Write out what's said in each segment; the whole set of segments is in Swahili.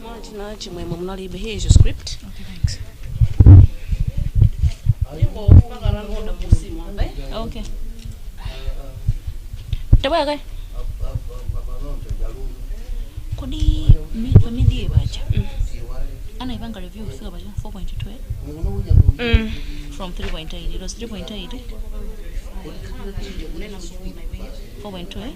Martina chimwemwe munalibe. Here is your script. Okay, thanks. Okay. Tabaya kai. Kodi family bacha. Ana ipanga review kufika bacha 4.2 from 3.8. It was 3.8. 4.2.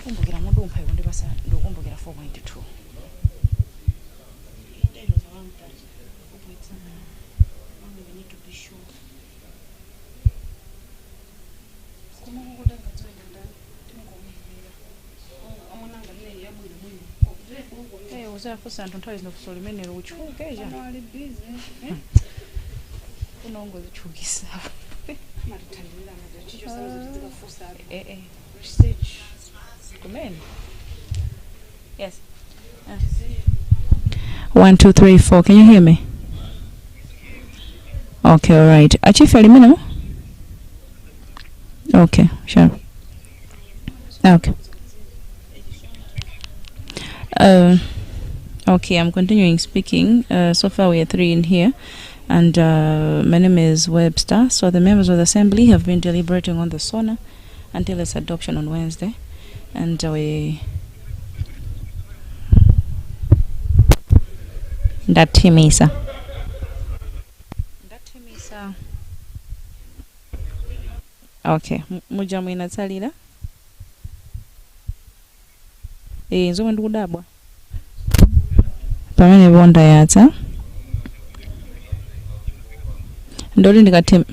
Kumbukira modo umphayo ndi basa ndokumbukira 4.2. Hey, uzafusa anthu nthawi zinofusa limenelo uchukeja. Unongo zichukisa. Research. Come in. Yes. 1, 2, 3, 4. Can you hear me? Okay, all right. Achieve minimum? Okay, sure. Okay. Okay, I'm continuing speaking. So far we are 3 in here. And my name is Webster. So the members of the assembly have been deliberating on the SONA until its adoption on Wednesday. And we ndatimisa okay muja mwinatsalira nzomwe ndikudabwa pamene bonda yatsa ndoli ndikati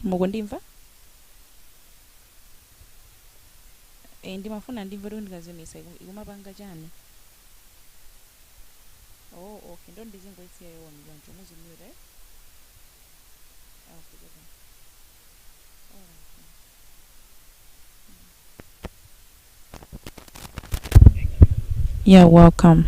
mukundimva ndimafuna ndimva kuti ndikazimisa ikumapanga chani. Oh, okay, ndo ndizingoitsiya yoni yonke muzimire. Okay. Yeah, welcome.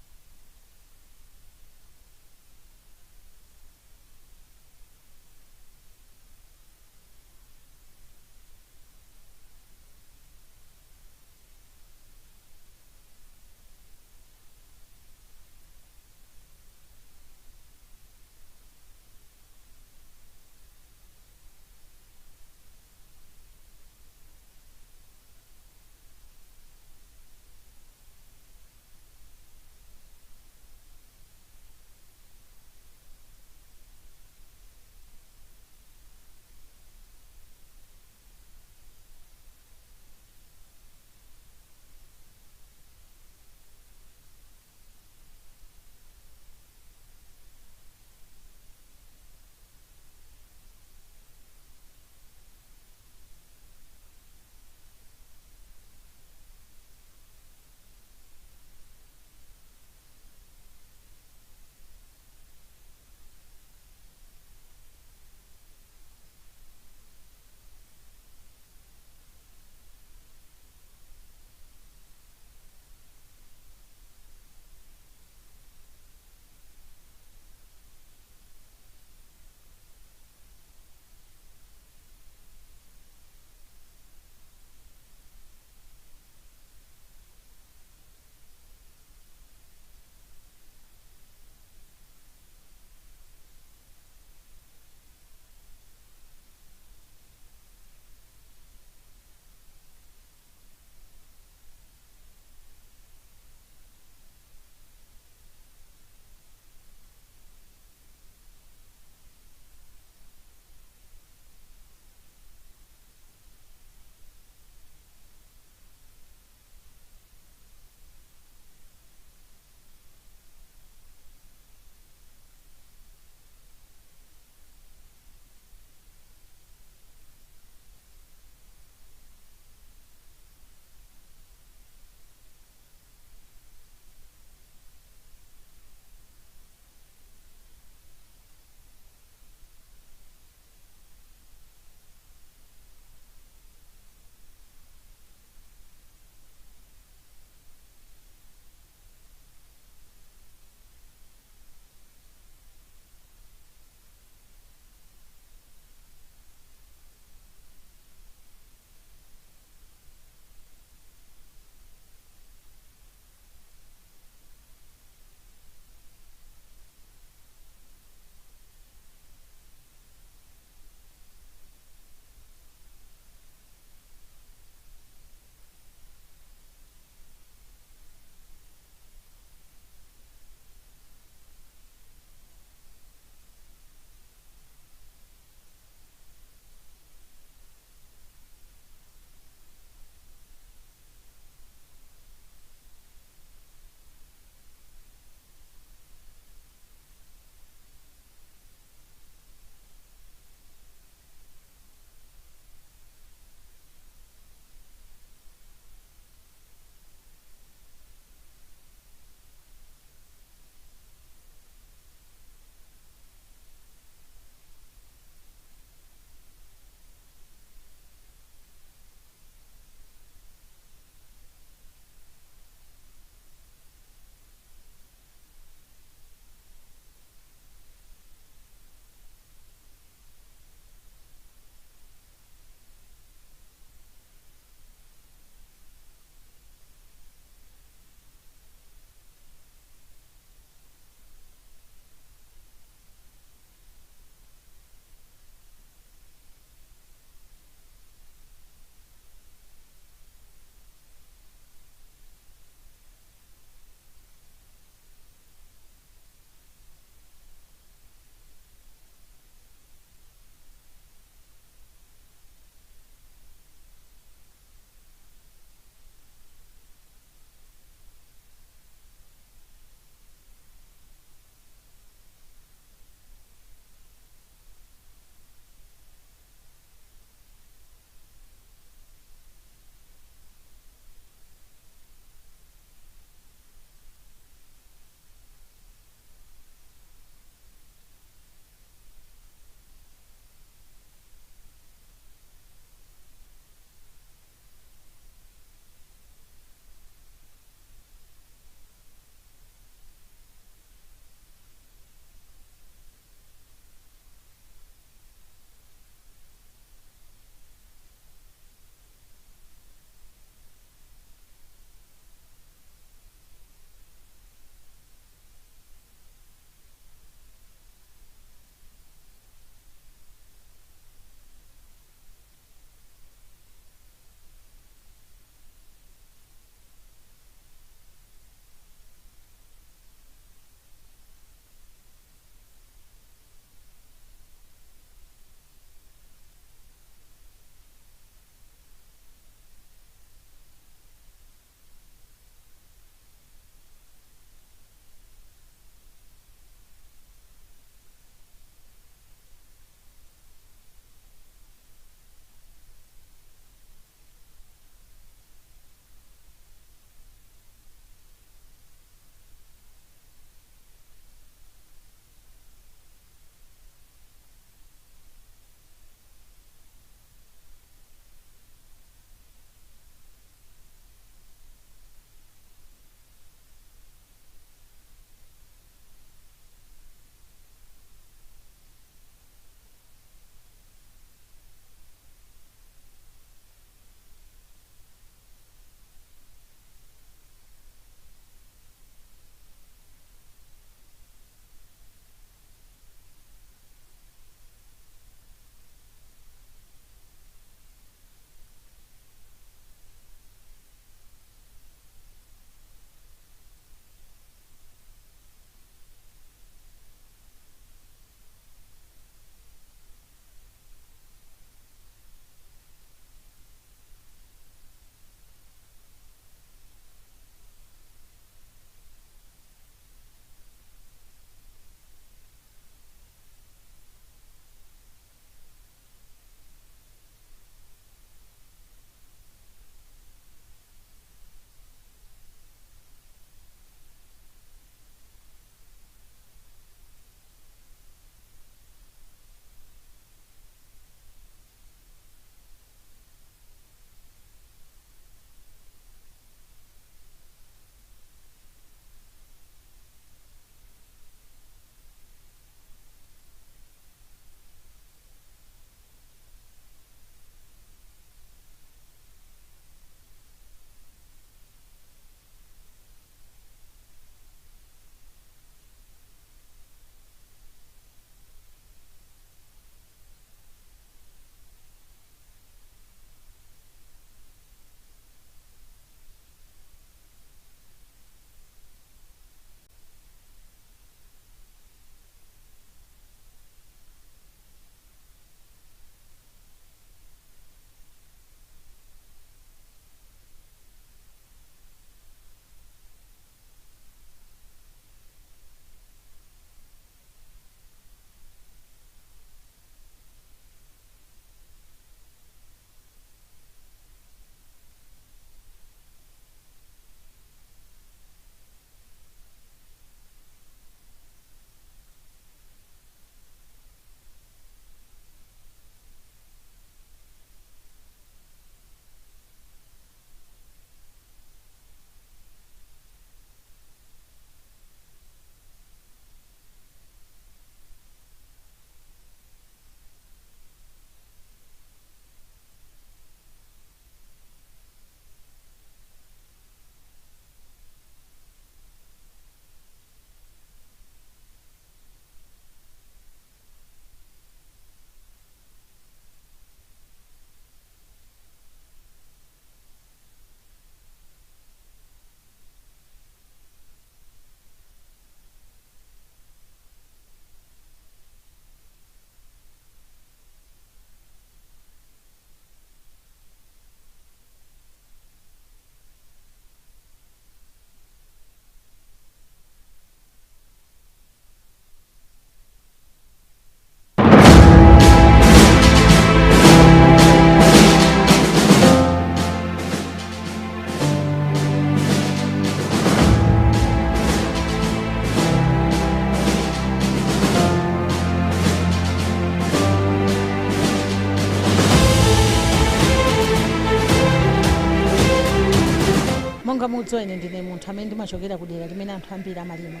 monga mudziwa ine ndine munthu amene ndimachokera kudera limene anthu ambiri amalima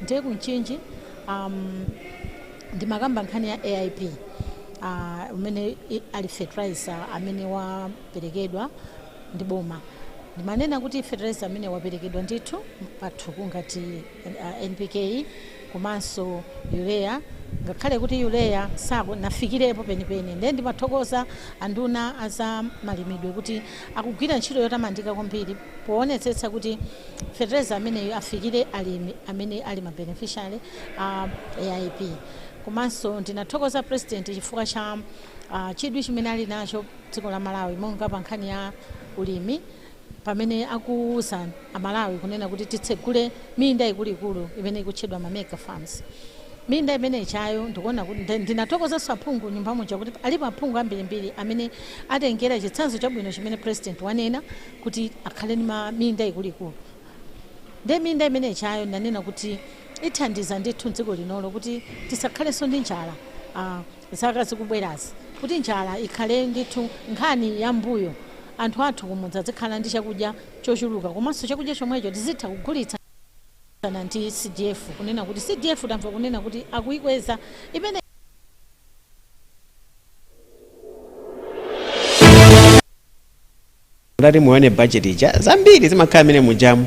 ndiye kumchinji. Ndimakamba nkhani ya AIP umene ali fertilizer amene waperekedwa ndi boma. Ndimanena kuti fertilizer amene waperekedwa ndithu pathuku ngati NPK komanso urea, ngakhale kuti urea nafikirepo penipeni. Ndiye ndimathokoza anduna aza malimidwe kuti akugwira ntchito yotamandika kwambiri poonetsetsa kuti fertilizer ameneyo afikire alimi amene ali ma beneficiary a AIP. Komanso ndinathokoza president chifukwa cha chidwi chimene ali nacho dziko la Malawi monga pa nkhani ya ulimi, pamene akuuza Amalawi kunena kuti titsegule minda ikuluikulu imene ikutchedwa ma mega farms. Minda imene ichayo ndikuona kuti ndinathokozanso aphungu nyumba muja kuti alipo aphungu ambirimbiri amene atengera chitsanzo chabwino chimene president wanena kuti akhale ndi minda ikuluikulu. Nde minda imene ichayo ndanena kuti ithandiza ndithu dziko linolo kuti tisakhalenso ndi njala zaka zikubwerazi, kuti njala ikhale ndithu nkhani ya mbuyo. Anthu athu kumudza zikhala ndi chakudya chochuluka, komanso chakudya chomwecho tizitha kugulitsa ndi CDF, kunena kuti CDF tamva kunena kuti akuikweza imene ngati muone budget ija zambiri zimakhala mene mujamu.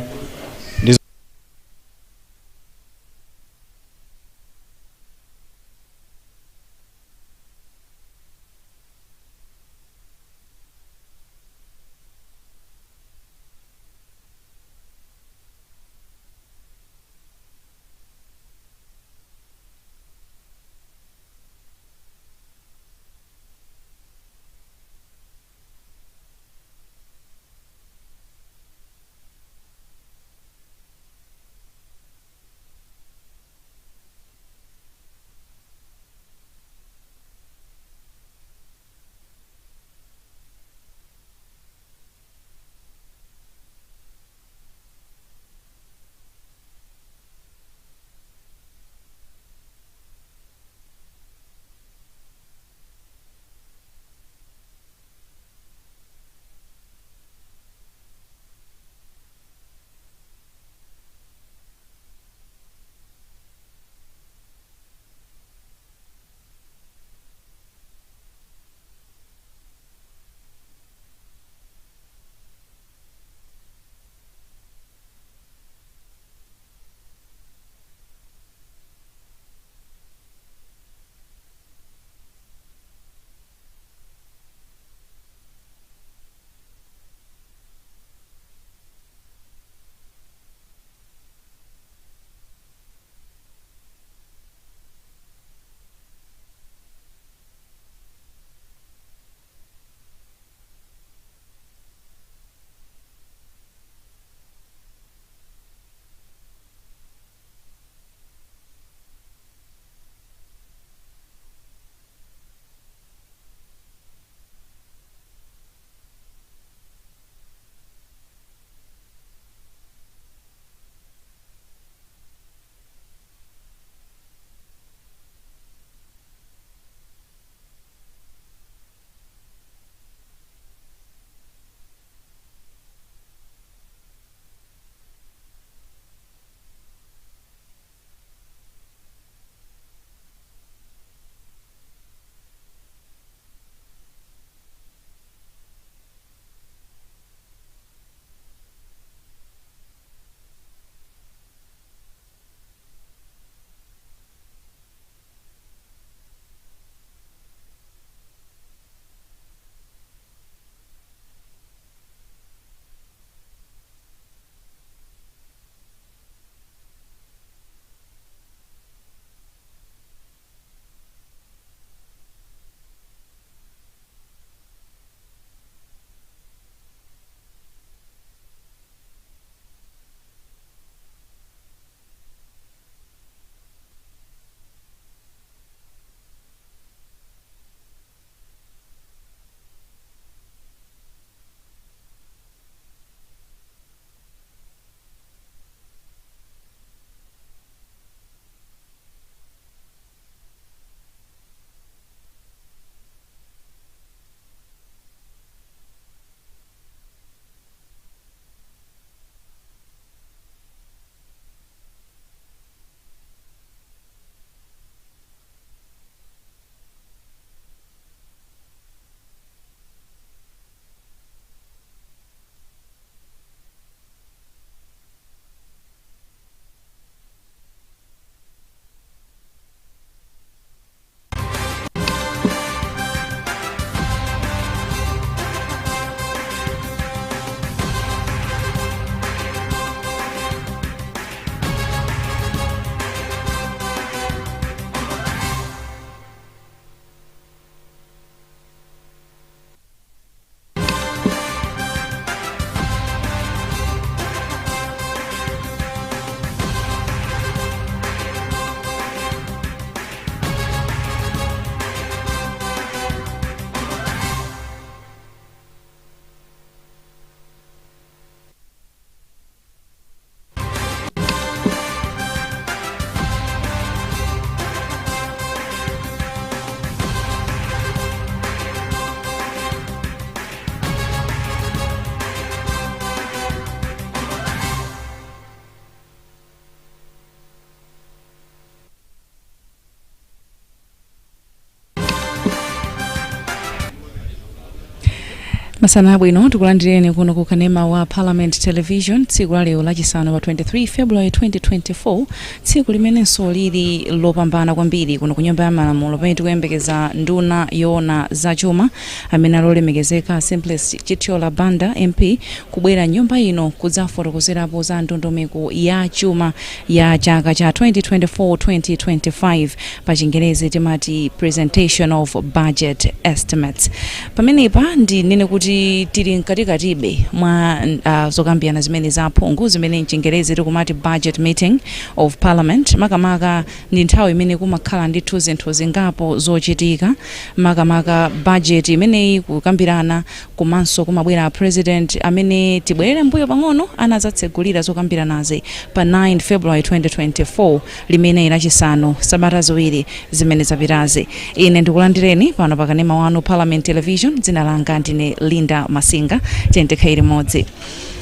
Masana bwino tikulandireni kuno ku Kanema wa Parliament Television tsiku la lero lachisanu pa 23 February 2024 tsiku limenenso lili lopambana kwambiri kuno ku nyumba ya malamulo pamene tikuyembekeza nduna yoona zachuma amene alolemekezeka Simplice Chitiola Banda MP kubwera nyumba ino kudzafotokozerapo za ndondomeko ya chuma ya chaka cha 2024-2025 pa Chingerezi timati presentation of budget estimates. Pamenepa ndinene kuti tili mkatikatibe mwa zokambirana zimene za phungu zimene mchingerezi tikumati budget meeting of parliament. Makamaka ndi nthawi imene kumakhala ndithu zinthu zingapo zochitika, makamaka budget imeneyi kukambirana, komanso kumabwera president amene tibwerere mbuyo pang'ono anazatsegulira zokambiranazi pa 9 February 2024 limene lachisanu sabata ziwiri zimene zapitazi. Ine ndikulandireni pano pa Kanema wanu Parliament Television, dzina langa ndine Linda Masinga, tiyendekhaire modzi.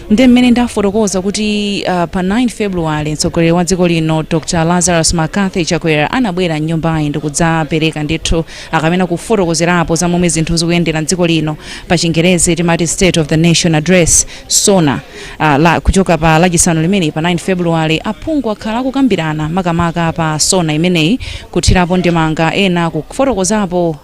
Ndi mmene ndafotokoza kuti pa 9 February mtsogoleri wa dziko lino Dr. Lazarus McCarthy Chakwera anabwera nyumbayi ndikudzapereka ndithu akamena kufotokozerapo za momwe zinthu zikuyendera dziko lino pa Chingerezi timati State of the Nation Address SONA. Kuchoka pa lachisanu limene pa 9 February aphungu akhala kukambirana makamaka pa SONA imeneyi kuthirapo ndemanga ena kufotokozapo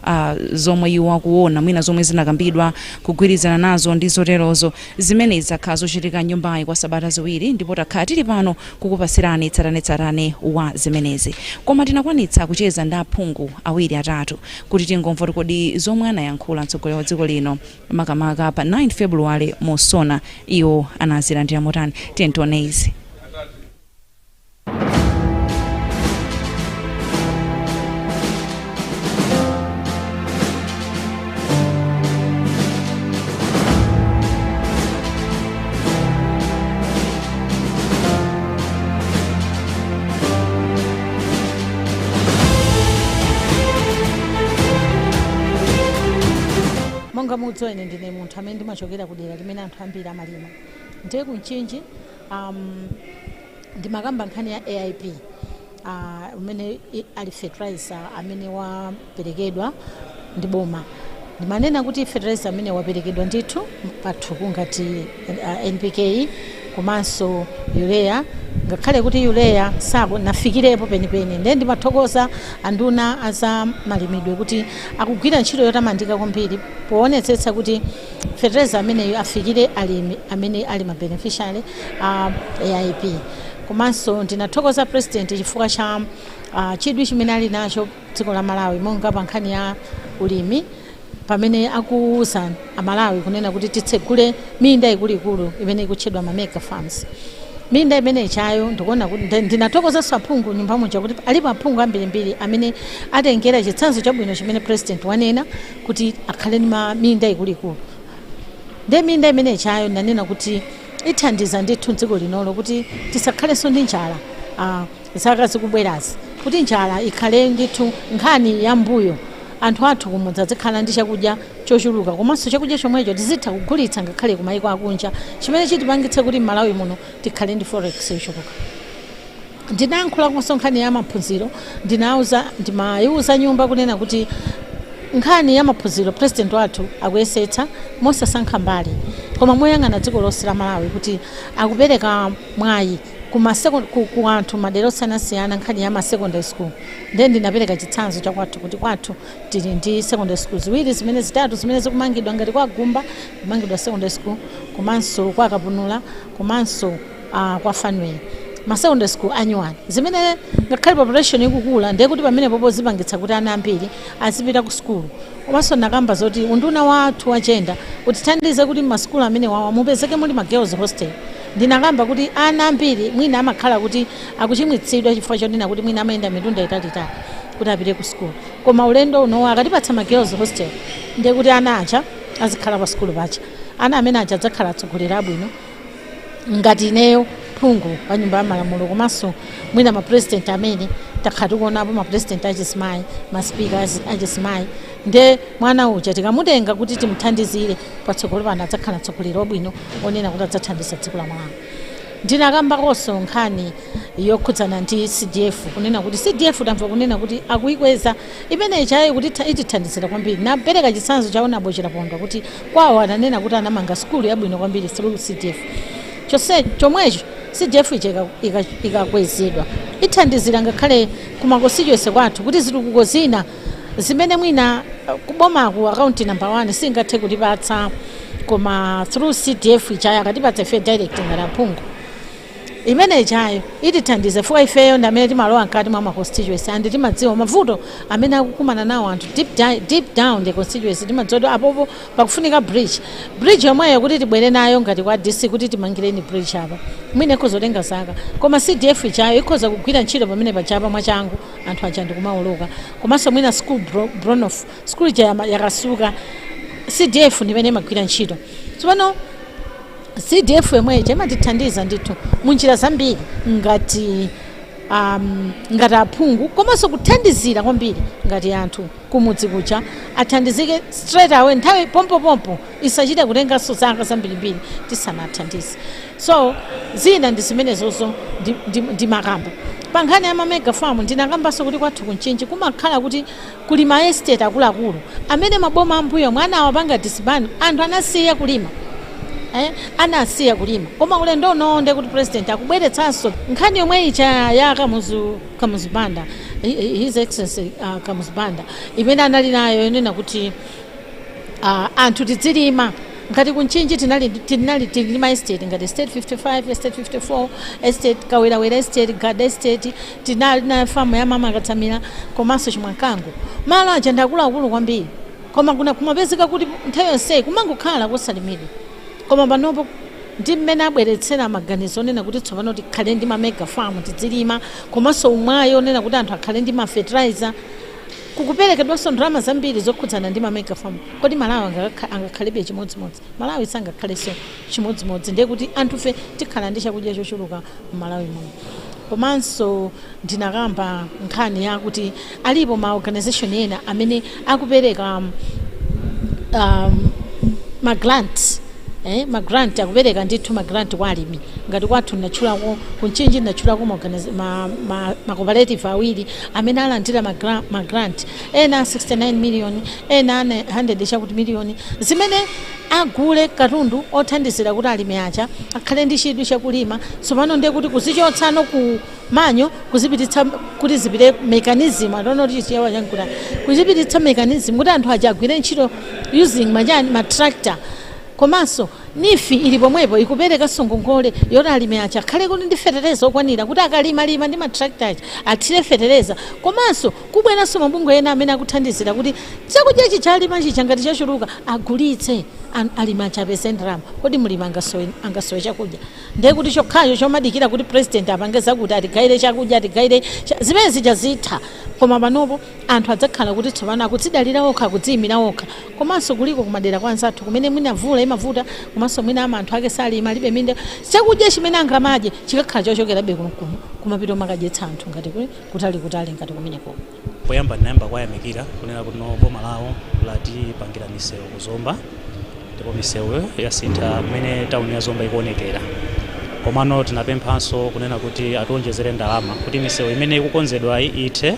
zomwe iwo akuona mwina zomwe zinakambidwa kugwirizana nazo ndi zoterozo zimene zakhazo chitika nyumbayi kwa sabata ziwiri, ndipo takhala tili pano kukupasirani tsatanetsatane wa zimenezi. Koma tinakwanitsa kucheza ndi aphungu awiri atatu kuti tingomva kodi zomwe anayankhula mtsogoleri wa dziko lino makamaka pa 9 February mu SONA iwo anazilandira motani. Tione izi. Monga mudzo ine ndine munthu amene ndimachokera kudera limene anthu ambiri amalima. Ndiye kunchinji ndimakamba nkhani ya AIP umene ali fertilizer amene waperekedwa ndi boma. Ndimanena kuti fertilizer amene waperekedwa ndithu pathuku ngati NPK komanso urea, ngakhale kuti urea sako nafikirepo penipeni. Ndiye ndimathokoza anduna aza malimidwe kuti akugwira ntchito yotamandika kwambiri poonetsetsa kuti fertilizer amene afikire alimi amene ali ma beneficiary AIP. Komanso ndinathokoza president chifukwa cha chidwi chimene ali nacho dziko la Malawi monga pa nkhani ya ulimi, pamene akuuza Amalawi kunena kuti titsegule minda ikuluikulu imene ikutchedwa ma mega farms. Minda imene chayo ndikuona kuti ndinathokoza aphungu nyumba muja kuti alipo aphungu ambirimbiri amene atengera chitsanzo chabwino chimene president wanena kuti akhale ndi minda ikuluikulu. Ndi minda imene chayo ndanena kuti ithandiza ndithu dziko linolo kuti tisakhalenso ndi njala zaka zikubwerazi, kuti njala ikhale ndithu nkhani ya mbuyo. Anthu athu kumudza zikhala ndi chakudya chochuluka, komanso chakudya chomwecho tizitha kugulitsa ngakhale ku mayiko akunja, chimene chitipangitse kuti Malawi muno tikhale ndi forex yochuluka. Ndinayankhula ku nkhani ya maphunziro, ndimayiuza nyumba kunena kuti nkhani ya maphunziro president wathu akuyesetsa mosasankha mbali koma moyang'ana dziko lonse la Malawi kuti akupereka mwayi ku anthu madera osiyanasiyana nkhani ya ma secondary school. Then ndinapereka chitsanzo chakwathu kuti kwathu tili ndi secondary school ziwiri zitatu zimene zikumangidwa ngati kwa Gumba kumangidwa secondary school, komanso kwa Kapunula, komanso kwa Fanway. Ma secondary school anyuwani zimene ngakhale population ikukula ndiye kuti pamene popo zipangitsa kuti ana ambiri azipita ku school. Komanso nakamba zoti unduna wathu wachenda utithandize kuti maskulu amene mupezeke muli ma girls hostel. Ndinakamba kuti ana ambiri mwina amakhala kuti akuchimwitsidwa chifukwa chonena kuti mwina amayenda mitunda italitali kuti apite ku school, koma ulendo uno akatipatsa ma girls hostel ndiye kuti ana acha azikhala pa school pacha. Ana amene acha adzakhala atsogoleri abwino ngati ineyo phungu pa nyumba ya malamulo, komanso mwina ma president amene takhala tikuonapo ma president achisimayi, ma speakers achisimayi. Nde mwana uja tikamutenga kuti timuthandizire patsogolo pano adzakhala atsogoleri abwino onena kuti adzathandiza dziko la Malawi. ndinakambakonso nkhani yokhudzana ndi CDF kunena kuti CDF tamva kunena kuti akuikweza imene ichayi kuti itithandizira kwambiri. Napereka chitsanzo cha Honorable Chilapondwa kuti kwawo ananena kuti anamanga skulu yabwino kwambiri through CDF. Chomwecho CDF ikakwezedwa ithandizira ngakhale kuma constituency kwathu kuti zitukuko zina zimene mwina kuboma ku account number 1 singathe kutipatsa koma through CDF ichayo akatipatsa ife direct ngalaphungu imene ichayo itithandize fuwa ifeyo ndamene timalowa nkati mwa constituency andi timadziwa mavuto amene akukumana nawo anthu deep down the constituency timadzodo apopo pakufunika bridge yomweyo kuti tibwere nayo ngati kwa DC kuti timangireni bridge apa mwine ikhozotenga zaka koma CDF ichayo ikhoza kugwira ntchito pamene pachapa mwachangu anthu aja ndikumauluka komanso mwina school Bronoff school yakasuka CDF ndimene imagwira ntchito tsopano CDF yomwe imatithandiza ndithu munjira zambiri ngati aphungu komanso kuthandizira kwambiri ngati anthu kumudzi kucha athandizike straight away nthawi pompo isachite kutenganso zaka zambirimbiri tisanathandize. So zina ndi zimenezozo ndi makamba pa nkhani ya mega farm ndinakambanso kuti kwathu kunchinji kumakhala kuti kuli ma estate akuluakulu amene maboma ambuyo mwana awapanga disband anthu anasiya kulima anasiya kulima koma ulendo unoonde kuti president akubweretsanso nkhani yomwe icha ya Kamuzibanda his excellency Kamuzibanda imene anali nayo yonena kuti anthu tidzilima ngati kunchinji tilima estate ngati estate 55 estate 54 estate Kawelawela estate Gada estate tinali na farm ya mama Katsamira komanso Chimwakango malo aja ndakuluakulu kwambiri koma kumapezeka kuti nthawi yonse kumangokhala kusalimidwa koma panopo ndi mmene abweretsera maganizo onena kuti tsopano tikhale ndi mega farm tidzilima komanso umwayo onena kuti anthu akhale ndi fertilizer kukuperekedwanso ndalama zambiri zokhudzana ndi mega farm kodi Malawi angakhalebe chimodzimodzi Malawi sangakhaleso chimodzimodzi ndiye kuti anthufe tikhala ndi chakudya chochuluka m'Malawi muno. Komanso ndinakamba nkhani yakuti alipo ma organization ena amene akupereka magrant magrant akupereka ndithu magrant kwa alimi ngati kwathu ndachulako kunchinji ndachulako ma cooperative awiri amene alandira magrant ena 69 million ena 100 chakuti million zimene agule katundu othandizira kuti alimi acha akhale ndi chidwi chakulima tsopano ndiye kuti kuzichotsano ku manyo kuzipititsa kuti zipite mechanism adonoti chiyawa chankula kuzipititsa mechanism kuti anthu aja agwire ntchito using ma tractor komanso nifi ili pomwepo ikupereka songongole yoti alimi acha akhale kuti ndi fertilizer okwanira kuti akalima ndi matractor athire fertilizer komanso kubweranso mabungwe ena amene akuthandizira kuti chakudya chichalima chicha ngati chachuluka agulitse alimi acha apeze ndalama kodi mulimi angasowe chakudya ndiye kuti chokhacho chomadikira kuti president apangeza kuti atigayire chakudya atigayire zimene zija zitha koma panopo anthu adzakhala kuti tsopano akutsidalira okha akudziyimira okha komanso kuliko kumadera kwa anzathu kumene mwina mvula imavuta komanso mwina anthu ake salima alibe minde chakudya chimene angamadye chikakhala chochokerabe kuno kumapita makadyetsa anthu ngati kutali ngati kumeneko. Poyamba ndinayamba kwayamikira kunena kuti boma lawo latipangira misewu kuzomba ndipo misewu yasintha kumene tauni ya Zomba ikuonekera komano tinapemphanso kunena kuti atiwonjezere ndalama kuti misewu imene ikukonzedwa ithe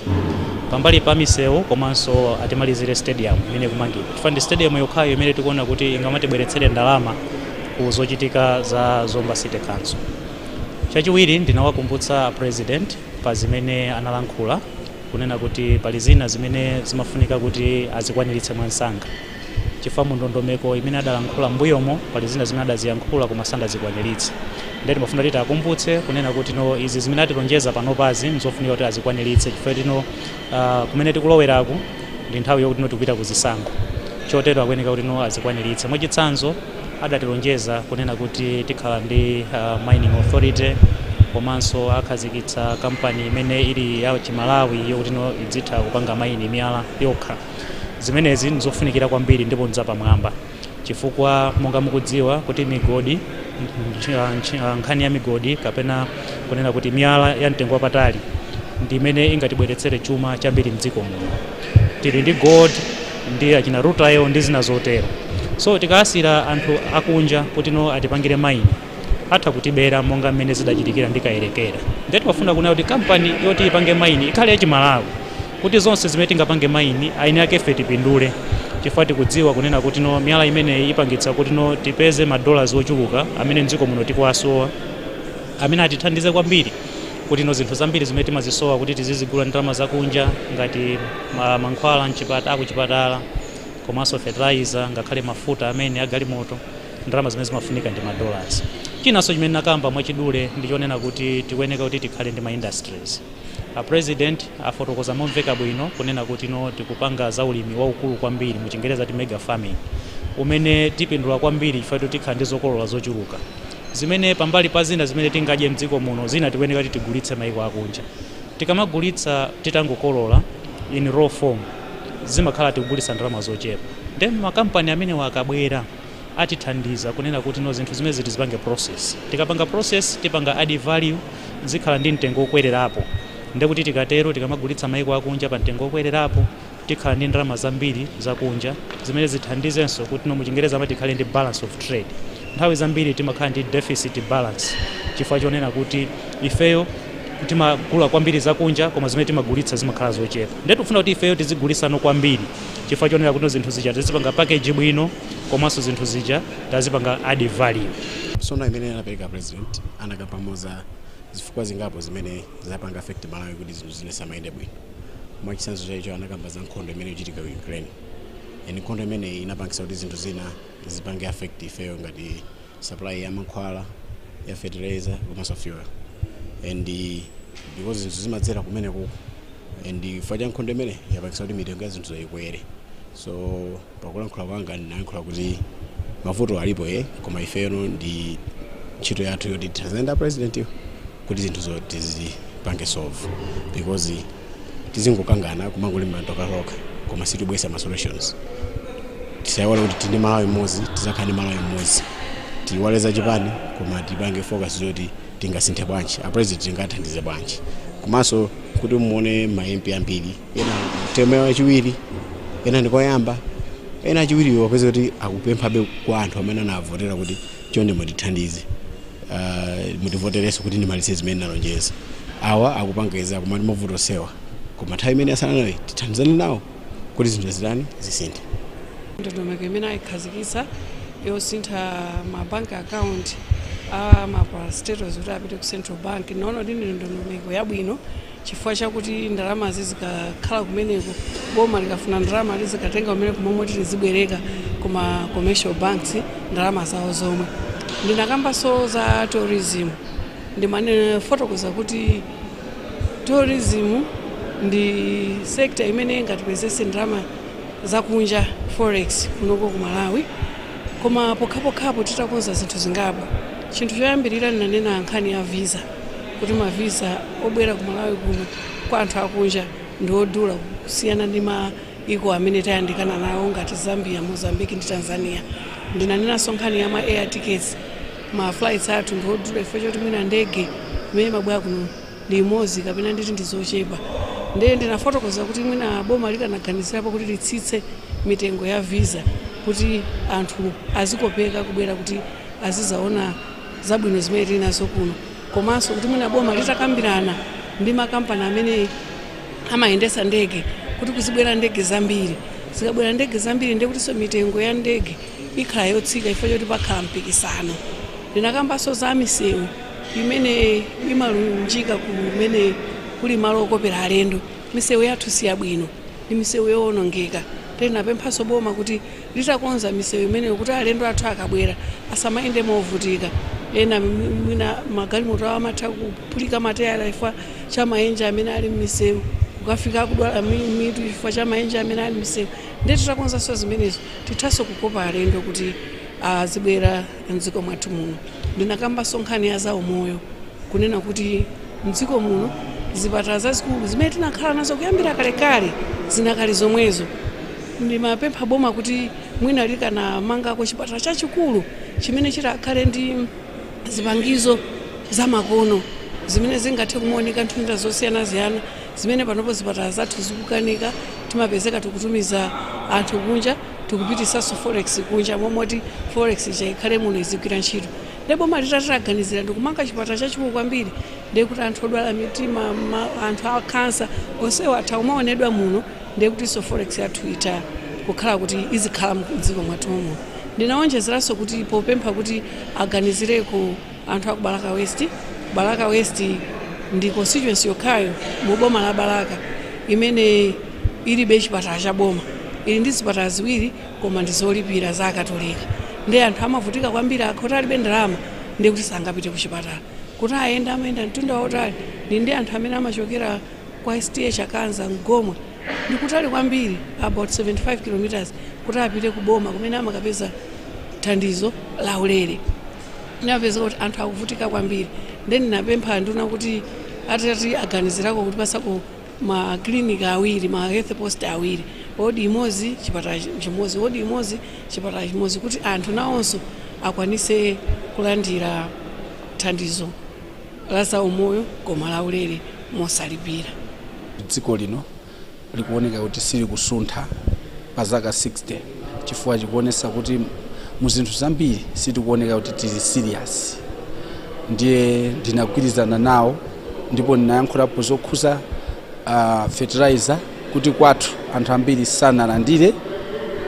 pambali pa misewu komanso atimalizire stadium imene kumangidwa tifandi stadium yokhayo imene tikuona kuti ingamatibweretsere ndalama ku zochitika za Zomba City Council. Chachiwiri ndinawakumbutsa president pa zimene analankhula kunena kuti pali zina zimene zimafunika kuti azikwaniritse mwansanga chifukwa ndondomeko imene adalankhula mbuyomo pali zina zimene adaziyankhula koma sandazikwaniritse ndiye timafuna kuti akumbutse kunena kuti izi zimene atilonjeza panopazi nzofunika kuti azikwaniritse chifukwa kumene tikuloweraku ndi nthawi yokuti tikupita kuzisankho chotero akuyeneka kuti azikwaniritse mwachitsanzo adatilonjeza kunena kuti tikhala ndi mining authority komanso akhazikitsa kampani imene ili ya Chimalawi yokuti idzitha kupanga maini miyala yokha zimenezi nzofunikira kwambiri ndipo nzapamwamba chifukwa monga mukudziwa kuti migodi nkhani ya migodi kapena kunena kuti miyala ya mtengo wapatali ndi imene ingatibweretsere chuma chambiri mdziko muno tili ndi gold ndi achina rutayo ndi zina zotero so tikasira anthu akunja kuti atipangire maini atha kutibera monga mmene zidachitikira ndikayerekera. Ndeti pafuna kunena kuti kampani yoti ipange maini ikhale yachimalawi, kuti zonse zimene tingapange maini aine ake ife tipindule, chifukwa tikudziwa kunena kuti no miyala imeneyi ipangitsa kuti no tipeze madolars ochuluka amene mdziko muno tikuwasowa, amene atithandize kwambiri kuti no zinthu zambiri zimene timazisowa kuti tizizigula ndalama zakunja ngati mankhwala akuchipatala, komanso fertilizer, ngakhale mafuta amene agalimoto, ndalama zimene zimafunika ndi madolars. Chinanso chimene nakamba mwachidule ndichonena kuti tikuyeneka kuti tikhale ndi ma industries. A president afotokoza momveka bwino kunena kuti no tikupanga zaulimi waukulu kwambiri, mu Chingereza ti mega farming, umene tipindula kwambiri chifukwa tikhala ndi zokolola zochuluka zimene pambali pa zina zimene tingadye mdziko muno zina tikuyeneka kuti tigulitse maiko akunja. Tikamagulitsa titangokolola in raw form zimakhala tikugulitsa ndalama zochepa, then makampani amene wakabwera atithandiza kunena kuti no zinthu zimene tizipange process. Tikapanga process tipanga add value, zikhala ndi mtengo okwererapo, ndekuti tikatero tikamagulitsa maiko akunja pa mtengo okwererapo tikhala ndi ndalama zambiri zakunja zimene zithandizenso kuti no mu Chingereza amati tikhale ndi balance of trade. Nthawi zambiri timakhala ndi deficit balance chifukwa chonena kuti ifeyo timagula kwambiri zakunja koma zimene timagulitsa zimakhala zochepa. Ndetu kufuna kuti ifeyo tizigulitsa no kwambiri chifukwa chonena kuti zinthu zija tizipanga package bwino, komanso zinthu zija tazipanga add value. Sona imene anapereka president anakapamoza zifukwa zingapo zimene zapanga affect Malawi kuti zinthu zinesamayende bwino. Mwachitsanzo chaicho anakamba za nkhondo imene ichitika ku Ukraine. Nkhondo imene inapangisa kuti zinthu zina zipange affect ifeyo ngati supply ya mankhwala, ya fertilizer, komanso fuel. And because zinthu zimadzera kumene kuko, and faja nkhondo imene yapangisa kuti mitengo ya zinthu ikwere. So pakulankhula kwanga ndinayankhula kuti mavuto alipo koma ifeyo ndi ntchito yathu yoti tizenda president kuti zinthu zo tizipange solve, because tizingokangana kumangolimba toka koma situbwesa ma solutions. Tisayiwala kuti tindi Malawi mmodzi, tizakhala ndi Malawi mmodzi, tiwaleza chipani koma tipange focus yoti tingasinthe bwanji, a president ngathandize bwanji, komanso kuti muone ma MP ambiri ena term yachiwiri, ena ndikoyamba, ena achiwiri wapeza kuti akupemphabe kwa anthu amene anavotera kuti chonde mutithandize, mutivotereso kuti ndimalize zimene nalonjeza. Awa akupangeza koma mavuto sewa, koma nthawi imene asananayo tithandizane nawo kuti zinthu zitani zisinthe. Ndondomeko imene ayikhazikitsa yosintha ma bank account maparastatals kuti apite ku central bank, naona kuti ndi ndondomeko yabwino chifukwa chakuti ndalama zizikakhala kumeneko, boma likafuna ndalama lizikatenga kumene kumomwe tizibwereka kuma commercial banks ndalama zawo zomwe. Ndinakambanso za tourism, ndimane fotokoza kuti tourism ndi sector imene ingatipezese ndalama zakunja forex kunoko ku Malawi, koma pokhapokhapo titakonza zinthu zingapo. Chinthu choyambirira ndinanena nkhani ya visa, kuti ma visa obwera ku Malawi kuno kwa anthu akunja ndi odula kusiyana ndi maiko amene tayandikana nawo ngati Zambia, Mozambique ndi Tanzania. Ndinanenanso nkhani ya ma air tickets, ma flights athu ndi odula chifukwa choti mwina ndege imene mabwera kuno ndi imodzi kapena nditi ndi zochepa. Ndiye ndinafotokoza kuti mwina boma likanaganizirapo kuti litsitse mitengo ya visa kuti anthu azikopeka kubwera kuti azizaona zabwino zimene tili nazo kuno, komanso kuti mwina boma litakambirana ndi makampani amene amayendesa ndege kuti kuzibwera ndege zambiri. Zikabwera ndege zambiri ndiye kutinso mitengo ya ndege ikhala yotsika chifukwa choti pakhala mpikisano. Ndinakambanso za misewu imene imalunjika kumene kuli malo okopera alendo. Misewu yathu si yabwino, ndi misewu yowonongeka. Ndinapemphanso boma kuti litakonza misewu imene kuti alendo athu akabwera asamayende movutika. Ena mwina magalimoto awo amatha kuphulika matayala chifukwa cha maenje amene ali m'misewu, kukafika kudwala mitu chifukwa cha maenje amene ali m'misewu. Ndiye titakonzanso zimenezo tithanso kukopa alendo kuti azibwera mdziko mwathu muno. Ndinakambanso nkhani ya zaumoyo, kunena kuti mdziko muno zipatala zazikulu zimene tinakhala nazo kuyambira kalekale zinakali zomwezo. Ndimapempha boma kuti mwina likana mangako chipatala chachikulu chimene chitakhale ndi zipangizo zamakono zimene zingathe kumaoneka nthunda zosiyana-siyana, zimene panopo zipatala zathu zikukanika, timapezeka tikutumiza anthu kunja, tikupitisanso forex kunja momoti forex chaikhale muno izigwira ntchito. boma litataganizira ndikumanga chipatala chachikulu kwambiri ndekuti anthu odwala mitima anthu a kansa onsewo atha kumaonedwa muno ndekutinso forex yathu ita kukhala kuti izikhala mdziko mwathu muno. Ndinaonjezeranso kuti popempha kuti aganizireko anthu aku Balaka West. Balaka West ndi constituency yokhayo mu boma la Balaka imene ilibe chipatala cha boma, ili ndi zipatala ziwiri koma ndizolipira za Katolika. Ndi anthu amavutika kwambiri akhoti alibe ndalama ndi kuti sangapite ku chipatala kuti ayenda amayenda mtunda wautali. Ndi anthu amene amachokera kwa STH Akanza Mgomwe ndikutali kwambiri about 75 kilometers kuti apite ku boma kumene amakapeza thandizo la ulere. Ndinapeza kuti anthu akuvutika kwambiri. Then napempha nduna kuti atati aganizirako kuti pasako ma clinic awiri, ma health post awiri, odi imozi chipatala chimozi, odi imozi chipatala chimozi, kuti anthu nawonso akwanise kulandira thandizo la zaumoyo koma la ulere mosalipira. Dziko lino likuoneka kuti sili kusuntha pa zaka 60 chifukwa chikuonesa kuti mu zinthu zambiri sitikuoneka kuti tili serious. Ndiye ndinagwirizana nawo ndipo ndinayankhulapo zokhuza fertilizer kuti kwathu anthu ambiri sanalandire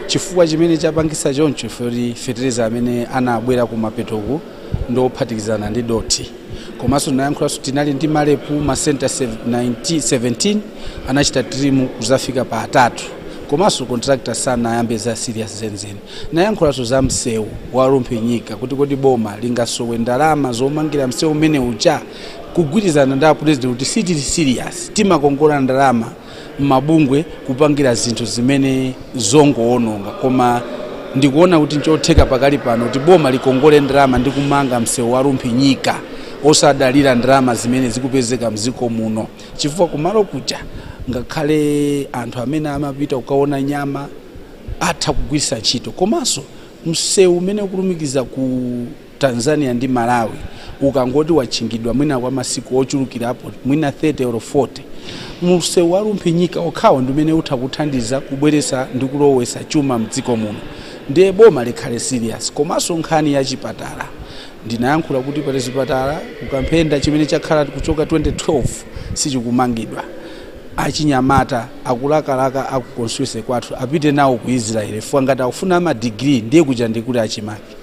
chifukwa chimene chapangisa choncho kuti fertilizer amene anabwera ku mapetoku ndophatikizana ndi doti. Komanso ndinayankhulaso tinali ndi malepu ma center 17 anachita tirimu kuzafika pa 3. Komanso contractor sana ayambe za serious zenizeni. Nayankhulaso za msewu wa Lumphinyika kuti kodi boma lingasowe ndalama zomangira msewu umene uja kugwirizana ndi president kuti sitili serious timakongola ndalama mabungwe kupangira zinthu zimene zongoononga, koma ndikuona kuti nchotheka pakali pano kuti boma likongole ndalama ndi kumanga msewu wa Lumphinyika osadalira ndalama zimene zikupezeka mziko muno, chifukwa kumalo kuja ngakhale anthu amene amapita kukaona nyama atha kugwisa ntchito. Komanso msewu umene ukulumikiza ku Tanzania ndi Malawi ukangoti wachingidwa mwina kwa masiku ochulukirapo mwina 30 or 40, msewu wa Lumphinyika okhawo ndi umene utha kuthandiza kubweresa ndi kulowesa chuma mdziko muno. Ndiye boma likhale serious. Komanso nkhani ya chipatala ndinayankhula kuti pali chipatala kukamphenda chimene chakhala kuchoka 2012 sichikumangidwa. Achinyamata akulakalaka akukonstituency kwathu apite nawo ku Israel funa ngati akufuna ma degree ndiye kuja ndikuti achimaki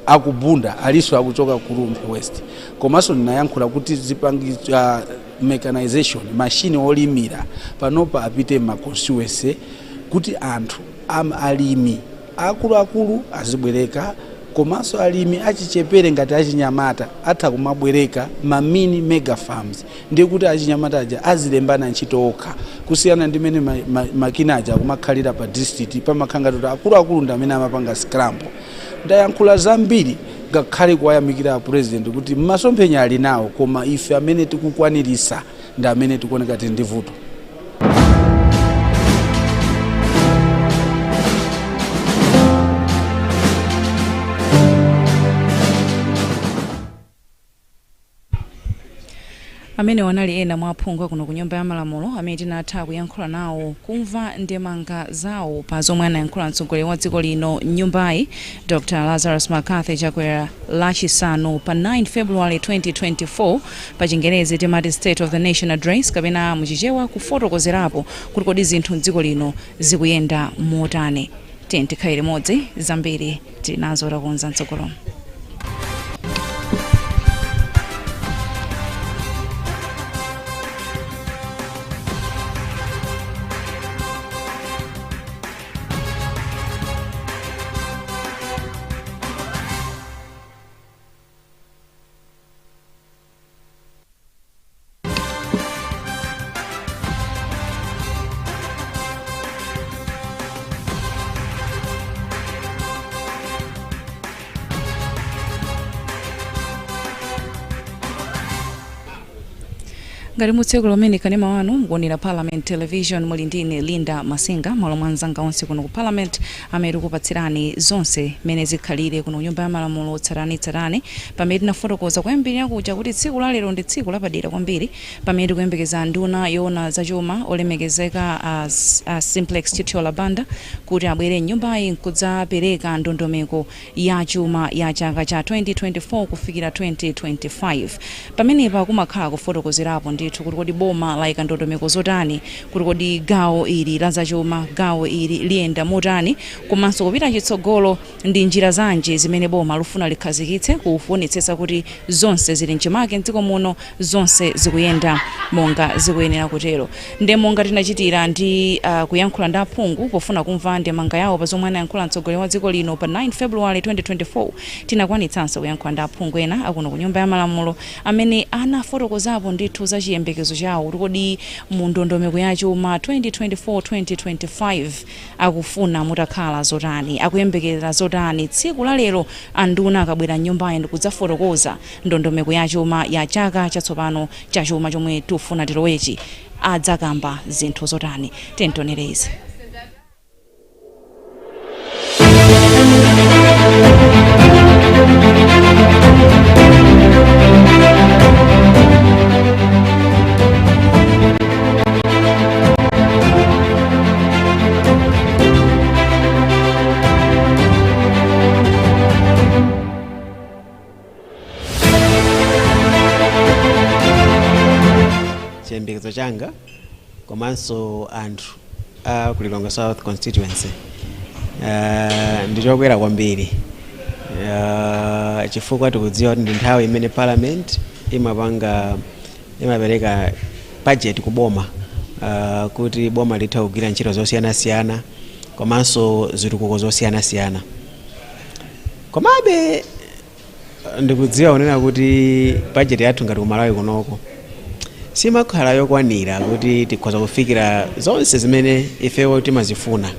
akubunda aliso akuchoka ku Lumphi West. Komanso ndinayankhula kuti zipangizwa mechanization machine olimira panopa apite ma constituency kuti anthu alimi akulu azibwereka, komanso alimi achichepere ngati achinyamata atha kumabwereka ma mini mega farms ndiye kuti achinyamata aja azilembana ntchito okha kusiyana ndi mene makina aja kumakhalira pa district pamakhanga kuti akulu ndi amene amapanga scramble. Ndayankhula zambiri ngakhale kuwayamikira president kuti masomphenya ali nawo, koma ife amene tikukwanirisa ndi amene tikuoneka tili ndi vuto. amene wanali ena mwa aphungu kuno ku nyumba ya malamulo amene tinatha kuyankhula nawo kumva ndemanga zawo pa zomwe anayankhula mtsogoleri wa dziko lino nyumbayi Dr. Lazarus McCarthy chakwera lachisanu pa 9 February 2024 pa Chingerezi timati State of the Nation Address, kapena muchichewa kufotokozerapo kuti kodi zinthu mdziko lino zikuyenda motani. Tikhala limodzi, zambiri tinazo takonza mtsogolo. ngati mutsiku lomwe kanema wanu mukuonera Parliament Television muli ndine Linda Masinga malo mwanzanga onse kuno ku Parliament amene kupatsirani zonse mene zikhalire kuno nyumba ya malamulo tsatanetsatane pamene tinafotokoza kuyambirira kuja kuti tsiku la lero ndi tsiku lapadera kwambiri pamene tikuyembekeza nduna yoona zachuma olemekezeka Simplex Titiola Banda kuti abwere nyumbayi nkudzapereka ndondomeko ya chuma ya chaka cha 2024 kufikira 2025 pamenepa kumakhala kufotokozerapo ndithu kuti kodi boma layika ndondomeko zotani kuti kodi gawo ili la zachuma gawo ili liyenda motani komanso kupita chitsogolo ndi njira zanji zimene boma lufuna likhazikitse kufunitsetsa kuti zonse zili mchimake mdziko muno zonse zikuyenda monga zikuyenera kutero nde monga tinachitira ndi kuyankhula ndi aphungu pofuna kumva ndemanga yawo pa zomwe anayankhula mtsogoleri wa dziko lino pa 9 February 2024 tinakwanitsanso kuyankhula ndi aphungu ena akuno ku nyumba ya malamulo amene anafotokozapo ndithu za chiyembekezo chawo kuti kodi mu ndondomeko ya chuma 2024-2025 akufuna mutakhala zotani akuyembekeza zotani tsiku la lero anduna akabwera nyumbayi ndi kudzafotokoza ndondomeko ya chuma ya chaka chatsopano cha chuma chomwe tufuna tilowechi adzakamba zinthu zotani tentonerezi. chiyembekezo changa komanso anthu ku Lilongwe South constituency ndichokwera kwambiri chifukwa tikudziwa kuti ndi nthawi imene parliament imapereka budget ku boma kuti boma litha kugwira ntchito zosiyanasiyana komanso zitukuko zosiyanasiyana komabe ndikudziwa kunena kuti budget yathu ngati kumalawi kunoko simakhala yokwanira kuti tikhoza kufikira zonse zimene ifewo timazifuna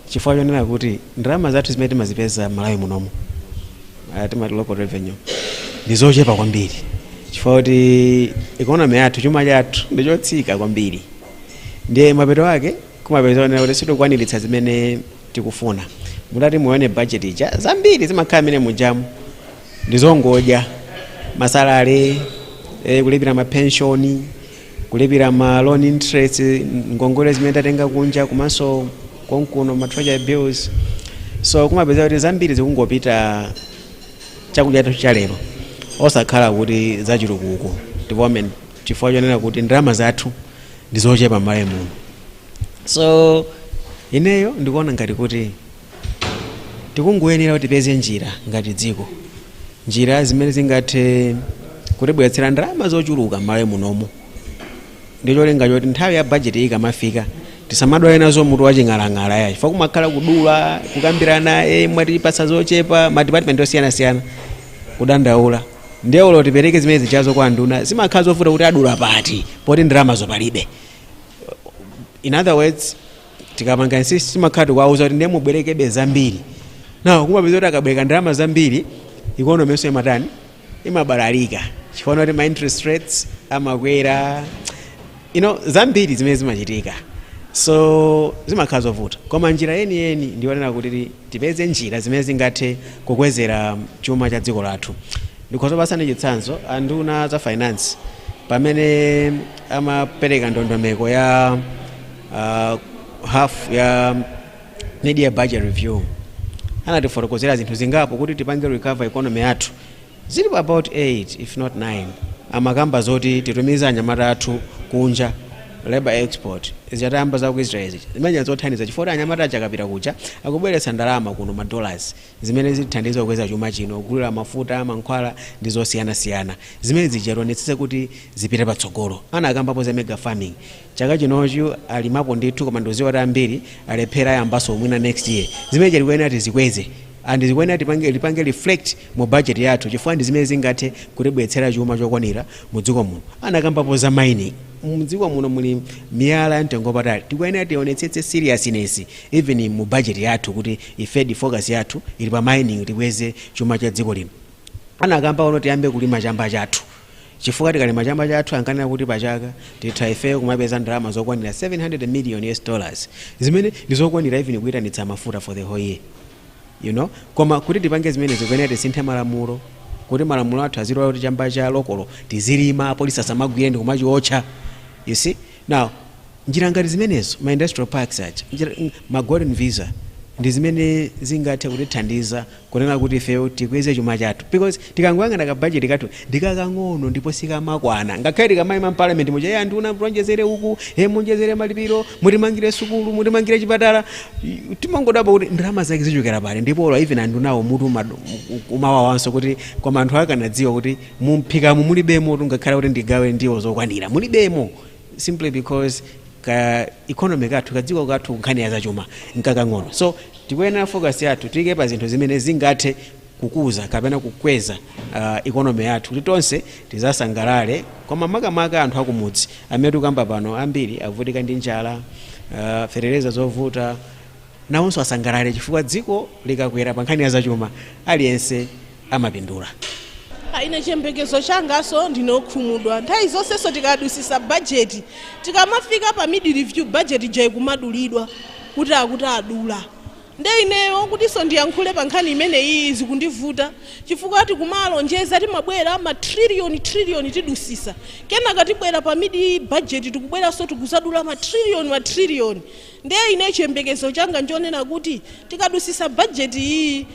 chifukwa chonena kuti ndalama zathu zimene timazipeza malawi munomo timati local revenue ndi zochepa kwambiri chifukwa kuti economy yathu chuma chathu ndi chotsika kwambiri ndiye mapeto ake kumapeza onena kuti sitokwaniritsa zimene tikufuna mutati muone budget ija zambiri zimakhala mene mujamu ndi zongodya masalale kulipira ma pension kulipira ma loan interest ngongole zimene tatenga kunja komanso konkuno ma treasury bills so kumapeza kuti zambiri zikungopita chakudya cha lero osakhala kuti zachitukuko development chifukwa chonena kuti ndalama zathu ndi zochepa m'malawi muno so ineyo ndikuona ngati kuti tikungoyenera kuti tipeze njira ngati dziko njira zimene zingathe kutibweretsera ndalama zochuluka m'malawi munomo ndicholinga choti nthawi ya budget ikamafika tisamadwale nazo mutu waching'alang'ala ya chifukwa kumakhala kudula kukambirana mwatipasa zochepa ma department osiyanasiyana kudandaula ndiye ulo tipereke zimene zichazo kwa nduna zimakhala zovuta kuti adula pati poti ndalama zopalibe in other words tikapanga insist timakhala tikuwauza kuti ndiye mubwerekebe zambiri nawo kumapeza kuti akabwereka ndalama zambiri economy yonse imatani imabalalika chifukwa kuti ma interest rates amakwera zambiri zimene zimachitika so zimakhala zovuta koma njira yeniyeni ndionera kuti tipeze njira zimene zingathe kukwezera chuma cha dziko lathu ndikhoza pasani chitsanzo anduna za finance pamene amapereka ndondomeko ya half ya mid-year budget review anatifotokozera zinthu zingapo kuti tipange recover economy yathu zili about 8 if not 9 amakamba zoti titumiza anyamata athu kunja labor export zichatamba za ku Israel zimene zothandiza chifukwa anyamata aja akapita kuja akubweretsa ndalama kuno ma dollars zimene zithandiza kukweza chuma chino kugulira mafuta mankhwala ndi zosiyanasiyana zimene zichatonetsetse kuti zipite patsogolo anakambapo za mega farming chaka chinocho alimapo ndithu koma ndoziwa kuti ambiri alephera yambaso mwina next year zimene chilikuyenera tizikweze and zikuyenera lipange reflect mu budget yathu chifukwa ndi zimene zingathe kutibweretsera chuma chokwanira mu dziko muno anakambapo za mining mdziko muno muli miyala ya mtengo patali tikuyenera tionetsetse seriousness even mu budget yathu kuti ife focus yathu ili pa mining tikweze chuma cha dziko lino anakamba ono tiyambe kulima chamba chathu chifukwa tikalima chamba chathu ankanena kuti pachaka titha ife kumapeza ndalama zokwanira $700 million zimene ndizokwanira even kuyitanitsa mafuta for the whole year, you know. Koma kuti tipange zimene zikuyenera tisinthe malamulo, kuti malamulo athu azilola kuti chamba cha lokolo tizilima, polisi asamagwire ndi kumachiotcha, you see. Now njira ngati zimenezo ma industrial parks aja ma golden visa ndi zimene zingathe kutithandiza kunena kuti ife tikweze chuma chathu, because tikangoyang'ana ka budget kathu ndikakang'ono ndipo sikamakwana. Ngakhale tikamayima parliament muja anthu unamulonjezere uku, munjezere malipiro, mutimangire sukulu, mutimangire chipatala, timangodabwa kuti ndalama zake zichokera pale. Ndipo even anthu nawo mutu umawawanso kuti koma anthu akanadziwa kuti mumphikamu mulibemo, ngakhale kuti ndigawe ndiwo zokwanira mulibemo, simply because ka economy kathu kadziko kathu nkhani ya zachuma nkakang'ono. So tikuyenera focus yathu tiyike pa zinthu zimene zingathe kukuza kapena kukweza economy yathu kuti tonse tizasangalale. Koma makamaka anthu akumudzi amene tikamba pano ambiri avutika ndi njala, fereleza zovuta, nawonso asangalale chifukwa dziko likakwera pa nkhani ya zachuma aliyense amapindula. Ine chiyembekezo changaso ndinokhumudwa nthawi zonse tikadusisa budget, tikamafika pa mid review budget jai kumadulidwa kuti akuti adula. Nde ineyo kutiso ndiyankhule pa nkhani imene iyi zikundivuta chifukwa tikumalonjeza timabwera ma trillion tidusisa, kenaka tibwera pa mid budget tikubwera so tikuzadula ma trillion. Nde ine chiyembekezo changa njonena kuti tikadusisa budget iyi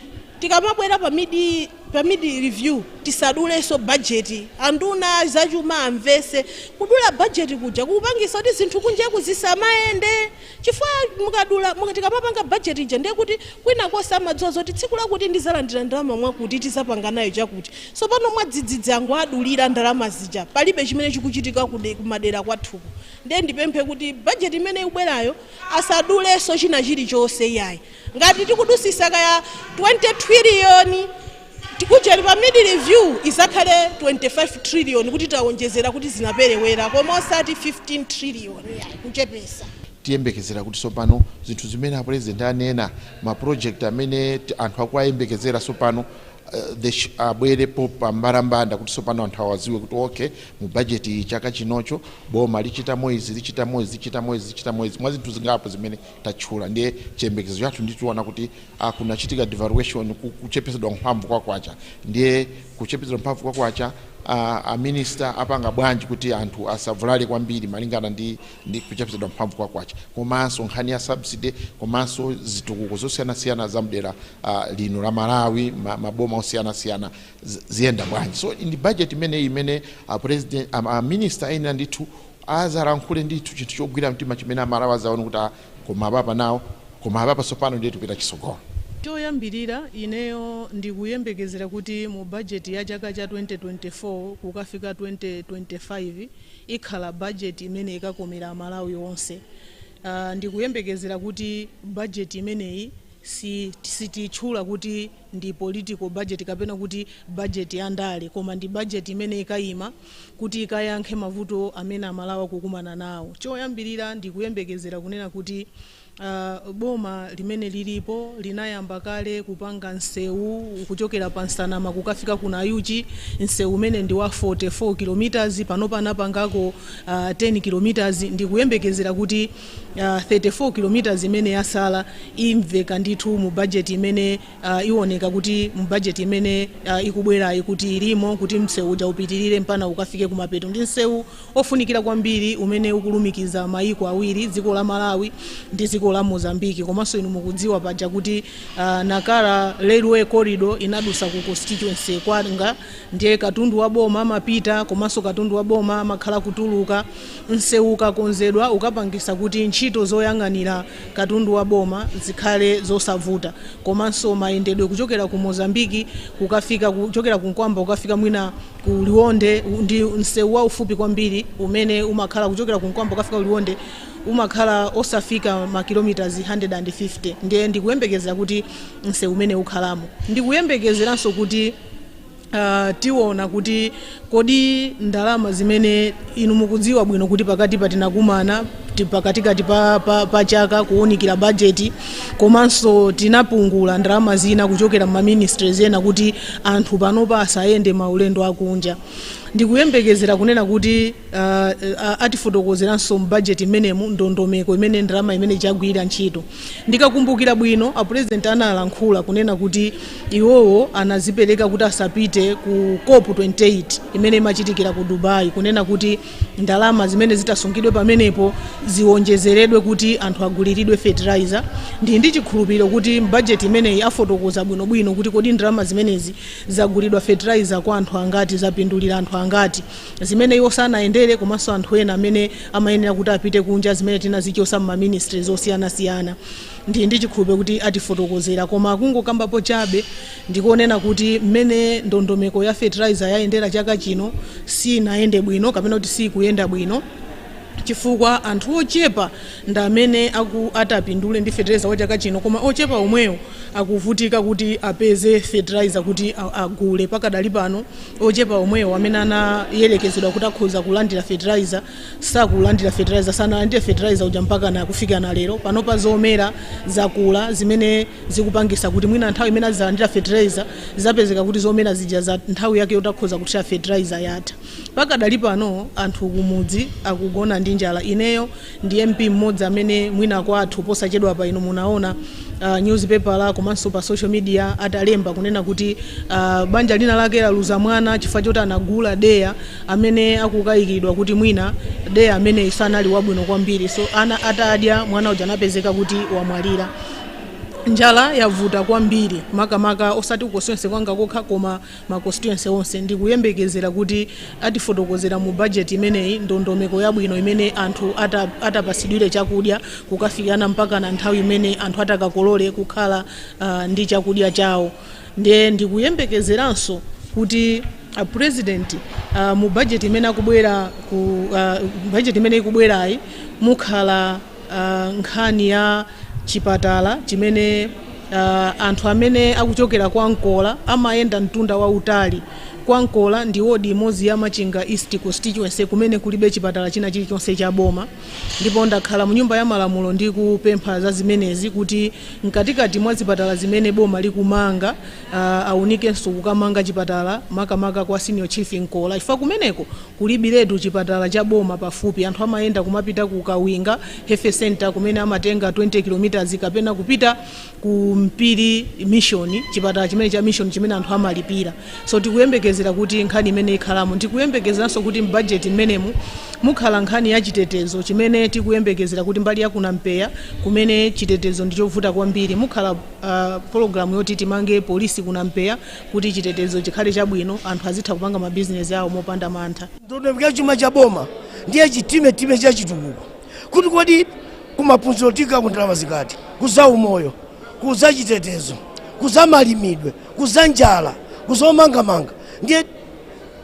tikamabwera pa mid review tisaduleso budget, anduna zachuma amvese kudula budget kuja kupangisa kuti zinthu kunje kuzisamaende. Chifukwa tikamapanga budget ija ndiye kuti kwina kosa amadziwa zoti tsiku lakuti ndizalandira ndalama mwakuti tizapanga nayo chakuti. So pano mwadzidzidzi angu adulira ndalama zija palibe chimene chikuchitika kumadera kwathuku. Ndiye ndipemphe kuti budget imene ikubwerayo asaduleso china chilichonse yayi. Ngati tikudusisa kaya 20 trillion tikujali pa mid review izakhale 25 trillion kuti tawonjezera kuti zinaperewera, koma osati 15 trillion yayi kuchepesa. Tiyembekezera kuti sopano zinthu zimene a president anena ma project amene anthu akuyembekezera sopano abwerepo pambalambanda kuti sopano anthu awaziwe kuti okay mu budget chaka chinocho boma lichita mwezi mwa zinthu zingapo zimene tachula. Ndiye chiyembekezo chathu nditiona kuti kunachitika devaluation, kuchepesedwa mphamvu kwakwacha. Ndiye kuchepesedwa mphamvu kwakwacha a minister apanga bwanji kuti anthu asavulale kwambiri malingana ndi kuchepesedwa mphamvu kwakwacha, komanso nkhani ya subsidy, komanso zitukuko zosiyanasiyana za mdera lino la Malawi, maboma osiyanasiyana ziyenda bwanji. So in the budget imene president minister ena ndithu azalankhule ndithu chinthu chogwira mtima chimene amalawi azaona kuti koma apapa nawo, koma apapa sopano ndiye tupita chisogolo. Choyambirira ineyo ndikuyembekezera kuti mu budget ya chaka cha 2024 kukafika 2025 ikhala budget imene ikakomera amalawi onse. Ndikuyembekezera kuti budget imeneyi sititchula kuti ndi political budget kapena kuti budget ya ndale, koma ndi budget imene ikayima kuti ikayankhe mavuto amene amalawi akukumana nawo. Choyambirira ndikuyembekezera kunena kuti boma limene lilipo linayamba kale kupanga nsewu kuchokera pa Nsanama kukafika kuna Ayuchi, nsewu umene ndi wa 44 km, pano panapangako 10 km. Ndikuyembekezera kuti 34 km imene yasala imveka ndithu mu budget imene ioneka kuti mu budget imene ikubwera kuti ilimo kuti msewu uja upitirire mpana ukafike kumapeto. Ndi nsewu ofunikira kwambiri umene ukulumikiza maiko awiri, dziko la Malawi ndi dziko la Mozambique. Komanso inu mukudziwa paja kuti Nakala Railway Corridor inadusa ku constituency kwanga, ndiye katundu wa boma amapita, komanso katundu wa boma amakhala kutuluka. Nsewu ukakonzedwa ukapangisa kuti ntchito zoyang'anira katundu wa boma zikhale zosavuta, komanso mayendedwe kuchokera ku Mozambique kukafika kuchokera ku Nkwamba ukafika mwina ku Liwonde ndi nsewu wa ufupi kwambiri umene umakhala kuchokera ku Nkwamba ukafika ku Liwonde umakhala osafika makilometers 150. Ndiye ndikuyembekezera kuti nsewu umene ukhalamo. Ndikuyembekezeranso kuti tiona kuti kodi ndalama zimene inu mukudziwa bwino kuti pakati patinakumana pakatikati pa chaka kuwunikira bajeti, komanso tinapungula ndalama zina kuchokera m'maministries ena kuti anthu panopa asayende maulendo akunja. Ndikuyembekezera kunena kuti atifotokozeranso mbajeti imenemu ndondomeko imene ndalama imene chagwira ntchito. Ndikakumbukira bwino apresident analankhula kunena kuti iwowo anazipereka kuti asapite ku COP28 imene imachitikira ku Dubai, kunena kuti ndalama zimene zitasungidwe pamenepo ziwonjezeredwe kuti anthu aguliridwe fertilizer. Ndi chikhulupiriro kuti mbajeti imeneyi afotokoza bwinobwino kuti kodi ndalama zimenezi zagulidwa fertilizer kwa anthu angati, zapindulira anthu angati, zimene iwo sanaendere komanso anthu ena amene amayenera kuti apite kunja, zimene tinazichosa m'maministries osiyanasiyana. Ndi chikhulupiriro kuti atifotokozera, koma kungokambapo chabe ndikonena kuti mmene ndondomeko ya fertilizer yayendera chaka chino sinaende bwino kapena kuti sikuyenda bwino, chifukwa anthu ochepa ndamene atapindule ndi fertilizer wa chaka chino, koma ochepa omweyo akuvutika kuti apeze fertilizer kuti agule. Pakadali pano ochepa omweyo amene anayelekezedwa kuti akhoza kulandira fertilizer sakulandira fertilizer, sanalandire fertilizer uja mpaka na kufika na lero. Panopa zomera zakula zimene zikupangisa kuti mwina nthawi imene azalandira fertilizer zapezeka kuti zomera zija za nthawi yake yotakhoza kuthira fertilizer yatha. Pakadali pano anthu kumudzi akugona ndi njala. Ineyo ndi MP mmodzi amene mwina kwathu posachedwa pa ino munaona newspaper la komanso pa social media atalemba kunena kuti banja lina lake laluza mwana chifukwa choti anagula deya amene akukayikidwa kuti mwina deya amene isanali wabwino kwambiri, so ana atadya mwana uja anapezeka kuti wamwalira. Njala yavuta kwambiri makamaka osati constituency kwanga kokha koma ma constituency onse. Ndikuyembekezera kuti atifotokozera mu budget imeneyi ndondomeko yabwino imene anthu atapasidwire chakudya kukafikana mpaka na nthawi imene anthu atakakolole kukhala ndi chakudya chawo. Ndikuyembekezeranso kuti president mu budget imene akubwera ku budget imene ikubwerayi mukhala nkhani ya chipatala chimene anthu amene akuchokera kwa Nkola amayenda mtunda wa utali. Kwa Nkola ndi wodi imodzi ya Machinga East constituency kumene kulibe chipatala china chilichonse cha boma, ndipo ndakhala mu nyumba ya malamulo ndi kupempha za zimenezi kuti mkatikati mwa zipatala zimene boma likumanga aunikenso kukamanga chipatala makamaka kwa senior chief Nkola, ifa kumeneko kulibiretu chipatala cha boma pafupi. Anthu amayenda kumapita ku Kawinga Health Center kumene amatenga 20 km kapena kupita ku Mpiri Mission, chipatala chimene cha Mission chimene anthu amalipira. So tikuyembekezera kuti nkhani imene ikhalamo. Ndikuyembekezeranso kuti mbudget imenemu mukhala nkhani ya chitetezo chimene tikuyembekezera kuti mbali ya kunampeya kumene chitetezo ndichovuta kwambiri mukhala program yoti timange polisi kunampeya kuti chitetezo chikhale chabwino, anthu azitha kupanga ma business yawo mopanda mantha. Ndondomeko chuma cha boma ndiye chitime cha chitukuko kuti kodi kumaphunziro tika kundalama zikati kuza umoyo, kuza chitetezo, kuza malimidwe, kuza njala, kuzomangamanga. Ndiye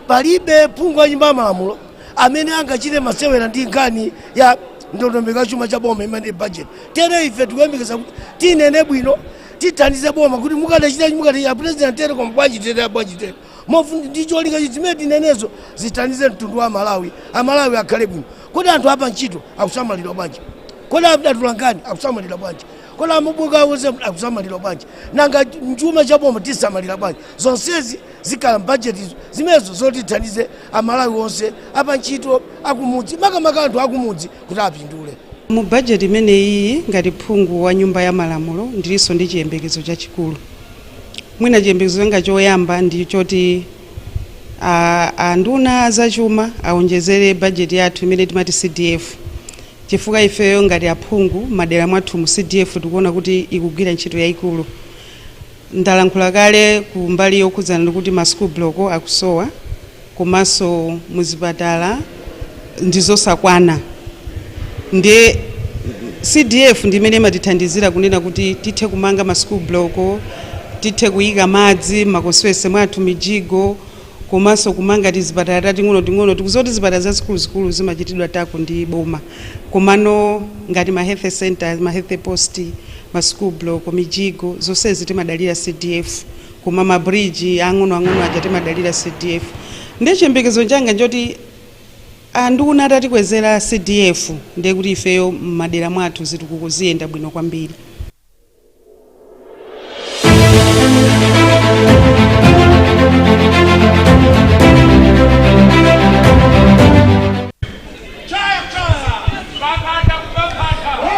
palibe phungu wa nyumba ya malamulo amene angachite masewera ndi nkhani ya ndondomeko chuma cha boma imene budget. Tere ife tikuyembekeza kuti tinene bwino tithandize boma kuti mukadachita ya president tere kwa bwanji tere ya bwanji tere mofundi ndicho linga chimene tinenezo zithandize mtundu wa Malawi. Amalawi akhale bwino. Kodi anthu apa ntchito akusamalira bwanji? Kodi adatulangani akusamalira bwanji? Kodi amubuka wose akusamalira bwanji? Nanga chuma cha boma tisamalira bwanji? Zonsezi zikhala budget zimezo zoti thandize Amalawi onse apa ntchito akumudzi makamaka anthu akumudzi kuti apindule. Mu budget imene iyi ngati phungu wa nyumba ya malamulo ndilinso ndi chiyembekezo chachikulu. Mwina chiyembekezo changa choyamba ndi choti anduna zachuma aonjezere budget yathu imene timati CDF, chifukwa ifeyo ngati aphungu madera mwathu mu CDF tikuona kuti ikugwira ntchito yayikulu. Ndalankhula kale ku mbali yokhuzana ndikuti ma school block akusowa komanso muzipatala ndizosakwana. Ndi CDF ndimene imatithandizira kunena kuti tithe kumanga ma school block, tithe kuyika madzi makoswese mwathu mijigo, komanso kumanga tizipatala tating'ono tikuzoti zipatala zazikulu zimachitidwa tako ndi boma. Komano ngati ma health centers, ma health post, ma school block, mijigo zonsezi timadalira CDF, koma ma bridge ang'ono aja timadalira CDF. Ndi chiyembekezo changa njoti nduna atatikwezera CDF ndiye kuti ifeyo m'madera mwathu zitukuko ziyenda bwino kwambiri.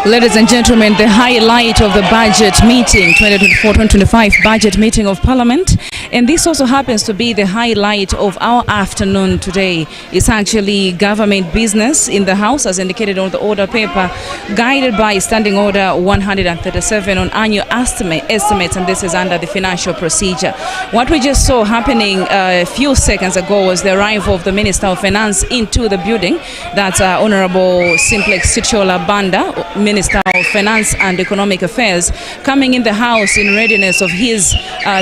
Ladies and gentlemen, the highlight of the budget meeting, 2024-2025 budget meeting of Parliament, and this also happens to be the highlight of our afternoon today. It's actually government business in the House, as indicated on the order paper, guided by Standing Order 137 on annual estimates, and this is under the financial procedure. What we just saw happening a few seconds ago was the arrival of the Minister of Finance into the building. That's Honorable Simplex Sitiola Banda, Minister of Finance and Economic Affairs, coming in the House in readiness of his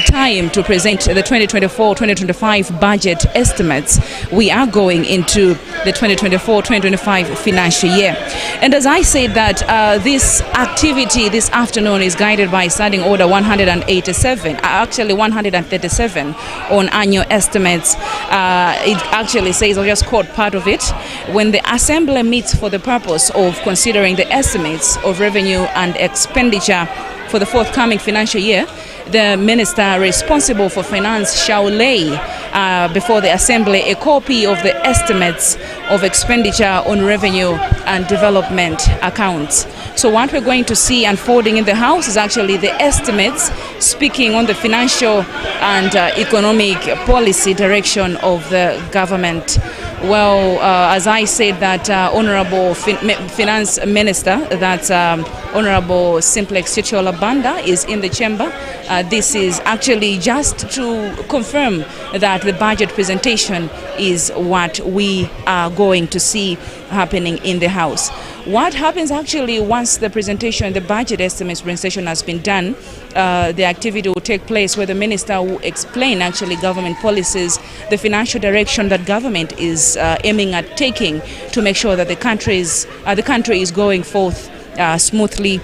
time to present the 2024-2025 budget estimates. We are going into the 2024-2025 financial year. And as I said that this activity this afternoon is guided by Standing Order 187, actually 137 on annual estimates. It actually says, I'll just quote part of it, when the Assembly meets for the purpose of considering the estimates of revenue and expenditure for the forthcoming financial year, the Minister responsible for finance shall lay before the Assembly a copy of the estimates of expenditure on revenue and development accounts. So what we're going to see unfolding in the House is actually the estimates speaking on the financial and economic policy direction of the government. Well, as I said, that Honorable Finance Minister, that's Honorable Simplex Sitiola Banda, is in the chamber. This is actually just to confirm that the budget presentation is what we are going to see happening in the House. What happens actually once the presentation, the budget estimates presentation has been done, the activity will take place where the minister will explain actually government policies, the financial direction that government is aiming at taking to make sure that the country is going forth smoothly,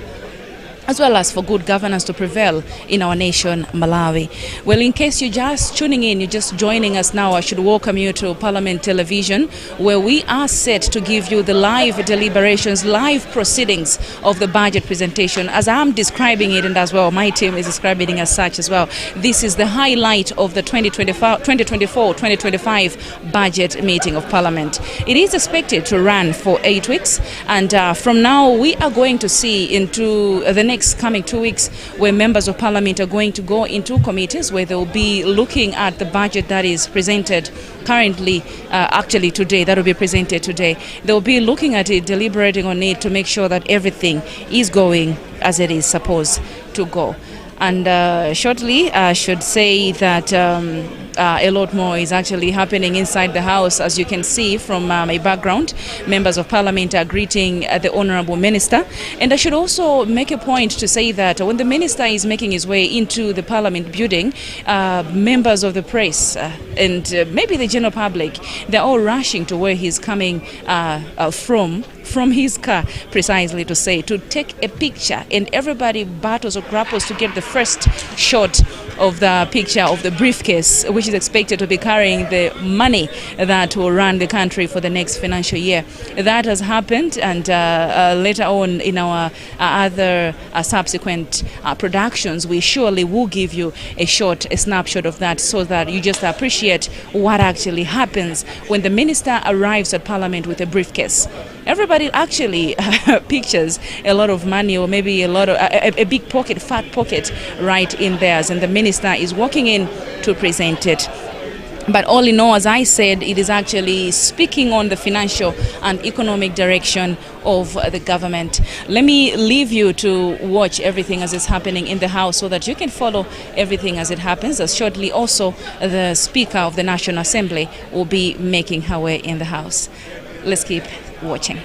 as well as for good governance to prevail in our nation, Malawi. Well, in case you're just tuning in, you're just joining us now, I should welcome you to Parliament Television, where we are set to give you the live deliberations, live proceedings of the budget presentation. As I'm describing it, and as well my team is describing it as such as well, this is the highlight of the 2024-2025 budget meeting of Parliament. It is expected to run for 8 weeks, and from now we are going to see into the next coming 2 weeks where members of Parliament are going to go into committees where they will be looking at the budget that is presented currently, actually today, that will be presented today. They will be looking at it, deliberating on it to make sure that everything is going as it is supposed to go. And shortly, I should say that a lot more is actually happening inside the House. As you can see from my background, members of Parliament are greeting the Honourable Minister. And I should also make a point to say that when the Minister is making his way into the Parliament building, members of the press and maybe the general public, they're all rushing to where he's coming from his car, precisely to take a picture, and everybody battles or grapples to get the first shot of the picture of the briefcase, which is expected to be carrying the money that will run the country for the next financial year. That has happened, and later on in our other subsequent productions, we surely will give you a snapshot of that, so that you just appreciate what actually happens when the minister arrives at Parliament with a briefcase. Everybody actually pictures a lot of money, or maybe a big pocket, fat pocket right in theirs, and the minister is walking in to present it. But all in all, as I said, it is actually speaking on the financial and economic direction of the government. Let me leave you to watch everything as it's happening in the House, so that you can follow everything as it happens, as shortly also the Speaker of the National Assembly will be making her way in the House. Let's keep watching.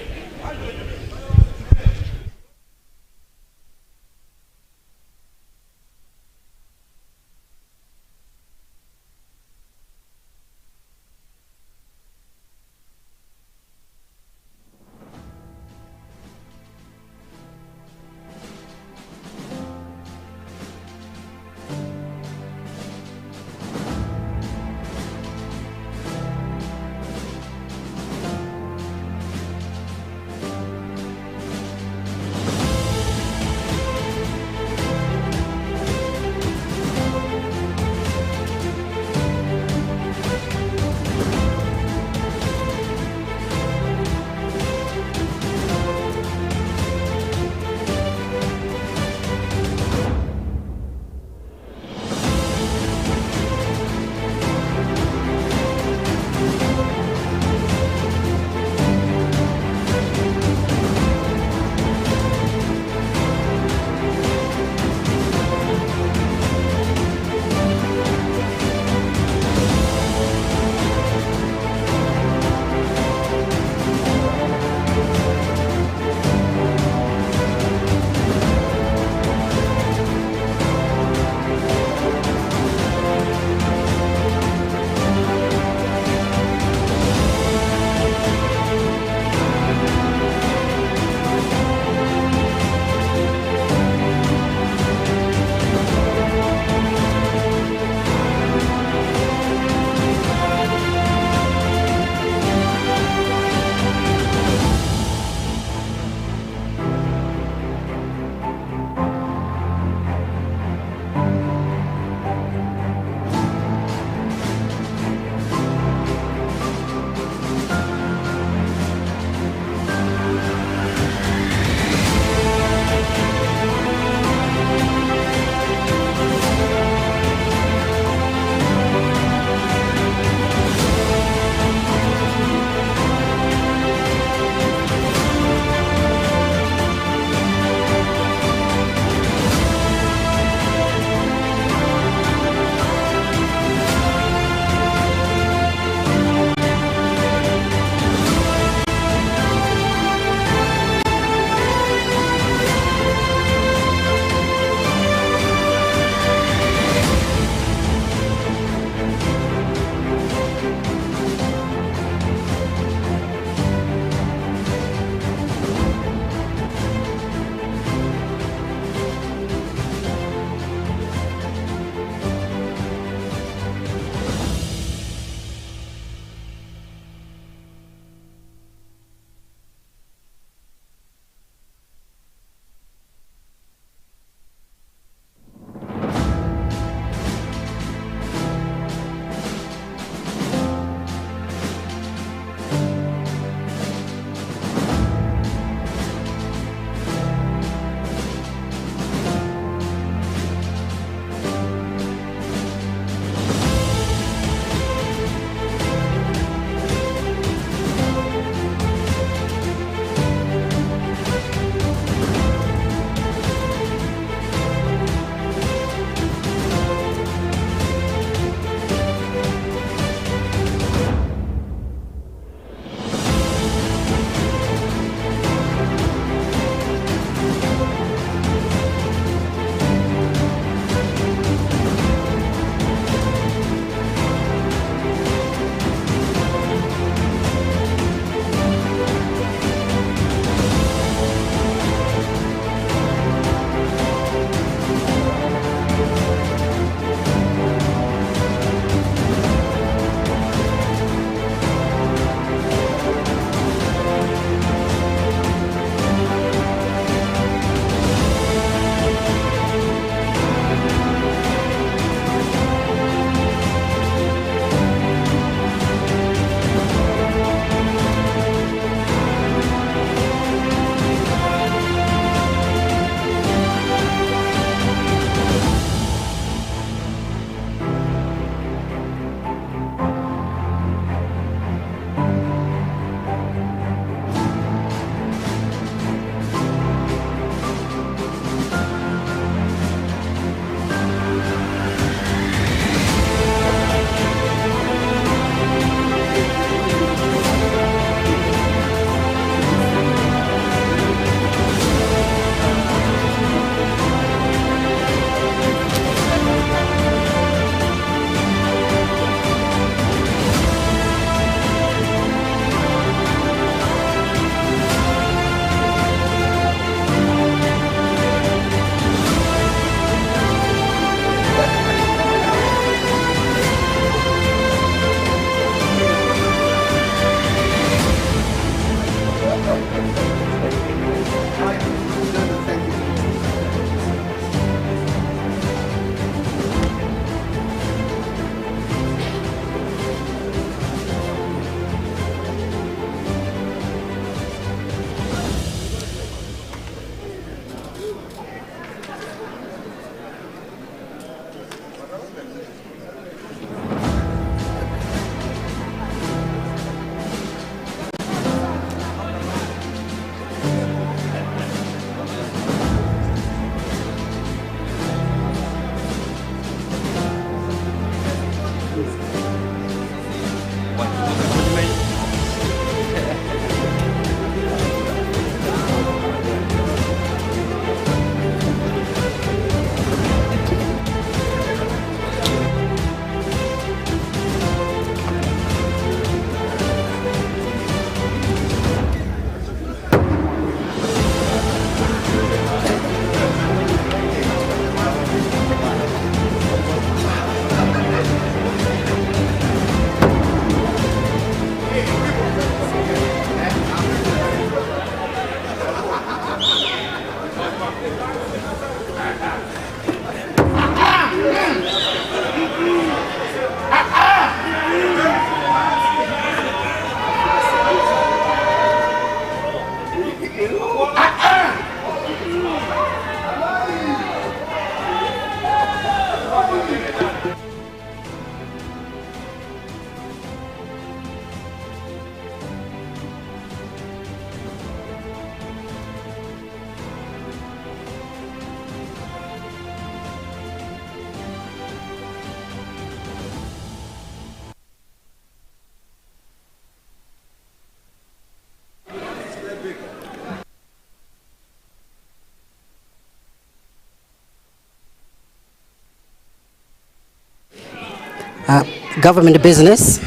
Government Business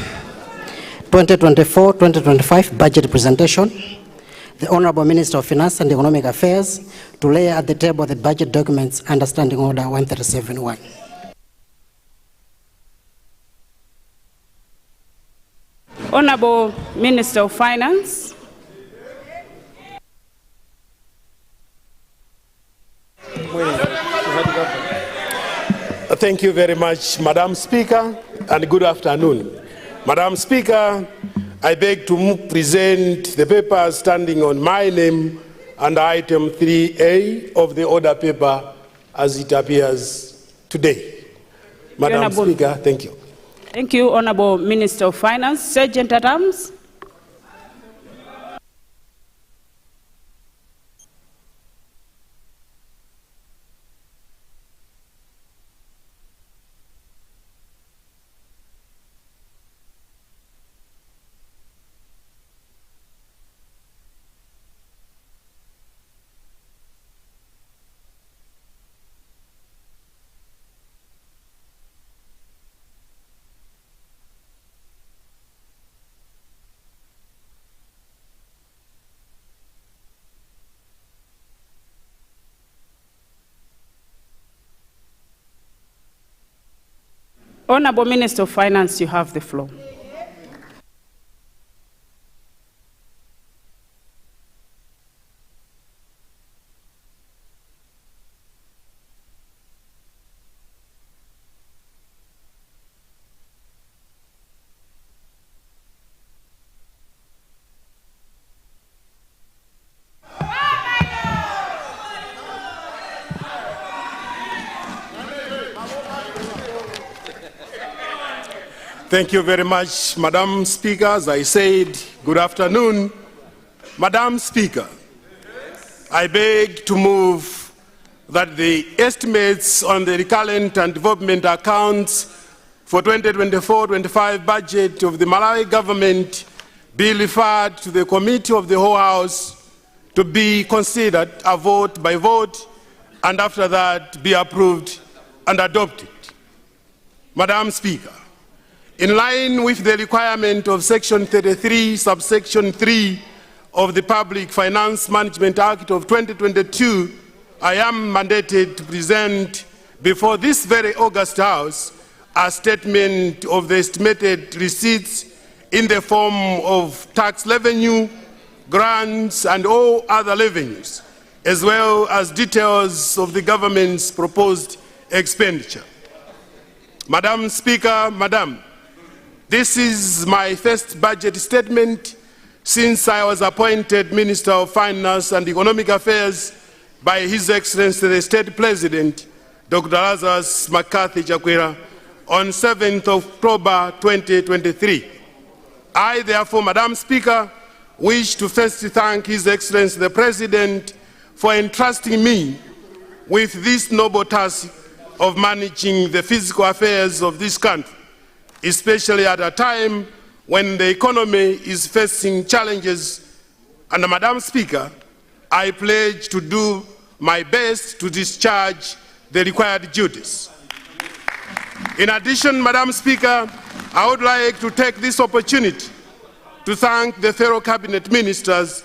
2024-2025 Budget Presentation. The Honorable Minister of Finance and Economic Affairs to lay at the table the budget documents under Standing Order 137.1. Honorable Minister of Finance. Thank you very much, Madam Speaker, and good afternoon. Madam Speaker, I beg to present the papers standing on my name under item 3A of the order paper as it appears today. Madam Speaker, thank you. Thank you, Honorable Minister of Finance. Sergeant at Arms. Honorable Minister of Finance, you have the floor. Thank you very much, Madam Speaker. As I said, good afternoon. Madam Speaker, I beg to move that the estimates on the recurrent and development accounts for 2024-25 budget of the Malawi government be referred to the Committee of the Whole House to be considered a vote by vote, and after that be approved and adopted. Madam Speaker, in line with the requirement of Section 33, subsection 3 of the Public Finance Management Act of 2022, I am mandated to present before this very august House a statement of the estimated receipts in the form of tax revenue, grants, and all other revenues, as well as details of the government's proposed expenditure. Madam Speaker, this is my first budget statement since I was appointed Minister of Finance and Economic Affairs by His Excellency the State President, Dr. Lazarus McCarthy Chakwera, on 7th October 2023. I, therefore, Madam Speaker, wish to first thank His Excellency the President for entrusting me with this noble task of managing the physical affairs of this country, especially at a time when the economy is facing challenges. And Madam Speaker, I pledge to do my best to discharge the required duties. In addition, Madam Speaker, I would like to take this opportunity to thank the fellow cabinet ministers,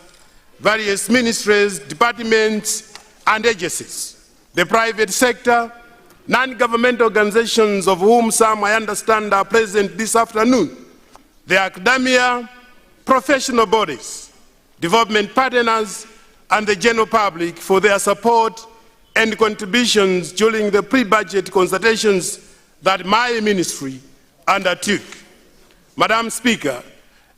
various ministries, departments, and agencies, the private sector, non-governmental organizations, of whom some I understand are present this afternoon, the academia, professional bodies, development partners, and the general public for their support and contributions during the pre-budget consultations that my ministry undertook. Madam Speaker,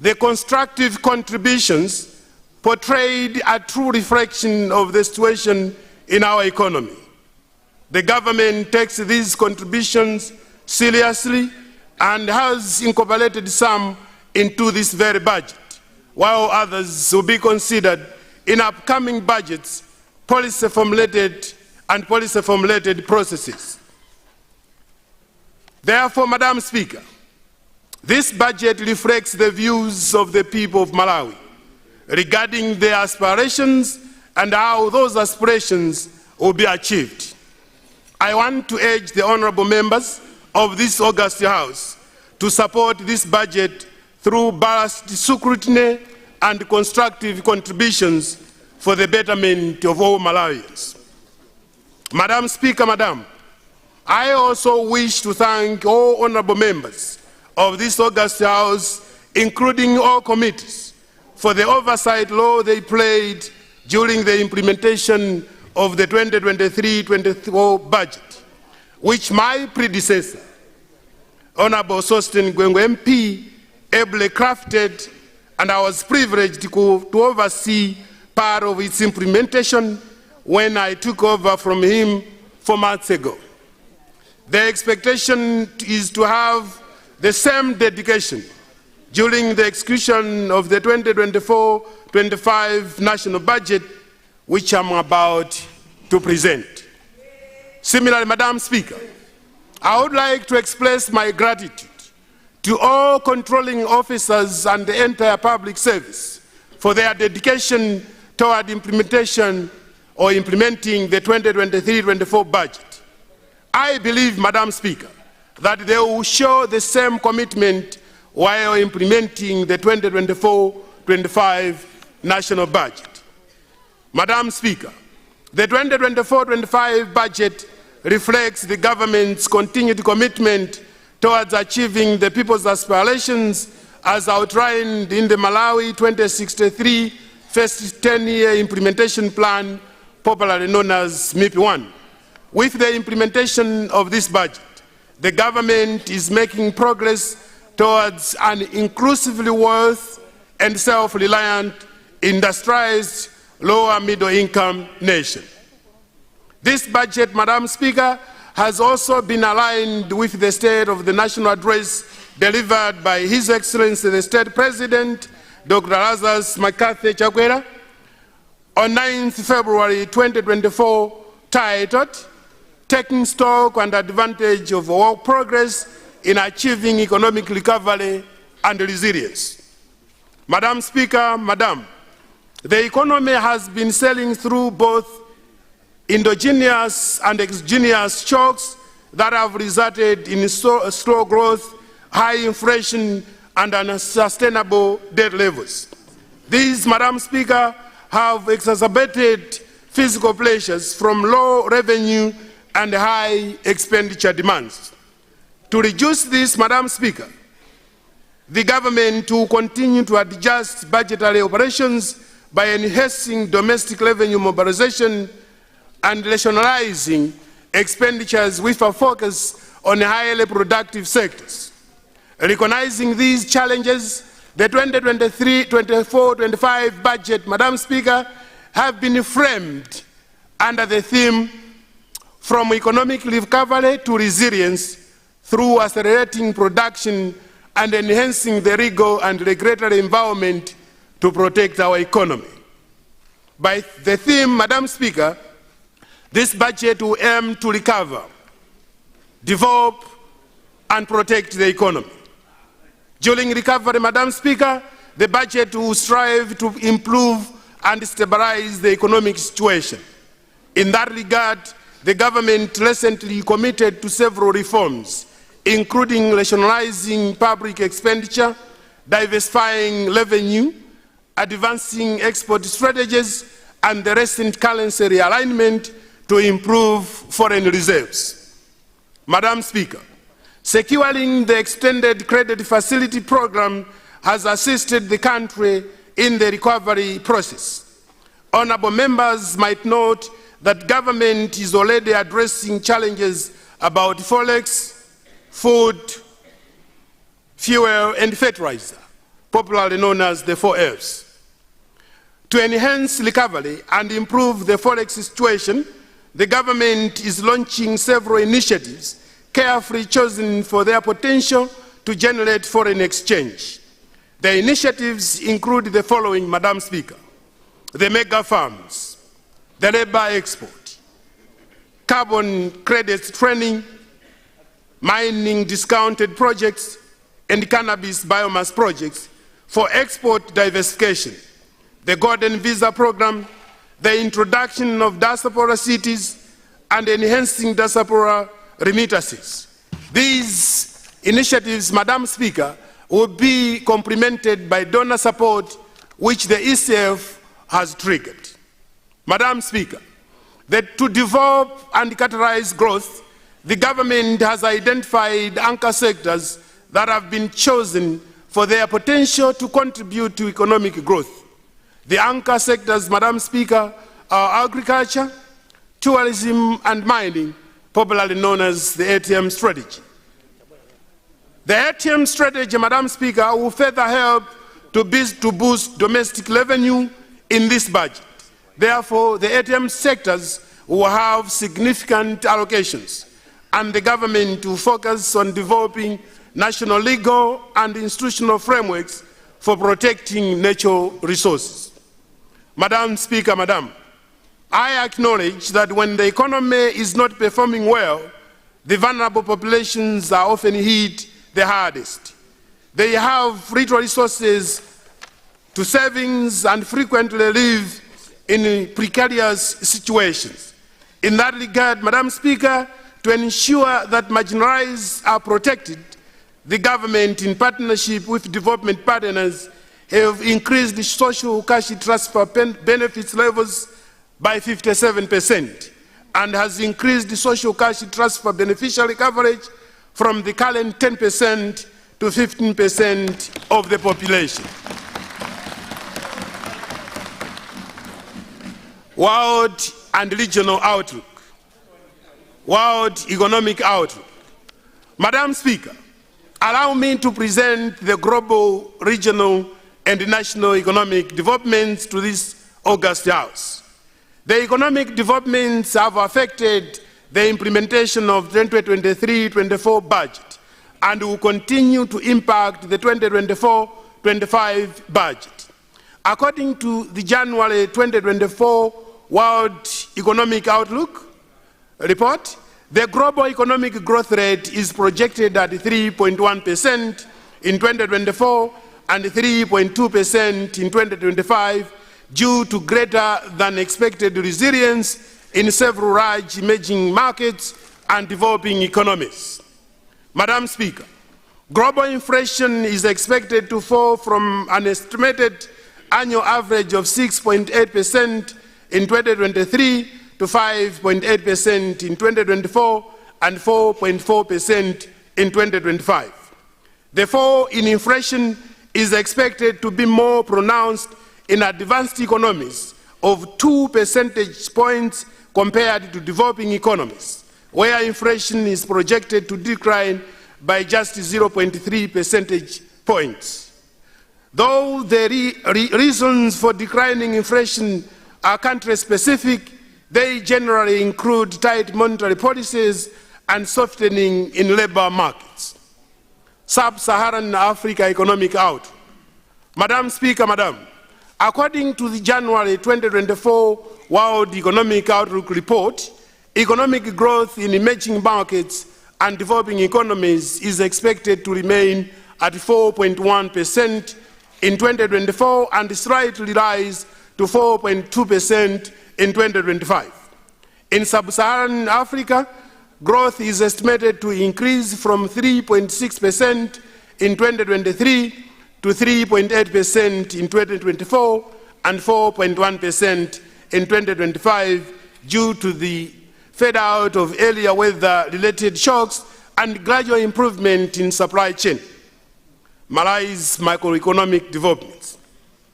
the constructive contributions portrayed a true reflection of the situation in our economy. The government takes these contributions seriously and has incorporated some into this very budget, while others will be considered in upcoming budgets, policy formulated processes. Therefore, Madam Speaker, this budget reflects the views of the people of Malawi regarding their aspirations and how those aspirations will be achieved. I want to urge the honorable members of this august House to support this budget through balanced scrutiny and constructive contributions for the betterment of all Malawians. Madam Speaker, I also wish to thank all honorable members of this august House, including all committees, for the oversight role they played during the implementation of the 2023-24 budget, which my predecessor, Honorable Sostin Gwengwe MP, ably crafted, and I was privileged to oversee part of its implementation when I took over from him 4 months ago. The expectation is to have the same dedication during the execution of the 2024-25 national budget, which I'm about to present. Similarly, Madam Speaker, I would like to express my gratitude to all controlling officers and the entire public service for their dedication toward implementing the 2023-24 budget. I believe, Madam Speaker, that they will show the same commitment while implementing the 2024-25 national budget. Madam Speaker, the 2024-25 budget reflects the government's continued commitment towards achieving the people's aspirations as outlined in the Malawi 2063 First 10-Year Implementation Plan, popularly known as MIP1. With the implementation of this budget, the government is making progress towards an inclusively wealthy and self-reliant, industrialized, lower middle-income nation. This budget, Madam Speaker, has also been aligned with the state of the national address delivered by His Excellency the State President, Dr. Lazarus McCarthy Chakwera, on 9th February 2024, titled, Taking Stock and Advantage of Our Progress in Achieving Economic Recovery and Resilience. Madam Speaker, the economy has been sailing through both endogenous and exogenous shocks that have resulted in slow growth, high inflation, and unsustainable debt levels. These, Madam Speaker, have exacerbated physical pressures from low revenue and high expenditure demands. To reduce this, Madam Speaker, the government will continue to adjust budgetary operations by enhancing domestic revenue mobilization and rationalizing expenditures with a focus on highly productive sectors. Recognizing these challenges, the 2023-24-25 budget, Madam Speaker, have been framed under the theme From Economic Recovery to Resilience through accelerating production and enhancing the legal and regulatory environment to protect our economy. By the theme, Madam Speaker, this budget will aim to recover, develop, and protect the economy. During recovery, Madam Speaker, the budget will strive to improve and stabilize the economic situation. In that regard, the government recently committed to several reforms, including rationalizing public expenditure, diversifying revenue, advancing export strategies, and the recent currency realignment to improve foreign reserves. Madam Speaker, securing the extended credit facility program has assisted the country in the recovery process. Honorable members might note that government is already addressing challenges about forex, food, fuel, and fertilizer, popularly known as the 4 Fs. To enhance recovery and improve the forex situation, the government is launching several initiatives carefully chosen for their potential to generate foreign exchange. The initiatives include the following, Madam Speaker: the mega farms, the labor export, carbon credits training, mining discounted projects, and cannabis biomass projects for export diversification, the Golden Visa Program, the introduction of diaspora cities, and enhancing diaspora remittances. These initiatives, Madam Speaker, will be complemented by donor support, which the ECF has triggered. Madam Speaker, to develop and catalyze growth, the government has identified anchor sectors that have been chosen for their potential to contribute to economic growth. The anchor sectors, Madam Speaker, are agriculture, tourism, and mining, popularly known as the ATM strategy. The ATM strategy, Madam Speaker, will further help to boost domestic revenue in this budget. Therefore, the ATM sectors will have significant allocations, and the government will focus on developing national legal and institutional frameworks for protecting natural resources. Madam Speaker, I acknowledge that when the economy is not performing well, the vulnerable populations are often hit the hardest. They have little resources to savings and frequently live in precarious situations. In that regard, Madam Speaker, to ensure that marginalized are protected, the government, in partnership with development partners, have increased the social cash transfer benefits levels by 57% and has increased the social cash transfer beneficiary coverage from the current 10% to 15% of the population. World and regional outlook. World economic outlook. Madam Speaker, allow me to present the global, regional, and national economic developments to this august House. The economic developments have affected the implementation of the 2023-24 budget and will continue to impact the 2024-25 budget. According to the January 2024 World Economic Outlook report, the global economic growth rate is projected at 3.1% in 2024 and 3.2% in 2025 due to greater than expected resilience in several large emerging markets and developing economies. Madam Speaker, global inflation is expected to fall from an estimated annual average of 6.8% in 2023 to 5.8% in 2024 and 4.4% in 2025. The fall in inflation is expected to be more pronounced in advanced economies of 2 percentage points compared to developing economies, where inflation is projected to decline by just 0.3 percentage points. Though the reasons for declining inflation are country-specific, they generally include tight monetary policies and softening in labor markets. Sub-Saharan Africa Economic Outlook. Madam Speaker, according to the January 2024 World Economic Outlook report, economic growth in emerging markets and developing economies is expected to remain at 4.1% in 2024 and slightly rise to 4.2% in 2025. In Sub-Saharan Africa, growth is estimated to increase from 3.6% in 2023 to 3.8% in 2024 and 4.1% in 2025 due to the fade out of earlier weather-related shocks and gradual improvement in supply chain. Malawi's macroeconomic developments,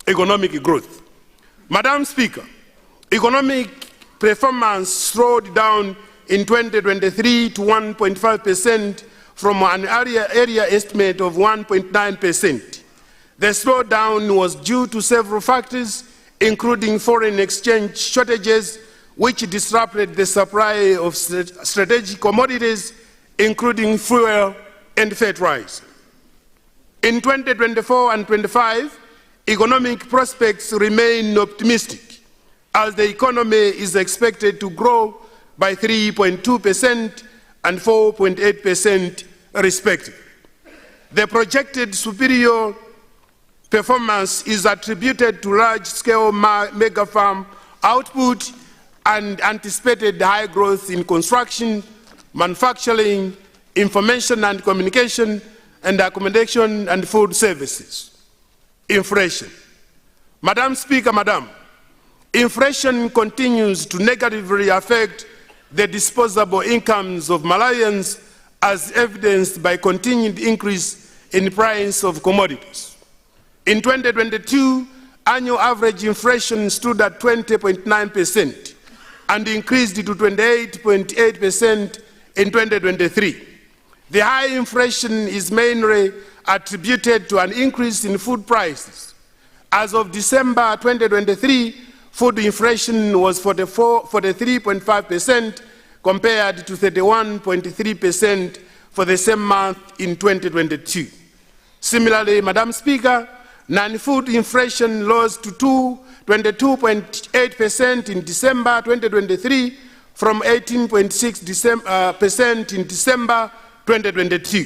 economic growth. Madam Speaker, economic performance slowed down in 2023 to 1.5% from an area estimate of 1.9%. The slowdown was due to several factors, including foreign exchange shortages, which disrupted the supply of strategic commodities, including fuel and fertilizer. In 2024 and 25, economic prospects remain optimistic, as the economy is expected to grow by 3.2% and 4.8% respectively. The projected superior performance is attributed to large-scale mega farm output and anticipated high growth in construction, manufacturing, information and communication, and accommodation and food services. Inflation. Madam Speaker, inflation continues to negatively affect the disposable incomes of Malawians, as evidenced by continued increase in price of commodities. In 2022, annual average inflation stood at 20.9% and increased to 28.8% in 2023. The high inflation is mainly attributed to an increase in food prices. As of December 2023, food inflation was 43.5% compared to 31.3% for the same month in 2022. Similarly, Madam Speaker, non-food inflation rose to 22.8% in December 2023 from 18.6% in December 2022.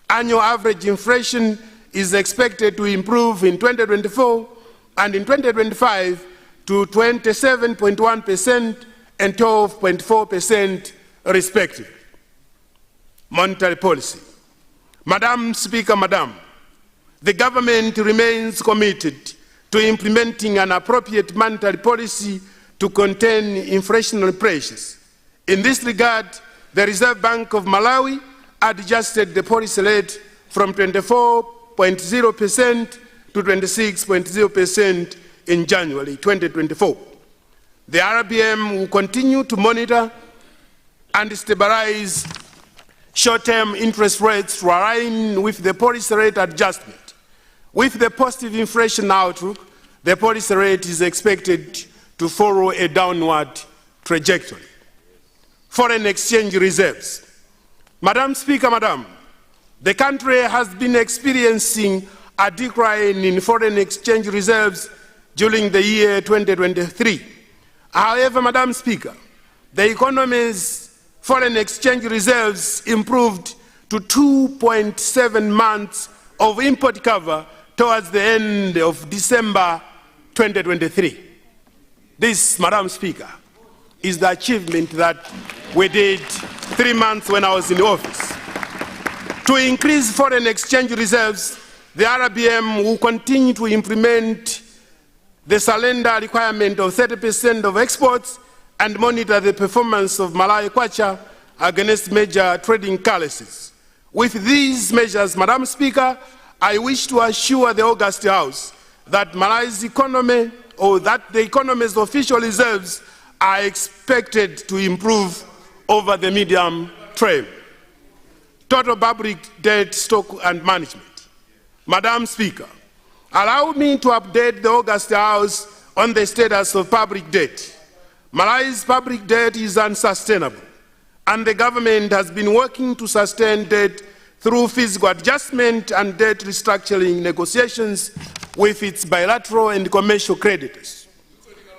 Annual average inflation is expected to improve in 2024 and in 2025 to 27.1% and 12.4% respectively. Monetary policy. Madam Speaker, the government remains committed to implementing an appropriate monetary policy to contain inflationary pressures. In this regard, the Reserve Bank of Malawi adjusted the policy rate from 24.0% to 26.0% in January 2024. The RBM will continue to monitor and stabilize short-term interest rates to align with the policy rate adjustment. With the positive inflation outlook, the policy rate is expected to follow a downward trajectory. Foreign exchange reserves. Madam Speaker, the country has been experiencing a decline in foreign exchange reserves during the year 2023. However, Madam Speaker, the economy's foreign exchange reserves improved to 2.7 months of import cover towards the end of December 2023. This, Madam Speaker, is the achievement that we did 3 months when I was in office. To increase foreign exchange reserves, the RBM will continue to implement the surrender requirement of 30% of exports and monitor the performance of Malawi kwacha against major trading currencies. With these measures, Madam Speaker, I wish to assure the August House that Malawi's economy, or that the economy's official reserves, are expected to improve over the medium term. Total public debt stock and management. Madam Speaker, allow me to update the August House on the status of public debt. Malawi's public debt is unsustainable, and the government has been working to sustain debt through fiscal adjustment and debt restructuring negotiations with its bilateral and commercial creditors.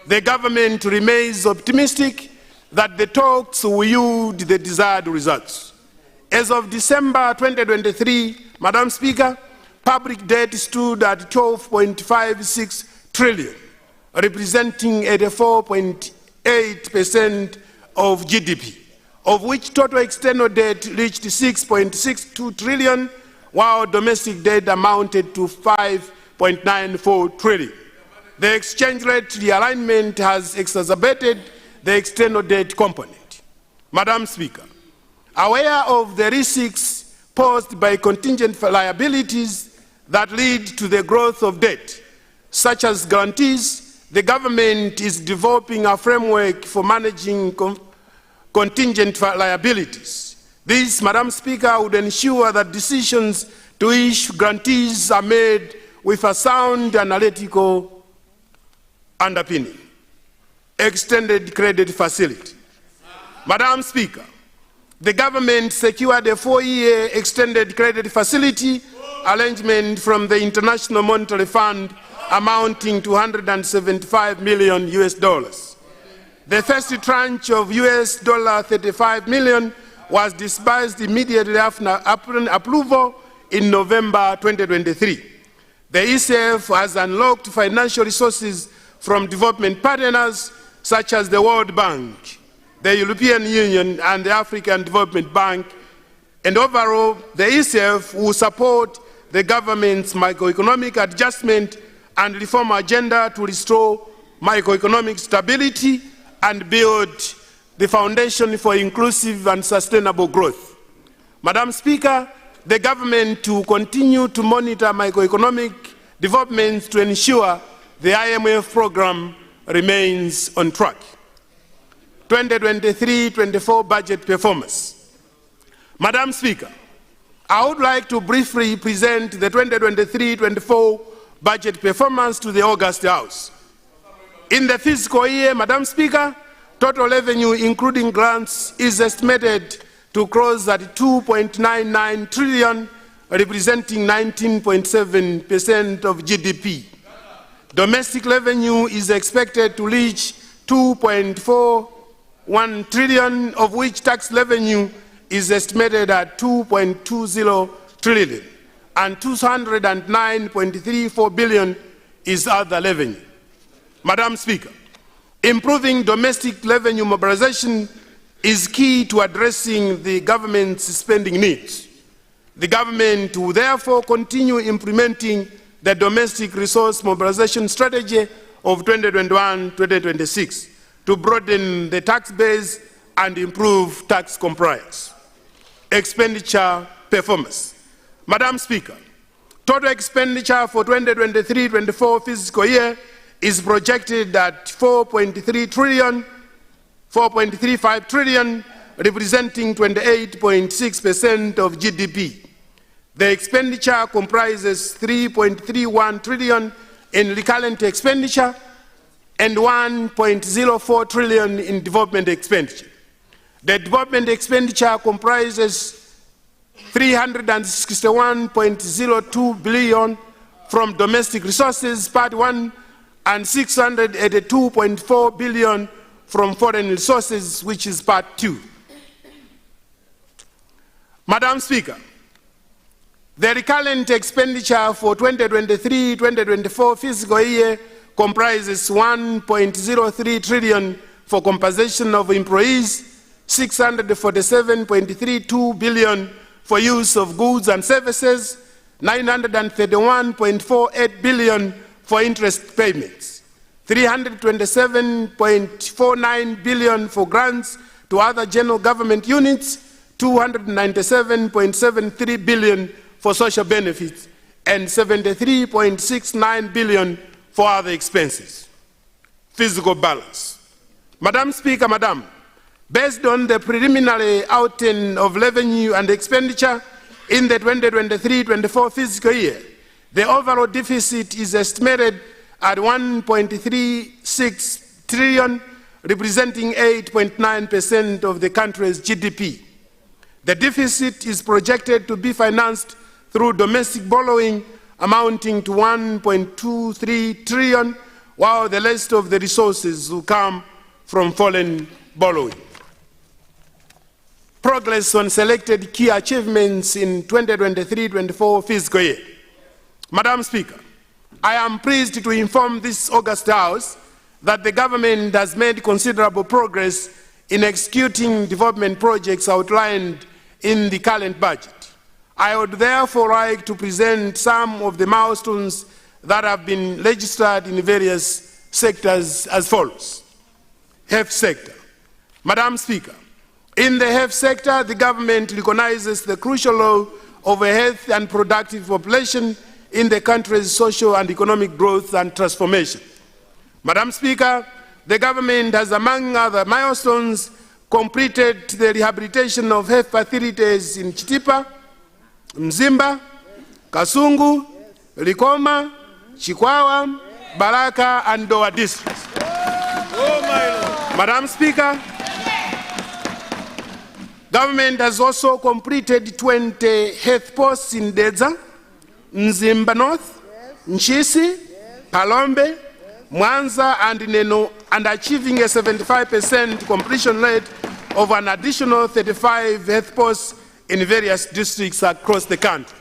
The government remains optimistic that the talks will yield the desired results. As of December 2023, Madam Speaker, public debt stood at 12.56 trillion, representing 84.8% of GDP, of which total external debt reached 6.62 trillion, while domestic debt amounted to 5.94 trillion. The exchange rate realignment has exacerbated the external debt component. Madam Speaker, aware of the risks posed by contingent liabilities that lead to the growth of debt, such as guarantees, the government is developing a framework for managing contingent liabilities. This, Madam Speaker, would ensure that decisions to issue guarantees are made with a sound analytical underpinning. Extended credit facility. Madam Speaker, the government secured a 4-year extended credit facility arrangement from the International Monetary Fund amounting to $175 million. The first tranche of $35 million was disbursed immediately after approval in November 2023. The ECF has unlocked financial resources from development partners such as the World Bank, the European Union, and the African Development Bank, And overall, the ECF will support the government's macroeconomic adjustment and reform agenda to restore macroeconomic stability and build the foundation for inclusive and sustainable growth. Madam Speaker, the government will continue to monitor macroeconomic developments to ensure the IMF program remains on track. 2023-24 budget performance. Madam Speaker, I would like to briefly present the 2023-24 budget performance to the August House. In the fiscal year, Madam Speaker, total revenue including grants is estimated to close at 2.99 trillion, representing 19.7% of GDP. Domestic revenue is expected to reach 2.41 trillion, of which tax revenue is estimated at 2.20 trillion, and 209.34 billion is other revenue. Madam Speaker, improving domestic revenue mobilization is key to addressing the government's spending needs. The government will therefore continue implementing the domestic resource mobilization strategy of 2021-2026 to broaden the tax base and improve tax compliance. Expenditure performance. Madam Speaker, total expenditure for 2023-24 fiscal year is projected at 4.35 trillion, representing 28.6% of GDP. The expenditure comprises 3.31 trillion in recurrent expenditure and 1.04 trillion in development expenditure. The development expenditure comprises 361.02 billion from domestic resources, Part 1, and 682.4 billion from foreign resources, which is Part 2. Madam Speaker, the recurrent expenditure for 2023-2024 fiscal year comprises 1.03 trillion for compensation of employees, 647.32 billion for use of goods and services, 931.48 billion for interest payments, 327.49 billion for grants to other general government units, 297.73 billion for social benefits, and 73.69 billion for other expenses. Fiscal balance. Madam Speaker, based on the preliminary outing of revenue and expenditure in the 2023-24 fiscal year, the overall deficit is estimated at 1.36 trillion, representing 8.9% of the country's GDP. The deficit is projected to be financed through domestic borrowing amounting to 1.23 trillion, while the rest of the resources will come from foreign borrowing. Progress on selected key achievements in 2023-24 fiscal year. Madam Speaker, I am pleased to inform this August House that the government has made considerable progress in executing development projects outlined in the current budget. I would therefore like to present some of the milestones that have been registered in various sectors as follows. Health sector. Madam Speaker, in the health sector, the government recognizes the crucial role of a healthy and productive population in the country's social and economic growth and transformation. Madam Speaker, the government has, among other milestones, completed the rehabilitation of health facilities in Chitipa, Mzimba, Kasungu, Likoma, Chikwawa, Baraka, and Dowa districts. Madam Speaker, government has also completed 20 health posts in Dedza, Mzimba North, Nchisi, Palombe, Mwanza, and Neno, and achieving a 75% completion rate of an additional 35 health posts in various districts across the country.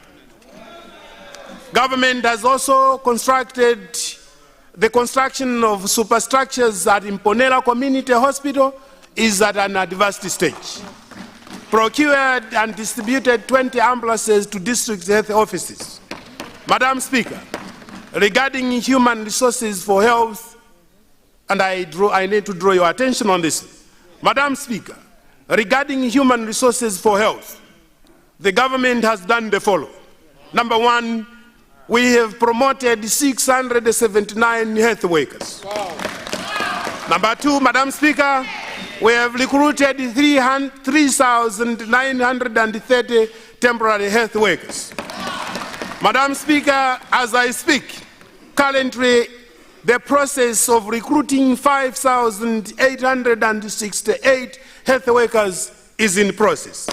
Government has also constructed the construction of superstructures at Imponela Community Hospital is at an advanced stage. procured and distributed 20 ambulances to district health offices. Madam Speaker, regarding human resources for health, and I need to draw your attention on this. Madam Speaker, regarding human resources for health, the government has done the following. Number one, we have promoted 679 health workers. Wow. Number two, Madam Speaker, we have recruited 3,930 temporary health workers. Madam Speaker, as I speak, currently the process of recruiting 5,868 health workers is in process.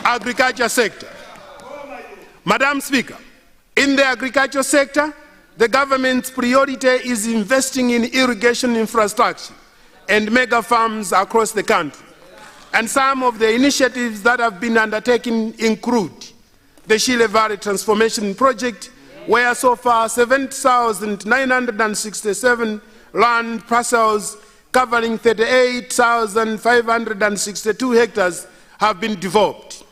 Agriculture sector. Madam Speaker, in the agriculture sector, the government's priority is investing in irrigation infrastructure and mega farms across the country. And some of the initiatives that have been undertaken include the Shile Valley Transformation Project, where so far 7,967 land parcels covering 38,562 hectares have been developed.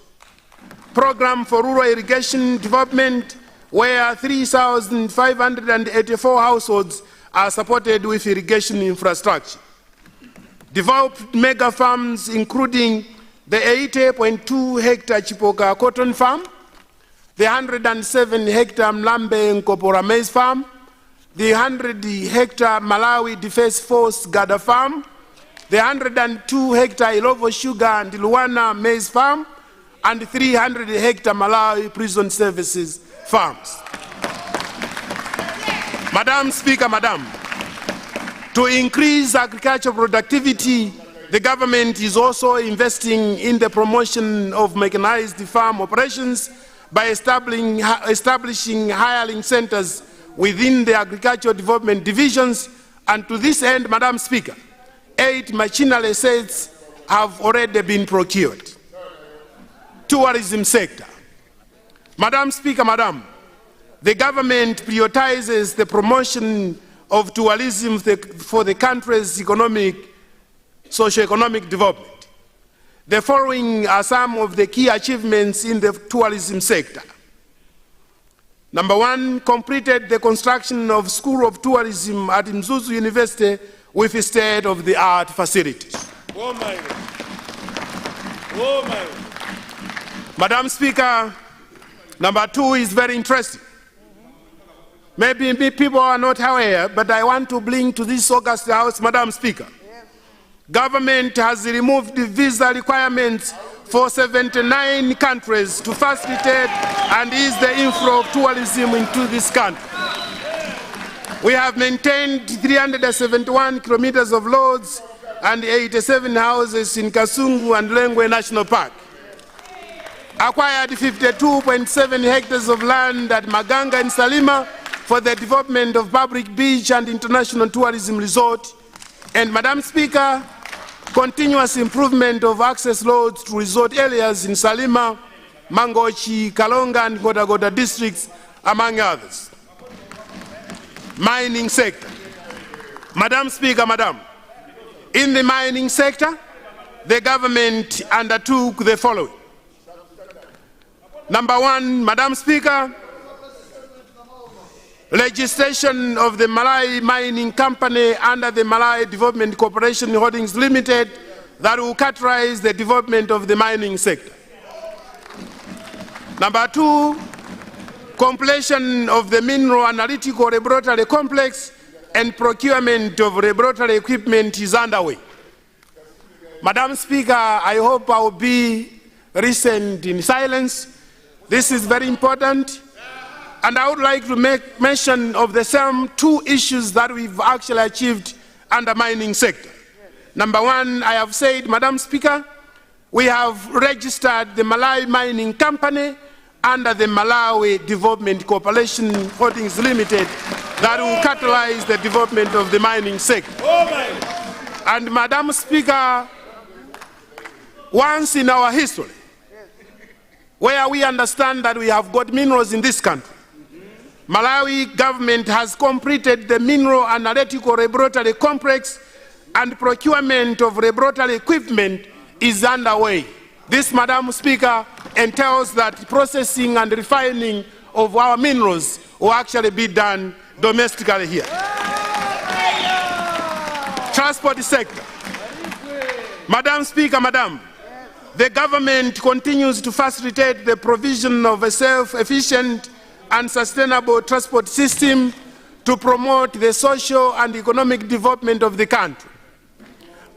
Program for rural irrigation development, where 3,584 households are supported with irrigation infrastructure. Developed mega farms, including the 80.2 hectare Chipoka cotton farm, the 107 hectare Mlambe Nkopora maize farm, the 100 hectare Malawi Defense Force Gada farm, the 102 hectare Ilovo Sugar and Luana maize farm, and 300 hectare Malawi Prison Services farms. Madam Speaker, to increase agricultural productivity, the government is also investing in the promotion of mechanized farm operations by establishing hiring centers within the agricultural development divisions. And to this end, Madam Speaker, 8 machinery sets have already been procured. Tourism sector. Madam Speaker, the government prioritizes the promotion of tourism for the country's socio-economic development. The following are some of the key achievements in the tourism sector. Number one, completed the construction of School of Tourism at Mzuzu University with state-of-the-art facilities. Oh my God. Oh my God. Madam Speaker, number two is very interesting. Maybe people are not aware, but I want to bring to this August House, Madam Speaker. Government has removed the visa requirements for 79 countries to facilitate and ease the inflow of tourism into this country. We have maintained 371 kilometers of roads and 87 houses in Kasungu and Lengwe National Park. Acquired 52.7 hectares of land at Maganga and Salima for the development of public beach and international tourism resort. And Madam Speaker, continuous improvement of access roads to resort areas in Salima, Mangochi, Kalonga and Godagoda districts, among others. Mining sector. Madam Speaker, in the mining sector, the government undertook the following. Number one, Madam Speaker, registration of the Malay Mining Company under the Malay Development Corporation Holdings Limited that will characterize the development of the mining sector. Number two, completion of the Mineral Analytical Laboratory Complex and procurement of laboratory equipment is underway. Madam Speaker, I hope I will be listened in silence. This is very important. And I would like to make mention of the same 2 issues that we've actually achieved under mining sector. Number one, I have said, Madam Speaker, we have registered the Malay Mining Company under the Malawi Development Corporation Holdings Limited that will catalyze the development of the mining sector. And Madam Speaker, once in our history, where we understand that we have got minerals in this country, Malawi government has completed the Mineral Analytical Laboratory Complex and procurement of laboratory equipment is underway. This, Madam Speaker, entails that processing and refining of our minerals will actually be done domestically here. Transport sector. Madam Speaker, the government continues to facilitate the provision of a self-efficient and sustainable transport system to promote the social and economic development of the country.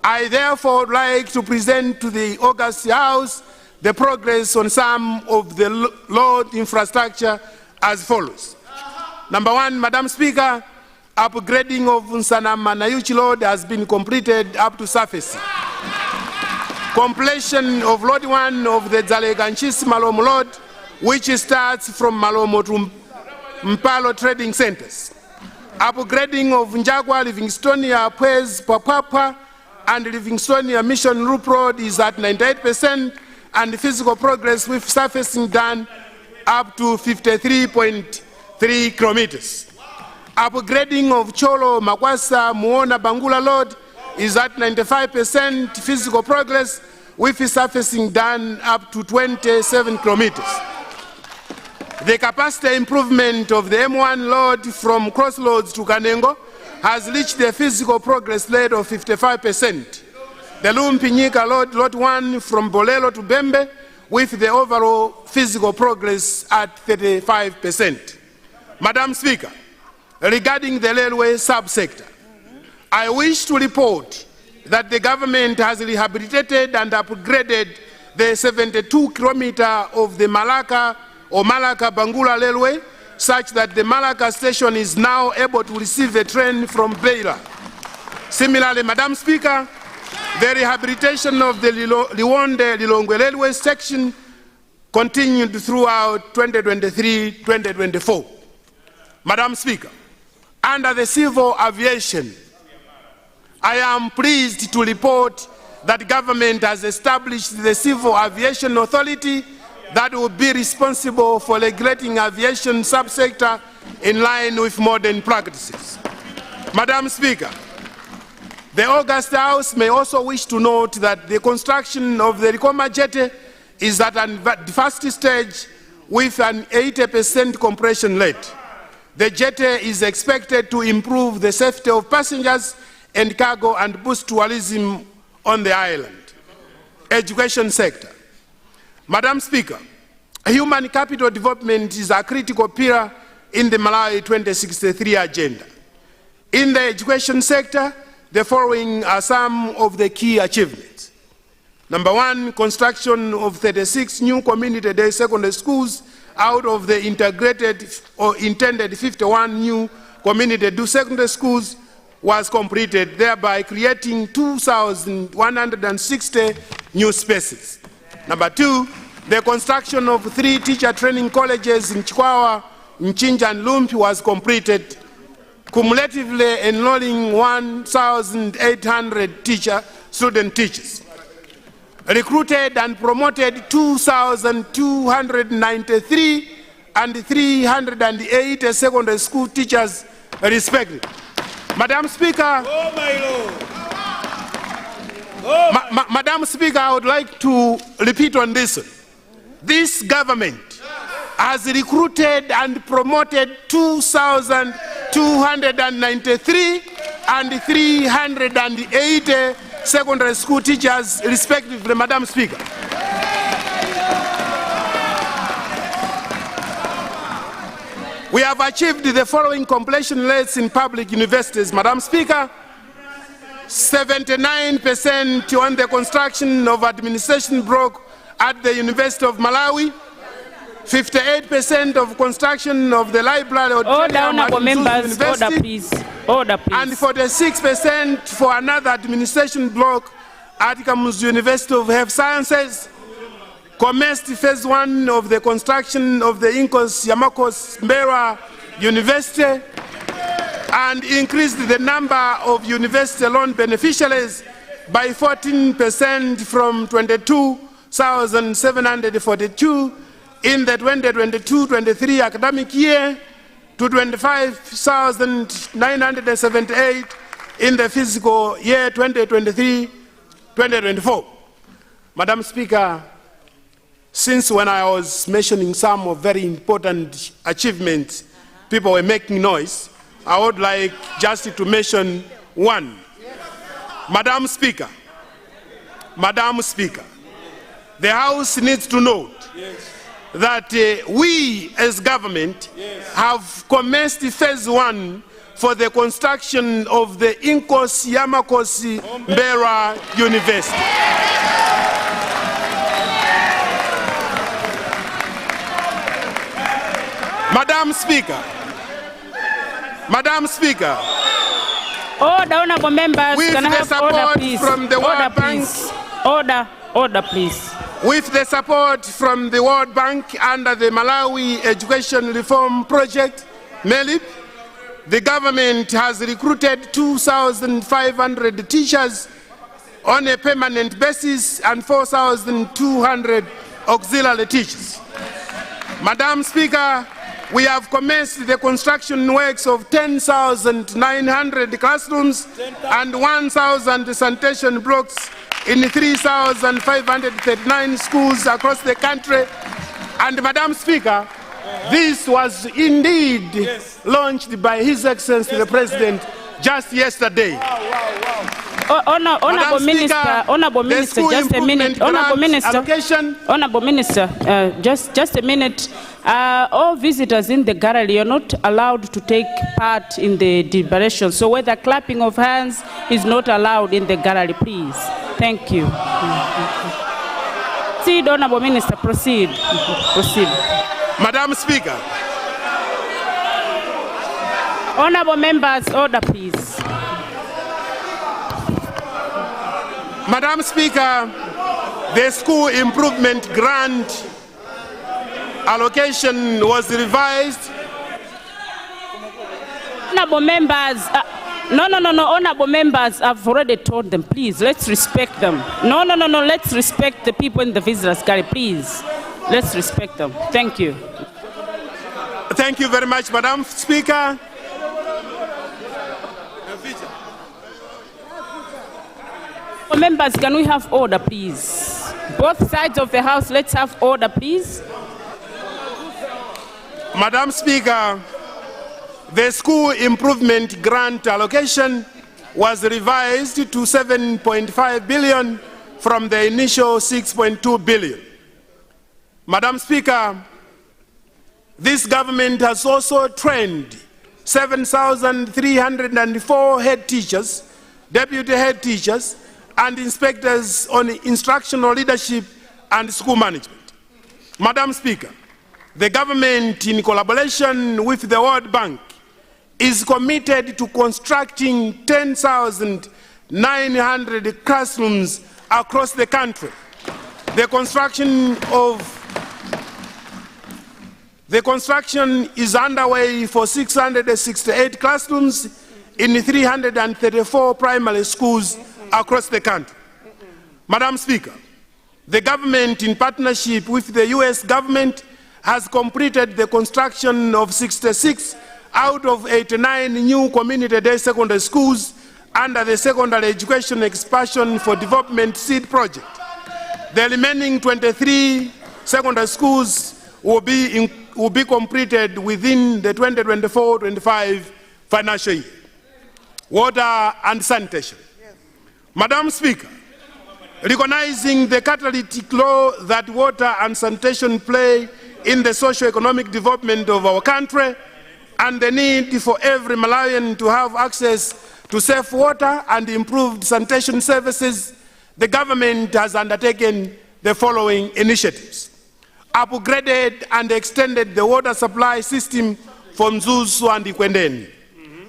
I therefore would like to present to the August House the progress on some of the road infrastructure as follows. Number one, Madam Speaker, upgrading of Nsanama-Nayuchi Road has been completed up to surface. Completion of Road 1 of the Dzale-Ganchisi-Malomo Road, which starts from Malomo to Mpalo Trading Centers. Upgrading of Njagwa, Livingstonia, Pwez, Papapa, and Livingstonia Mission Loop Road is at 98%, and physical progress with surfacing done up to 53.3 kilometers. Upgrading of Cholo, Makwasa, Muona, Bangula Road is at 95% physical progress, with surfacing done up to 27 kilometers. The capacity improvement of the M1 road from Crossroads to Kanengo has reached a physical progress rate of 55%. The Lumpinyika Road, Lot 1 from Bolelo to Bembe, with the overall physical progress at 35%. Madam Speaker, regarding the railway subsector, I wish to report that the government has rehabilitated and upgraded the 72-kilometer of the Malaka-Bangula Railway, such that the Malaka station is now able to receive a train from Beira. Similarly, Madam Speaker, the rehabilitation of the Liwonde-Lilongwe Railway section continued throughout 2023-2024. Madam Speaker, under the civil aviation, I am pleased to report that government has established the Civil Aviation Authority that will be responsible for regulating aviation subsector in line with modern practices. Madam Speaker, the August House may also wish to note that the construction of the Rikoma jetty is at an advanced stage with an 80% compression rate. The jetty is expected to improve the safety of passengers and cargo and boost tourism on the island. Education sector. Madam Speaker, human capital development is a critical pillar in the Malawi 2063 agenda. In the education sector, the following are some of the key achievements. Number one, construction of 36 new community day secondary schools out of the integrated or intended 51 new community day secondary schools was completed, thereby creating 2,160 new spaces. Number two, the construction of 3 teacher training colleges in Chikwawa, Mchinja, and Lumpi was completed, cumulatively enrolling 1,800 student teachers. Recruited and promoted 2,293 and 308 secondary school teachers respectively. Madam Speaker, Madam Speaker, I would like to repeat on this. This government has recruited and promoted 2,293 and 380 secondary school teachers respectively, Madam Speaker. We have achieved the following completion rates in public universities, Madam Speaker. 79% on the construction of administration block at the University of Malawi, 58% of construction of the library auditorium at members, University, order please. Order please. And 46% for another administration block at Kamuzu University of Health Sciences. Commenced phase 1 of the construction of the Inkos Yamakos Mbera University, and increased the number of university loan beneficiaries by 14% from 22,742 in the 2022-23 academic year to 25,978 in the fiscal year 2023-2024. Madam Speaker, since when I was mentioning some of very important achievements, people were making noise, I would like just to mention one. Madam Speaker, the House needs to note that we as government have commenced phase 1 for the construction of the Inkosi Yamakosi Mbeera University. Madam Speaker, order, honorable members, with can I the have support order, please? from the World Bank, Order, please. With the support from the World Bank under the Malawi Education Reform Project, MELIP, the government has recruited 2,500 teachers on a permanent basis and 4,200 auxiliary teachers. Madam Speaker, we have commenced the construction works of 10,900 classrooms and 1,000 sanitation blocks in 3,539 schools across the country. And Madam Speaker, this was indeed launched by His Excellency the President just yesterday. Honorable Minister, just a minute. Honorable Minister, just a minute. All visitors in the gallery are not allowed to take part in the deliberation. So whether clapping of hands is not allowed in the gallery, please. Thank you. Proceed, Honorable Minister, proceed. Proceed. Madam Speaker. Honorable members, order, please. Madam Speaker, the school improvement grant allocation was revised. Honorable members, no, honorable members, I've already told them, please, let's respect them. No, let's respect the people in the visitors gallery, please. Let's respect them. Thank you. Thank you very much, Madam Speaker. Members, can we have order, please? Both sides of the House, let's have order, please. Madam Speaker, the school improvement grant allocation was revised to 7.5 billion from the initial 6.2 billion. Madam Speaker, this government has also trained 7,304 head teachers, deputy head teachers, and inspectors on instructional leadership and school management. Madam Speaker, the government, in collaboration with the World Bank, is committed to constructing 10,900 classrooms across the country. The construction is underway for 668 classrooms in 334 primary schools across the country. Madam Speaker, the government, in partnership with the US government, has completed the construction of 66 out of 89 new community-day secondary schools under the Secondary Education Expansion for Development SEED project. The remaining 23 secondary schools will be completed within the 2024-25 financial year. Water and sanitation. Madam Speaker, recognizing the catalytic role that water and sanitation play in the socio-economic development of our country and the need for every Malawian to have access to safe water and improved sanitation services, the government has undertaken the following initiatives. Upgraded and extended the water supply system from Zuzu and Ikwendeni.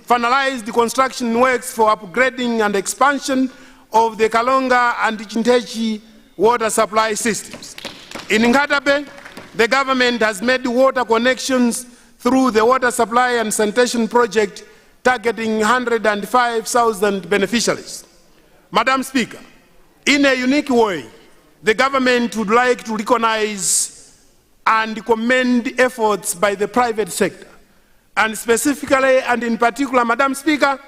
Finalized the construction works for upgrading and expansion of the Kalonga and Chintechi water supply systems. In Ngatabe, the government has made water connections through the water supply and sanitation project targeting 105,000 beneficiaries. Madam Speaker, in a unique way, the government would like to recognize and commend efforts by the private sector, and specifically and in particular, Madam Speaker,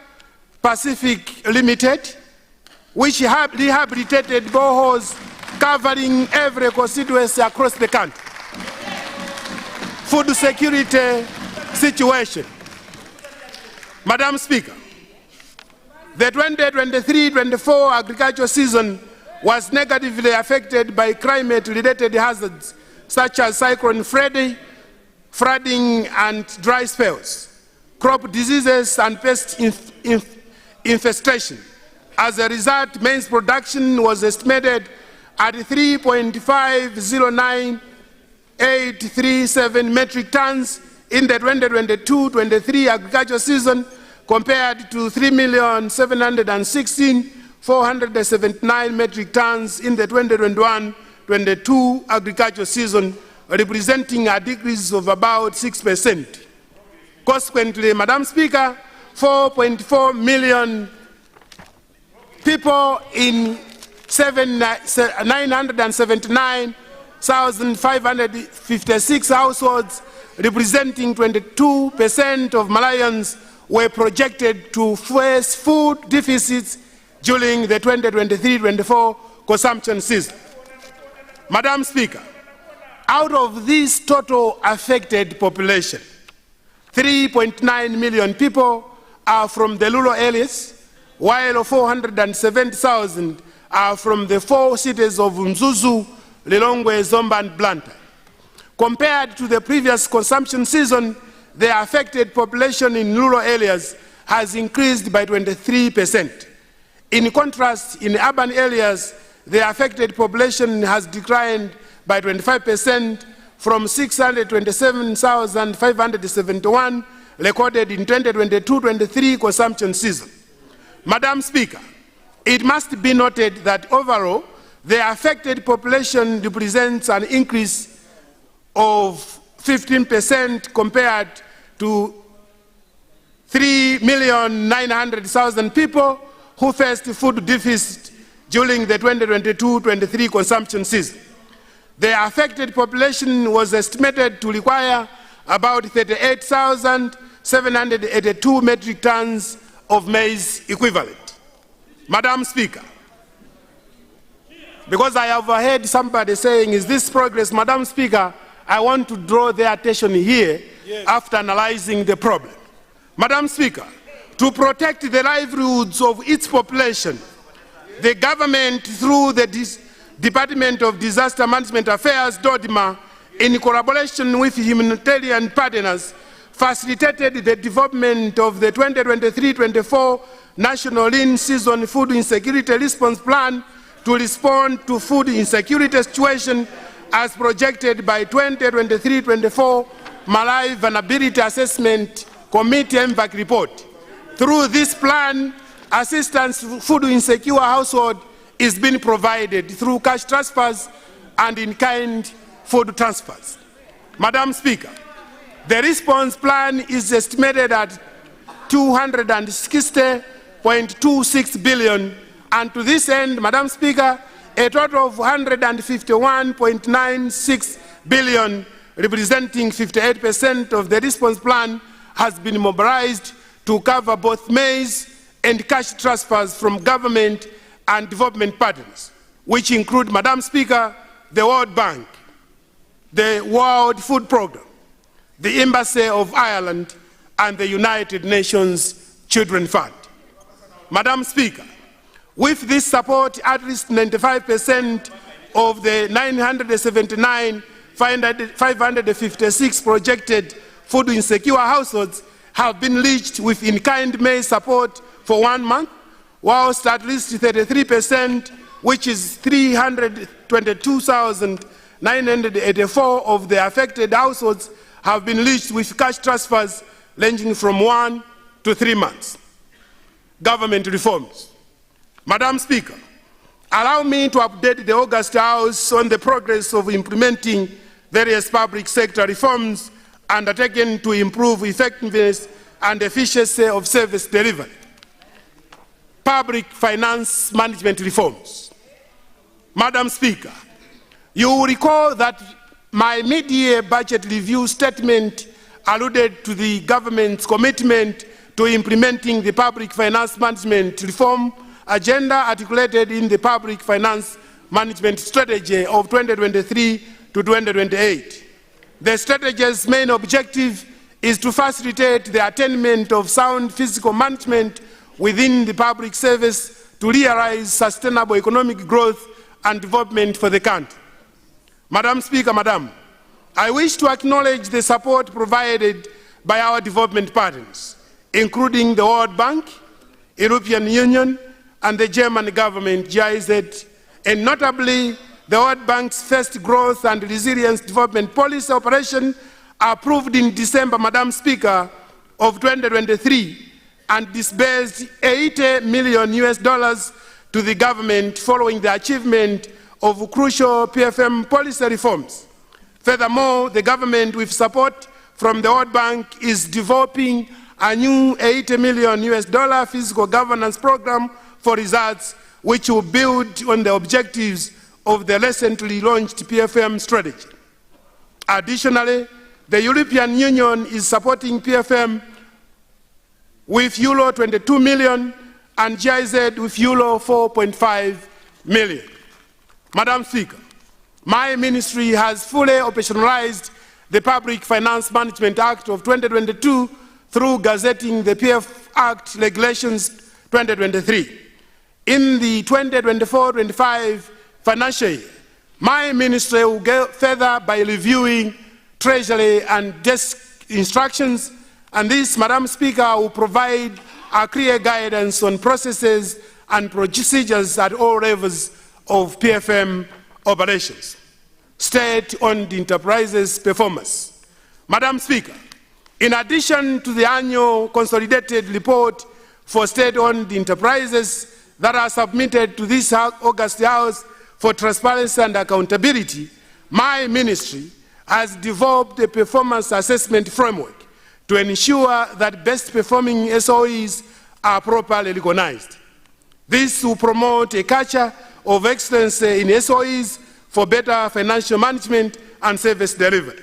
Pacific Limited, which rehabilitated boreholes covering every constituency across the country. Food security situation. Madam Speaker, the 2023-24 agricultural season was negatively affected by climate-related hazards such as Cyclone Freddy, flooding and dry spells, crop diseases and pest infestation. As a result, maize production was estimated at 3.509837 metric tons in the 2022-23 agricultural season, compared to 3,716,479 metric tons in the 2021-22 agricultural season, representing a decrease of about 6%. Consequently, Madam Speaker, 4.4 million people in 979,556 households, representing 22% of Malayans, were projected to face food deficits during the 2023-24 consumption season. Madam Speaker, out of this total affected population, 3.9 million people are from the rural areas, while 470,000 are from the 4 cities of Mzuzu, Lilongwe, Zomba, and Blantyre. Compared to the previous consumption season, the affected population in rural areas has increased by 23%. In contrast, in urban areas, the affected population has declined by 25% from 627,571 recorded in 2022-23 consumption season. Madam Speaker, it must be noted that overall, the affected population represents an increase of 15% compared to 3,900,000 people who faced food deficit during the 2022-23 consumption season. The affected population was estimated to require about 38,782 metric tons of maize equivalent. Madam Speaker, because I have heard somebody saying, is this progress? Madam Speaker, I want to draw their attention here after analyzing the problem. Madam Speaker, to protect the livelihoods of its population, the government, through the Department of Disaster Management Affairs, DODMA, in collaboration with humanitarian partners, facilitated the development of the 2023-24 National Lean Season Food Insecurity Response Plan to respond to food insecurity situation as projected by 2023-24 Malay Vulnerability Assessment Committee MVAC report. Through this plan, assistance to food insecure household is being provided through cash transfers and in-kind food transfers. Madam Speaker, the response plan is estimated at 260.26 billion, and to this end, Madam Speaker, a total of 151.96 billion, representing 58% of the response plan, has been mobilized to cover both maize and cash transfers from government and development partners, which include, Madam Speaker, the World Bank, the World Food Programme, the Embassy of Ireland, and the United Nations Children Fund. Madam Speaker, with this support, at least 95% of the 979,556 projected food insecure households have been reached with in-kind maize support for 1 month, whilst at least 33%, which is 322,984 of the affected households, have been reached with cash transfers ranging from 1 to 3 months. Government reforms. Madam Speaker, allow me to update the August House on the progress of implementing various public sector reforms undertaken to improve effectiveness and efficiency of service delivery. Public finance management reforms. Madam Speaker, you will recall that my mid-year budget review statement alluded to the government's commitment to implementing the public finance management reform agenda articulated in the public finance management strategy of 2023 to 2028. The strategy's main objective is to facilitate the attainment of sound fiscal management within the public service to realize sustainable economic growth and development for the country. Madam Speaker, I wish to acknowledge the support provided by our development partners, including the World Bank, European Union, and the German government, GIZ, and notably the World Bank's first growth and resilience development policy operation approved in December, Madam Speaker, of 2023, and disbursed $80 million to the government following the achievement of crucial PFM policy reforms. Furthermore, the government, with support from the World Bank, is developing a new $80 million fiscal governance program for results, which will build on the objectives of the recently launched PFM strategy. Additionally, the European Union is supporting PFM with Euro 22 million and GIZ with Euro 4.5 million. Madam Speaker, my ministry has fully operationalized the Public Finance Management Act of 2022 through gazetting the PF Act Regulations 2023. In the 2024-25 financial year, my ministry will go further by reviewing Treasury and desk instructions, and this, Madam Speaker, will provide a clear guidance on processes and procedures at all levels of PFM operations. State-owned enterprises performance. Madam Speaker, in addition to the annual consolidated report for state-owned enterprises that are submitted to this August House for transparency and accountability, my ministry has developed a performance assessment framework to ensure that best performing SOEs are properly recognized. This will promote a culture of excellence in SOEs for better financial management and service delivery.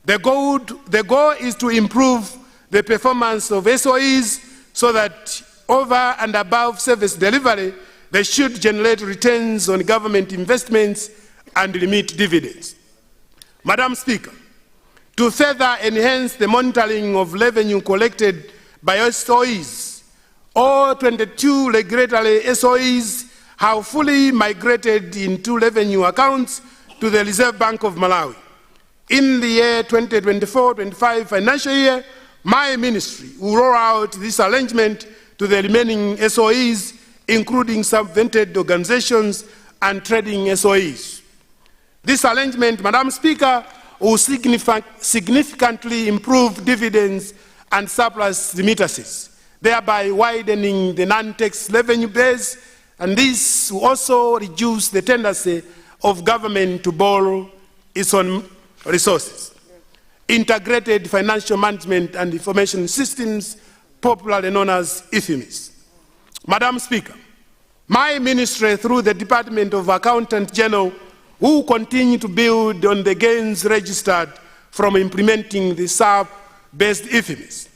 The goal is to improve the performance of SOEs so that over and above service delivery, they should generate returns on government investments and remit dividends. Madam Speaker, to further enhance the monitoring of revenue collected by SOEs, all 22 regulatory SOEs have fully migrated into revenue accounts to the Reserve Bank of Malawi. In the year 2024-25 financial year, my ministry will roll out this arrangement to the remaining SOEs, including subvented organizations and trading SOEs. This arrangement, Madam Speaker, will significantly improve dividends and surplus remittances, thereby widening the non-tax revenue base, and this will also reduce the tendency of government to borrow its own resources. Integrated Financial Management and Information Systems, popularly known as IFIMIS. Madam Speaker, my ministry, through the Department of Accountant General, will continue to build on the gains registered from implementing the SAP-based IFIMIS.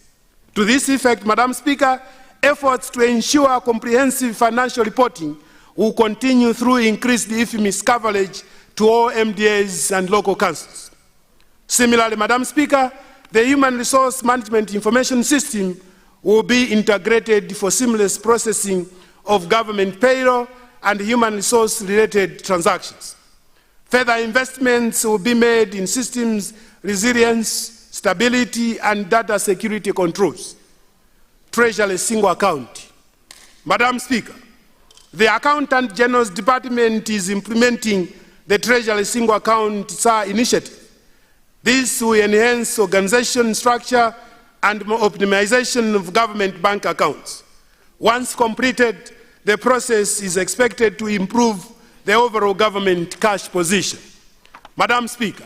To this effect, Madam Speaker, efforts to ensure comprehensive financial reporting will continue through increased IFIMIS coverage to all MDAs and local councils. Similarly, Madam Speaker, the Human Resource Management Information System will be integrated for seamless processing of government payroll and human resource-related transactions. Further investments will be made in systems resilience, stability, and data security controls. Treasury single account. Madam Speaker, the Accountant General's Department is implementing the Treasury single account SAR initiative. This will enhance organization structure and optimization of government bank accounts. Once completed, the process is expected to improve the overall government cash position. Madam Speaker,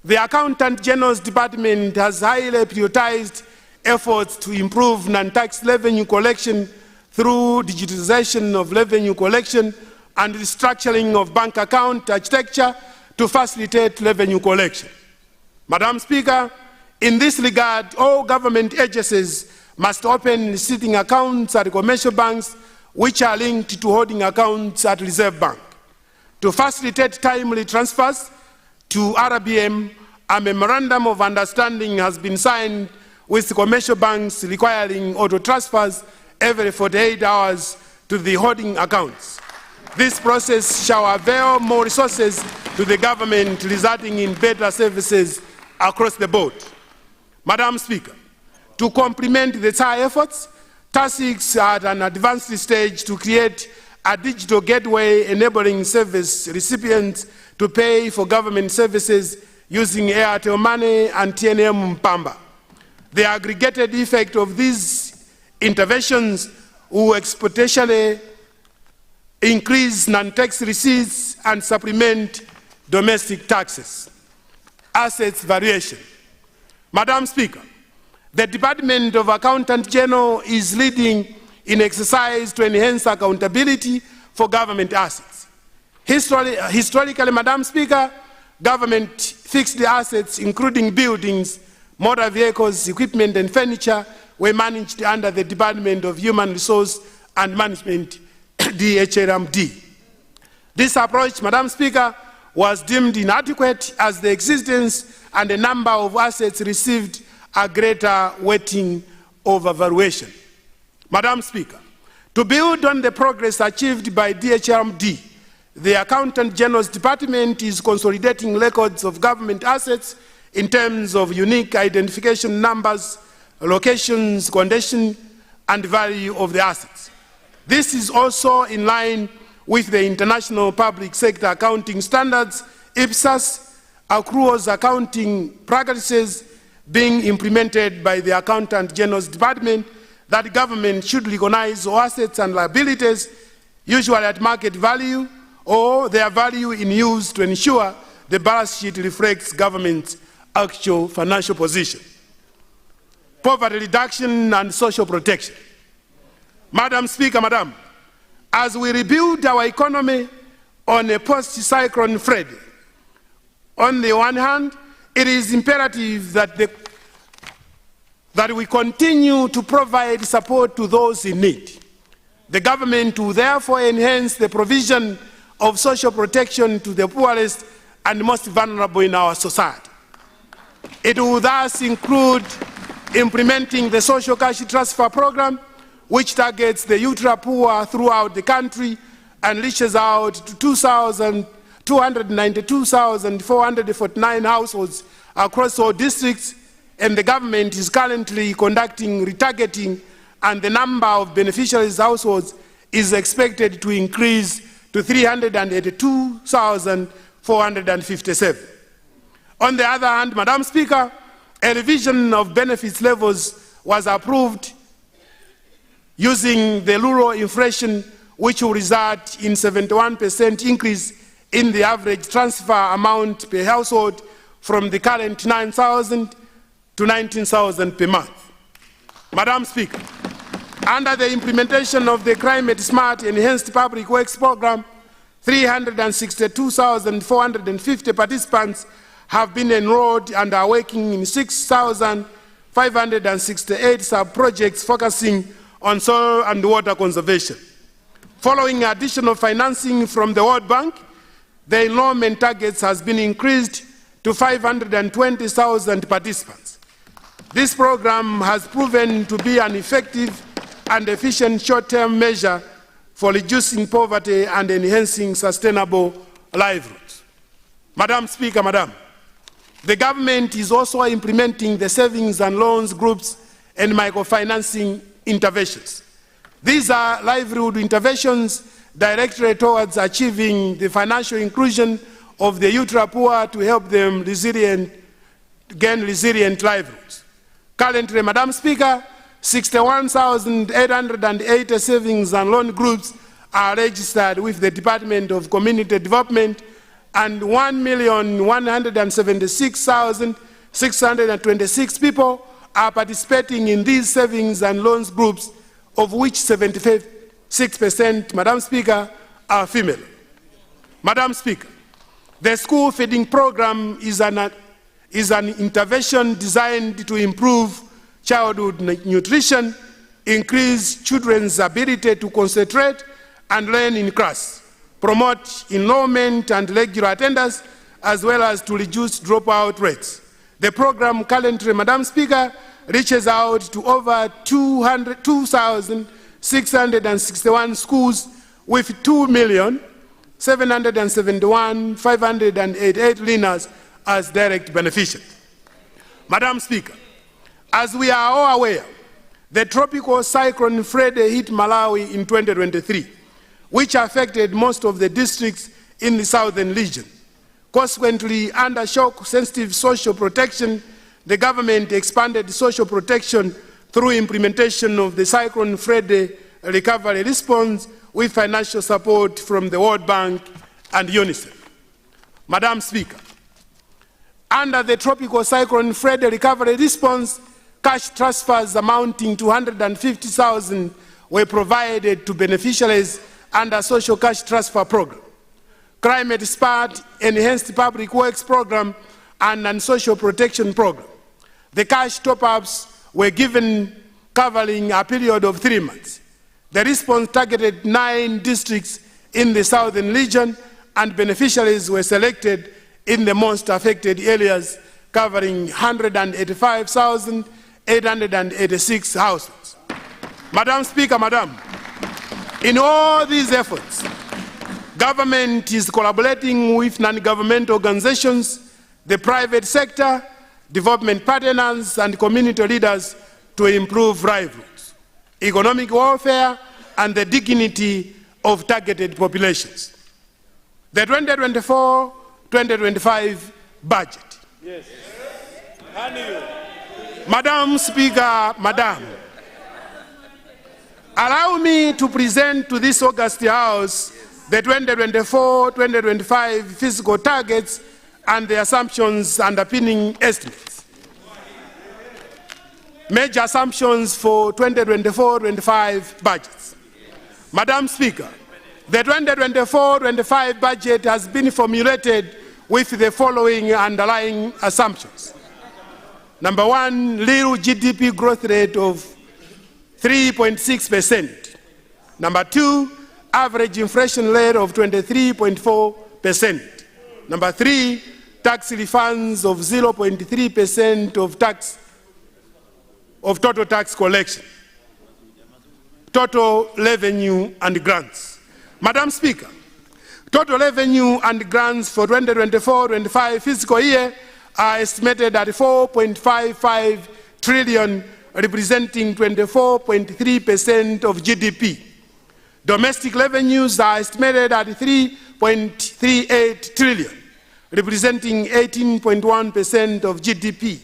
the Accountant General's Department has highly prioritized efforts to improve non-tax revenue collection through digitization of revenue collection and restructuring of bank account architecture to facilitate revenue collection. Madam Speaker, in this regard, all government agencies must open sitting accounts at commercial banks which are linked to holding accounts at Reserve Bank. To facilitate timely transfers to RBM, a memorandum of understanding has been signed with commercial banks requiring auto transfers every 48 hours to the holding accounts. This process shall avail more resources to the government, resulting in better services across the board. Madam Speaker, to complement the TSA efforts, TASICs are at an advanced stage to create a digital gateway enabling service recipients to pay for government services using Airtel Money and TNM Mpamba. The aggregated effect of these interventions will exponentially increase non-tax receipts and supplement domestic taxes. Assets valuation. Madam Speaker, the Department of Accountant General is leading in exercise to enhance accountability for government assets. Historically, Madam Speaker, government fixed assets, including buildings, motor vehicles, equipment, and furniture, were managed under the Department of Human Resource and Management, DHRMD. This approach, Madam Speaker, was deemed inadequate as the existence and the number of assets received a greater weighting over valuation. Madam Speaker, to build on the progress achieved by DHRMD, the Accountant General's Department is consolidating records of government assets in terms of unique identification numbers, locations, condition, and value of the assets. This is also in line with the International Public Sector Accounting Standards, IPSAS, accruals accounting practices being implemented by the Accountant General's Department that government should recognize all assets and liabilities, usually at market value, or their value in use to ensure the balance sheet reflects government's actual financial position. Poverty reduction and social protection. Madam Speaker, Madam, as we rebuild our economy on a post-cyclone Freddy, on the one hand, it is imperative that we continue to provide support to those in need. The government will therefore enhance the provision of social protection to the poorest and most vulnerable in our society. It will thus include implementing the social cash transfer program, which targets the ultra poor throughout the country and reaches out to 292,449 households across all districts, and the government is currently conducting retargeting, and the number of beneficiaries' households is expected to increase to 382,457. On the other hand, Madam Speaker, a revision of benefits levels was approved using the rural inflation, which will result in 71% increase in the average transfer amount per household from the current 9,000 to 19,000 per month. Madam Speaker, under the implementation of the Climate Smart Enhanced Public Works Program, 362,450 participants have been enrolled and are working in 6,568 sub-projects focusing on soil and water conservation. Following additional financing from the World Bank, the enrollment targets has been increased to 520,000 participants. This program has proven to be an effective and efficient short-term measure for reducing poverty and enhancing sustainable livelihoods. Madam Speaker, Madam, the government is also implementing the savings and loans groups and microfinancing interventions. These are livelihood interventions directed towards achieving the financial inclusion of the ultra poor to help them gain resilient livelihoods. Currently, Madam Speaker, 61,880 savings and loan groups are registered with the Department of Community Development, and 1,176,626 people are participating in these savings and loans groups, of which 76%, Madam Speaker, are female. Madam Speaker, the school feeding program is an intervention designed to improve childhood nutrition, increase children's ability to concentrate and learn in class, promote enrollment and regular attendance, as well as to reduce dropout rates. The program currently, Madam Speaker, reaches out to over 2,661 schools with 2,771,588 learners as direct beneficiaries. Madam Speaker, as we are all aware, the tropical cyclone Freddy hit Malawi in 2023, which affected most of the districts in the southern region. Consequently, under shock-sensitive social protection, the government expanded social protection through implementation of the Cyclone Freddy recovery response with financial support from the World Bank and UNICEF. Madam Speaker, under the Tropical Cyclone Freddy recovery response, cash transfers amounting to 150,000 were provided to beneficiaries under Social Cash Transfer Program, Climate Smart Enhanced Public Works Program, and Social Protection Program. The cash top-ups were given covering a period of 3 months. The response targeted 9 districts in the southern region, and beneficiaries were selected in the most affected areas, covering 185,886 households. Madam Speaker, in all these efforts, government is collaborating with non-governmental organizations, the private sector, development partners, and community leaders to improve livelihoods, economic welfare, and the dignity of targeted populations. The 2024-2025 budget. Yes. Madam Speaker, allow me to present to this August House the 2024-2025 fiscal targets and the assumptions underpinning estimates. Major assumptions for 2024-25 budgets. Madam Speaker, the 2024-25 budget has been formulated with the following underlying assumptions. Number 1, real GDP growth rate of 3.6%. Number 2, average inflation rate of 23.4%. Number 3, tax refunds of 0.3% of total tax collection. Total revenue and grants. Madam Speaker, total revenue and grants for 2024-25 fiscal year are estimated at 4.55 trillion, representing 24.3% of GDP. Domestic revenues are estimated at 3.38 trillion, representing 18.1% of GDP,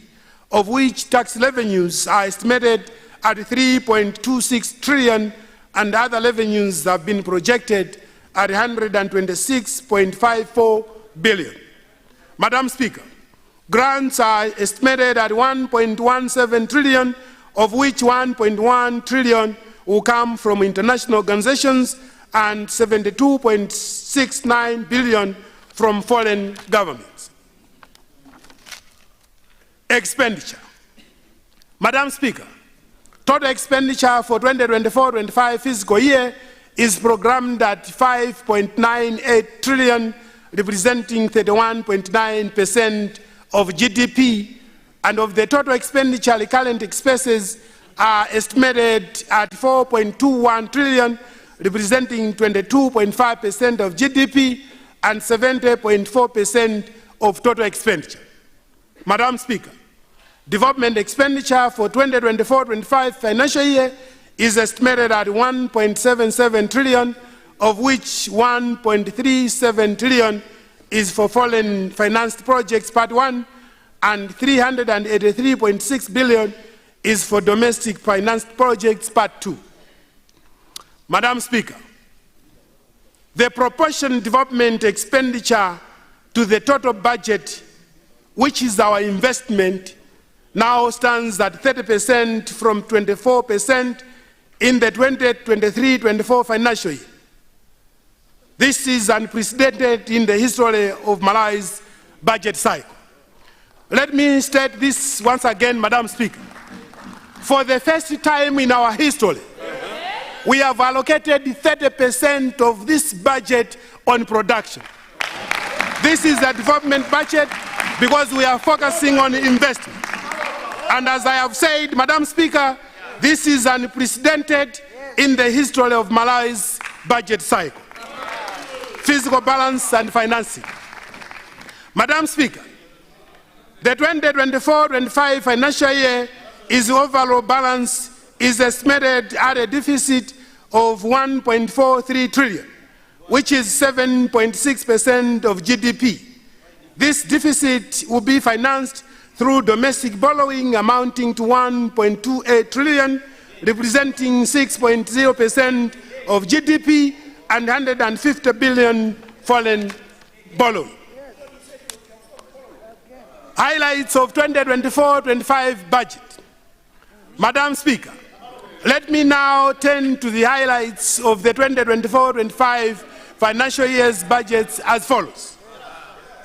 of which tax revenues are estimated at 3.26 trillion, and other revenues have been projected at 126.54 billion. Madam Speaker, grants are estimated at 1.17 trillion, of which 1.1 trillion will come from international organizations and 72.69 billion from foreign governments. Expenditure. Madam Speaker, total expenditure for 2024-25 fiscal year is programmed at 5.98 trillion, representing 31.9% of GDP, and of the total expenditure, recurrent expenses are estimated at 4.21 trillion, representing 22.5% of GDP and 70.4% of total expenditure. Madam Speaker, development expenditure for 2024-25 financial year is estimated at 1.77 trillion, of which 1.37 trillion is for foreign financed projects part 1, and 383.6 billion is for domestic financed projects part 2. Madam Speaker, the proportion development expenditure to the total budget, which is our investment, now stands at 30% from 24% in the 2023-24 financial year. This is unprecedented in the history of Malawi's budget cycle. Let me state this once again, Madam Speaker. For the first time in our history, we have allocated 30% of this budget on production. This is a development budget because we are focusing on investment. And as I have said, Madam Speaker, this is unprecedented in the history of Malawi's budget cycle, fiscal balance and financing. Madam Speaker, the 2024-25 financial year is overall balance is estimated at a deficit of 1.43 trillion, which is 7.6% of GDP. This deficit will be financed through domestic borrowing amounting to 1.28 trillion, representing 6.0% of GDP, and 150 billion foreign borrowing. Highlights of 2024-25 budget. Madam Speaker, let me now turn to the highlights of the 2024-25 financial year's budgets as follows.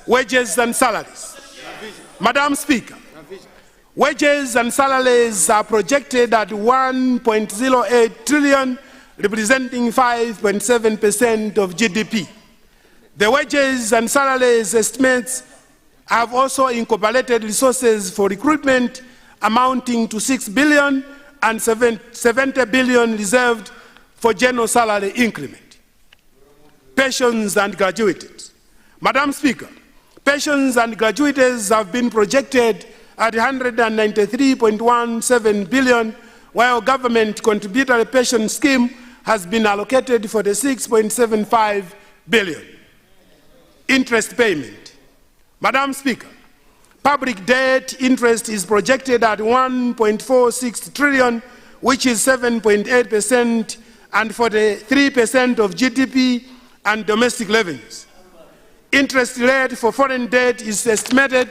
Wages and salaries. Madam Speaker, wages and salaries are projected at 1.08 trillion, representing 5.7% of GDP. The wages and salaries estimates have also incorporated resources for recruitment amounting to 6 billion and 70 billion reserved for general salary increment. Pensions and gratuities. Madam Speaker, pensions and gratuities have been projected at 193.17 billion, while government contributory pension scheme has been allocated for the 6.75 billion. Interest payment. Madam Speaker, public debt interest is projected at 1.46 trillion, which is 7.8% and for the 3% of GDP and domestic revenues. Interest rate for foreign debt is estimated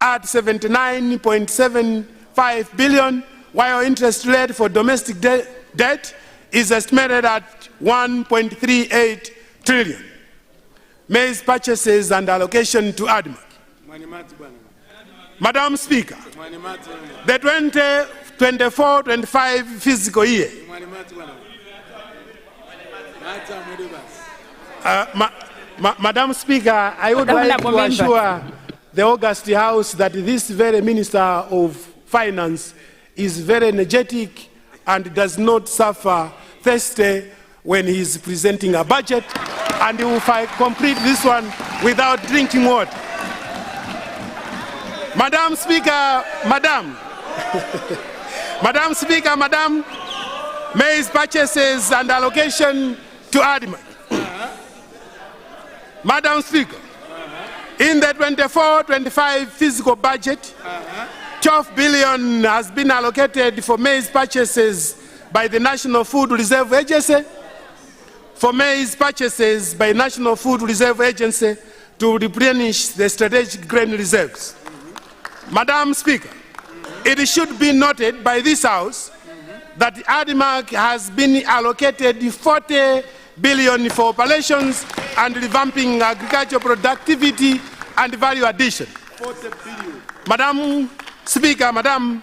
at 79.75 billion, while interest rate for domestic debt is estimated at 1.38 trillion. Maize purchases and allocation to ADMAC. Madam Speaker, the 2024-25 fiscal year. Madam Speaker, I would like to assure the August House that this very Minister of Finance is very energetic and does not suffer thirsty when he is presenting a budget, and he will complete this one without drinking water. Madam Speaker, Madam. Madam Speaker, Madam, maize purchases and allocation to ADMAC. Madam Speaker, in the 24-25 fiscal budget, 12 billion has been allocated for maize purchases by the National Food Reserve Agency, for maize purchases by National Food Reserve Agency to replenish the strategic grain reserves. Madam Speaker, it should be noted by this House that ADMAC has been allocated 40 billion for operations and revamping agricultural productivity and value addition. 40 billion. Madam Speaker, Madam,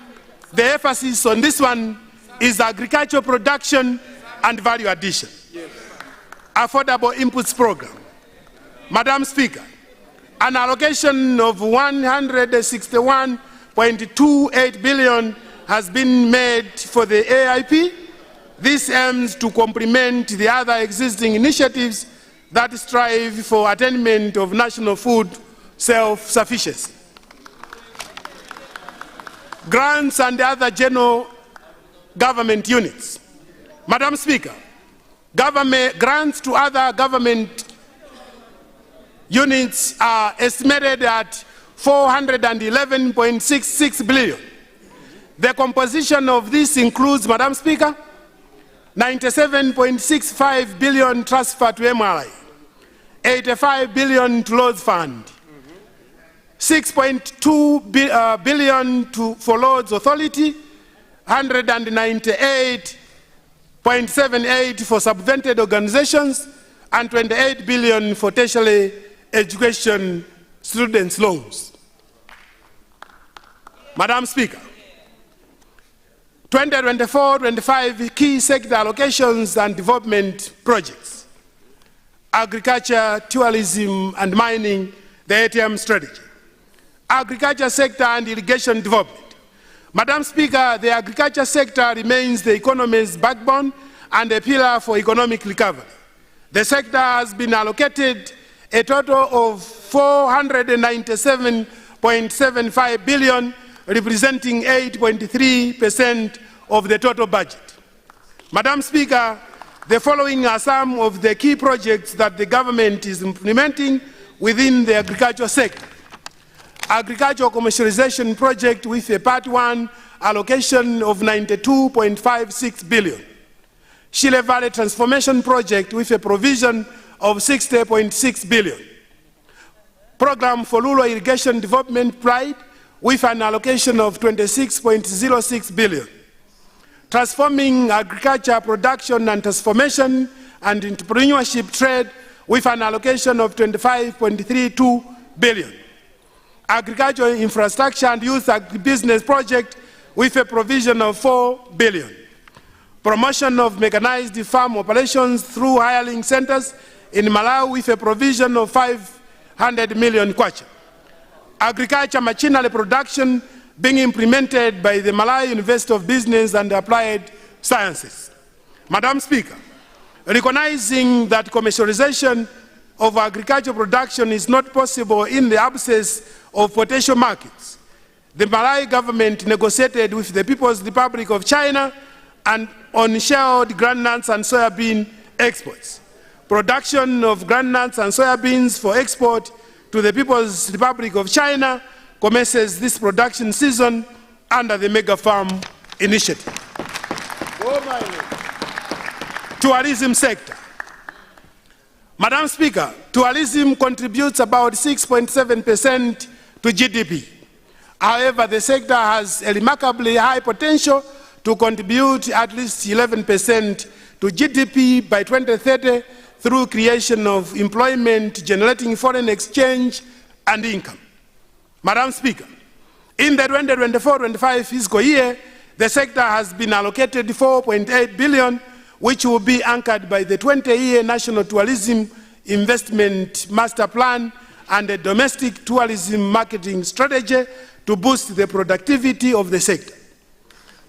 the emphasis on this one is agricultural production and value addition. Yes. Affordable inputs program. Madam Speaker, an allocation of 161.28 billion has been made for the AIP. This aims to complement the other existing initiatives that strive for attainment of national food self-sufficiency. Grants and other general government units. Madam Speaker, grants to other government units are estimated at 411.66 billion. The composition of this includes, Madam Speaker, 97.65 billion transfer to MRI, 85 billion to Lords Fund, 6.2 billion for Lords Authority, 198.78 for subvented organizations, and 28 billion for tertiary education students' loans. Madam Speaker, 2024-25 key sector allocations and development projects. Agriculture, tourism and mining, the ATM strategy. Agriculture sector and irrigation development. Madam Speaker, the agriculture sector remains the economy's backbone and a pillar for economic recovery. The sector has been allocated a total of 497.75 billion, representing 8.3% of the total budget. Madam Speaker, the following are some of the key projects that the government is implementing within the agricultural sector. Agricultural commercialization project with a Part 1 allocation of 92.56 billion. Shile Valley Transformation Project with a provision of 60.6 billion. Program for Rural Irrigation Development Pride with an allocation of 26.06 billion. Transforming agriculture production and transformation and entrepreneurship trade with an allocation of 25.32 billion. Agricultural infrastructure and youth agribusiness project with a provision of 4 billion. Promotion of mechanized farm operations through hiring centers in Malawi with a provision of 500 million kwacha. Agriculture machinery production being implemented by the Malawi University of Business and Applied Sciences. Madam Speaker, recognizing that commercialization of agricultural production is not possible in the absence of potential markets, the Malawi government negotiated with the People's Republic of China and on shelled groundnuts and soybean exports. Production of groundnuts and soybeans for export to the People's Republic of China commences this production season under the Mega Farm Initiative. Tourism sector. Madam Speaker, tourism contributes about 6.7% to GDP. However, the sector has a remarkably high potential to contribute at least 11% to GDP by 2030 through creation of employment, generating foreign exchange and income. Madam Speaker, in the 2024-25 fiscal year, the sector has been allocated 4.8 billion, which will be anchored by the 20-year National Tourism Investment Master Plan and a domestic tourism marketing strategy to boost the productivity of the sector.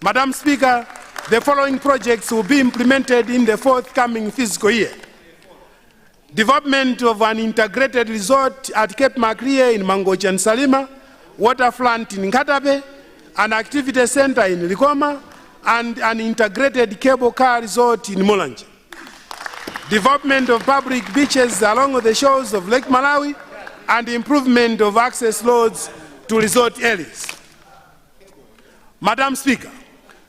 Madam Speaker, the following projects will be implemented in the forthcoming fiscal year. Development of an integrated resort at Cape Maclear in Mangochi and Salima, waterfront in Nkatabe, an activity center in Likoma, and an integrated cable car resort in Mulanje. Development of public beaches along the shores of Lake Malawi, and improvement of access roads to resort areas. Madam Speaker,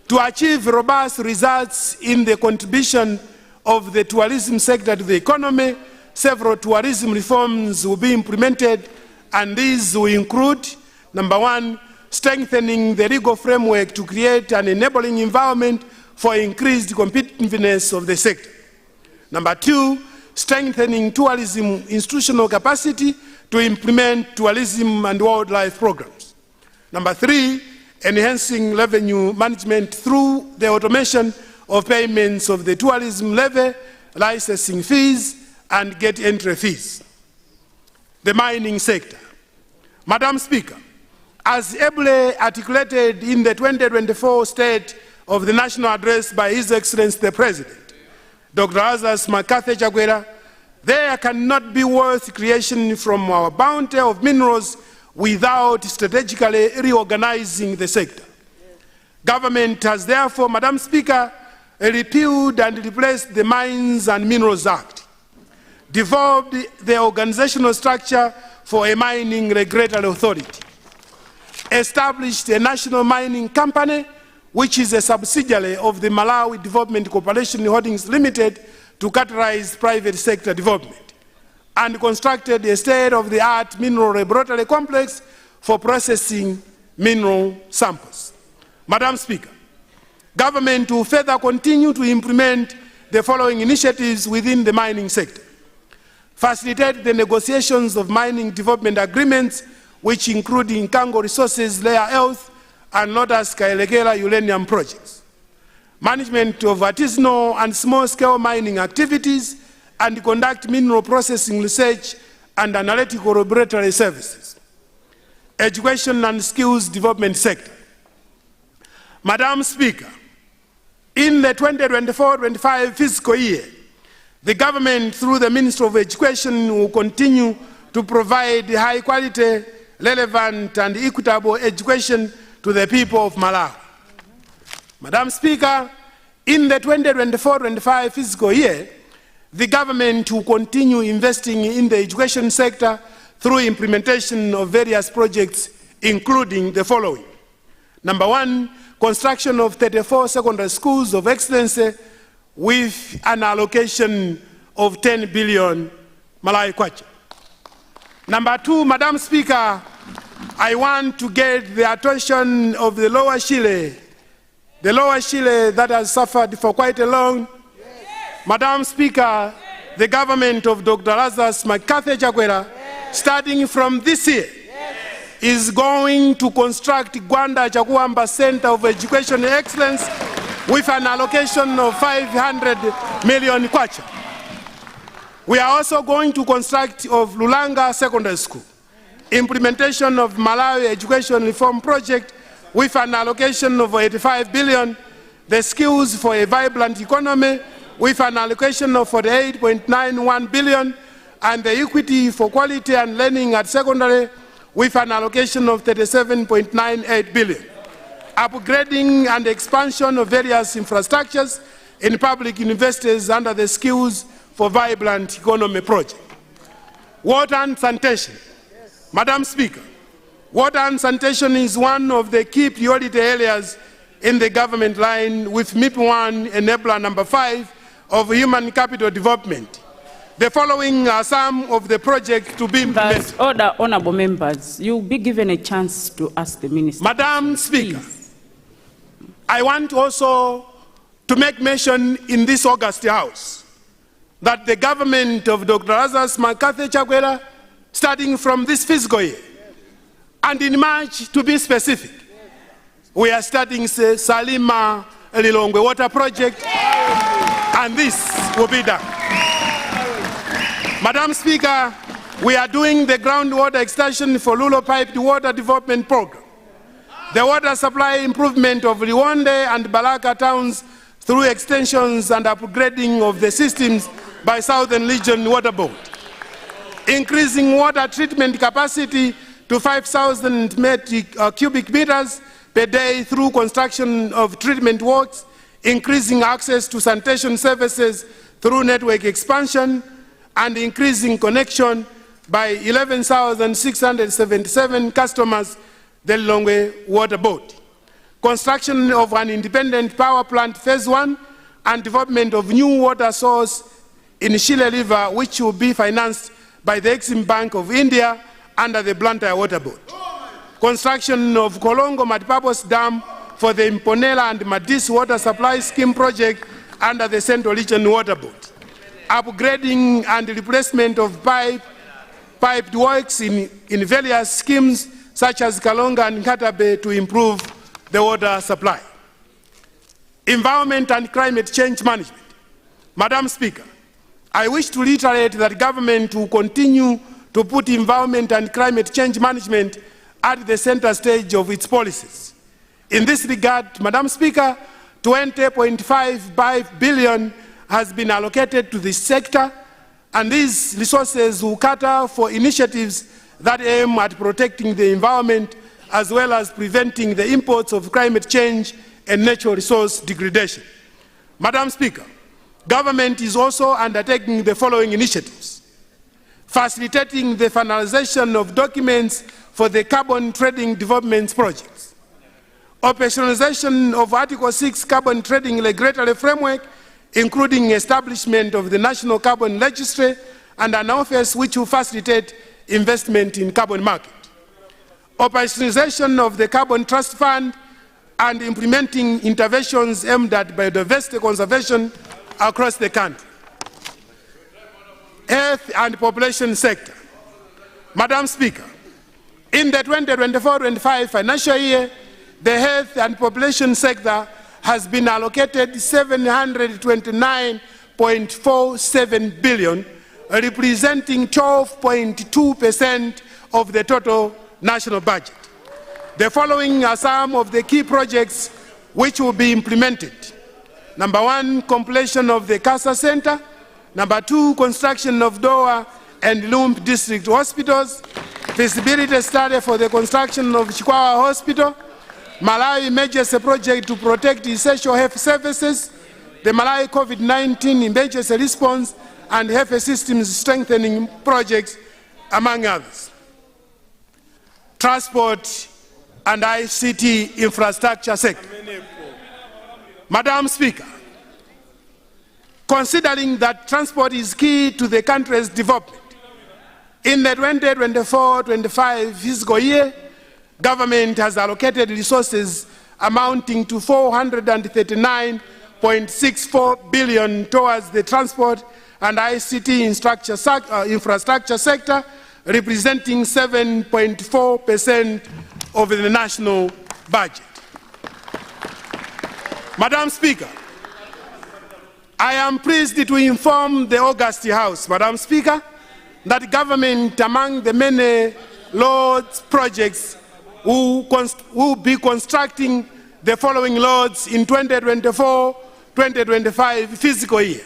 to achieve robust results in the contribution of the tourism sector to the economy, several tourism reforms will be implemented, and these will include, number one, strengthening the legal framework to create an enabling environment for increased competitiveness of the sector. Number two, strengthening tourism institutional capacity to implement tourism and wildlife programs. Number three, enhancing revenue management through the automation of payments of the tourism levy, licensing fees, and gate entry fees. The mining sector. Madam Speaker, as ably articulated in the 2024 State of the National Address by His Excellency the President, Dr. Lazarus McCarthy Chakwera, there cannot be wealth creation from our bounty of minerals without strategically reorganizing the sector. Government has therefore, Madam Speaker, repealed and replaced the Mines and Minerals Act, devolved the organizational structure for a mining regulatory authority, established a national mining company, which is a subsidiary of the Malawi Development Corporation Holdings Limited, to catalyze private sector development, and constructed a state-of-the-art mineral laboratory complex for processing mineral samples. Madam Speaker, government will further continue to implement the following initiatives within the mining sector. Facilitate the negotiations of mining development agreements, which include Nkango Resources Layer Health and Lotus Kaelekela uranium projects. management of artisanal and small-scale mining activities, and conduct mineral processing research and analytical laboratory services. Education and skills development sector. Madam Speaker, in the 2024-25 fiscal year, the government, through the Ministry of Education, will continue to provide high-quality, relevant, and equitable education to the people of Malawi. Madam Speaker, in the 2024-25 fiscal year, the government will continue investing in the education sector through implementation of various projects, including the following. Number one, construction of 34 secondary schools of excellence with an allocation of 10 billion Malawi kwacha. Number two, Madam Speaker, I want to get the attention of the Lower Shile that has suffered for quite a long. Yes. Madam Speaker, the government of Dr. Lazarus McCarthy Chakwera, starting from this year, is going to construct Gwanda Chakuamba Center of Education Excellence with an allocation of 500 million kwacha. We are also going to construct of Lulanga Secondary School, implementation of Malawi Education Reform Project with an allocation of 85 billion, the skills for a vibrant economy with an allocation of 48.91 billion, and the equity for quality and learning at secondary with an allocation of 37.98 billion. Upgrading and expansion of various infrastructures in public universities under the Skills for Vibrant Economy project. Water and sanitation. Yes. Madam Speaker, water and sanitation is one of the key priority areas in the government line with MIP1 enabler number 5 of human capital development. The following are some of the projects to be implemented. Order, honorable members. You'll be given a chance to ask the minister. Madam Speaker, I want also to make mention in this August House that the government of Dr. Lazarus McCarthy Chakwera, starting from this fiscal year, and in March to be specific, we are starting Salima Lilongwe Water Project, and this will be done. Madam Speaker, we are doing the groundwater extension for Lulo Piped Water Development Program, the water supply improvement of Liwonde and Balaka towns through extensions and upgrading of the systems by Southern Region Water Board, increasing water treatment capacity to 5,000 cubic meters per day through construction of treatment works, increasing access to sanitation services through network expansion, and increasing connection by 11,677 customers, the Lilongwe Water Board. Construction of an independent power plant phase 1 and development of new water source in Shile River, which will be financed by the Exim Bank of India under the Blantyre Water Board. Construction of Kolongo Multipurpose Dam for the Imponela and Madis Water Supply Scheme project under the Central Region Water Board. Upgrading and replacement of piped works in various schemes such as Kalonga and Katabe to improve the water supply. Environment and climate change management. Madam Speaker, I wish to reiterate that government will continue to put environment and climate change management at the center stage of its policies. In this regard, Madam Speaker, 20.55 billion has been allocated to this sector, and these resources will cater for initiatives that aim at protecting the environment as well as preventing the imports of climate change and natural resource degradation. Madam Speaker, government is also undertaking the following initiatives: facilitating the finalization of documents for the carbon trading development projects, operationalization of Article 6 carbon trading regulatory framework, including establishment of the National Carbon Registry and an office which will facilitate investment in carbon market, operationalization of the Carbon Trust Fund, and implementing interventions aimed at biodiversity conservation across the country. Health and population sector. Madam Speaker, in the 2024-25 financial year, the health and population sector has been allocated 729.47 billion, representing 12.2% of the total national budget. The following are some of the key projects which will be implemented. Number 1, completion of the CASA Center. Number 2, construction of Doha and Lump district hospitals. Feasibility study for the construction of Chikwawa Hospital. Malawi emergency project to protect essential health services. The Malawi COVID-19 emergency response and health systems strengthening projects, among others. Transport and ICT infrastructure sector. Madam Speaker, considering that transport is key to the country's development, in the 2024-25 fiscal year, government has allocated resources amounting to 439.64 billion towards the transport and ICT infrastructure sector, representing 7.4% of the national budget. Madam Speaker, I am pleased to inform the August House, Madam Speaker, that government, among the many roads projects, will be constructing the following roads in 2024-2025 fiscal year.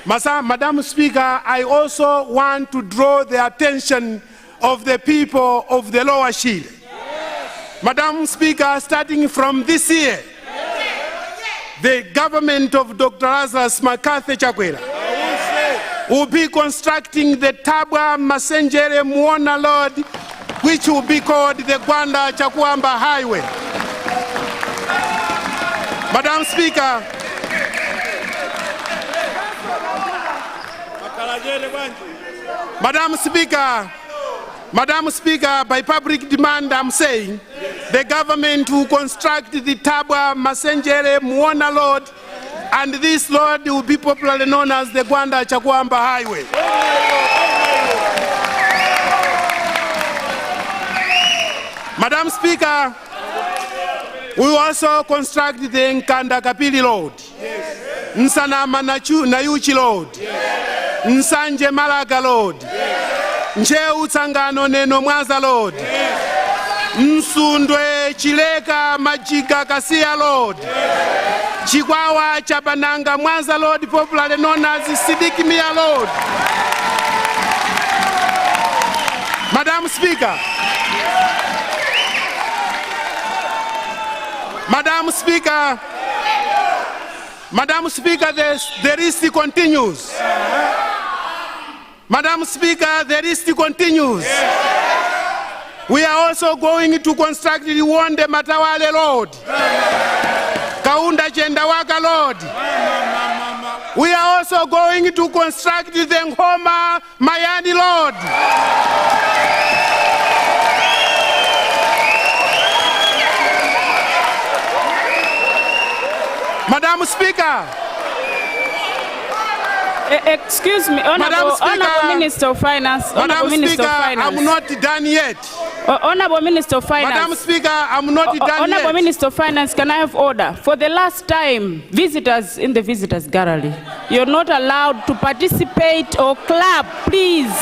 Madam Speaker, I also want to draw the attention of the people of the Lower Shire. Madam Speaker, starting from this year, the government of Dr. Lazarus McCarthy Chakwera will be constructing the Tabwa Masenjere Muona Road, which will be called the Gwanda Chakwamba Highway. Madam Speaker, Madam Speaker, by public demand, I'm saying the government will construct the Tabwa Masenjere Muona Road, and this road will be popularly known as the Gwanda Chakwamba Highway. Madam Speaker, we will also construct the Nkanda Kapili Road, Nsanama Nayuchi Road, Nsanje Malaga Road, Ncheu Tsangano Neno Mwaza Road, Nsundwe Chileka Majika Kasia Road, Chikwawa Chabananga Mwanza Road, popularly known as Sidiki Mia Road. Madam Speaker, the list continues. Madam Speaker, the list continues. We are also going to construct the Wonde Matawale Road, Kaunda Jendawaka Road. We are also going to construct the Ngoma Mayani Road. Madam Speaker. Excuse me, Honorable Minister of Finance. Madam Speaker, I'm not done yet. Honorable Minister of Finance. Madam Speaker, I'm not done yet. Honorable Minister of Finance, can I have order? For the last time, visitors in the visitors gallery, you're not allowed to participate or clap, please.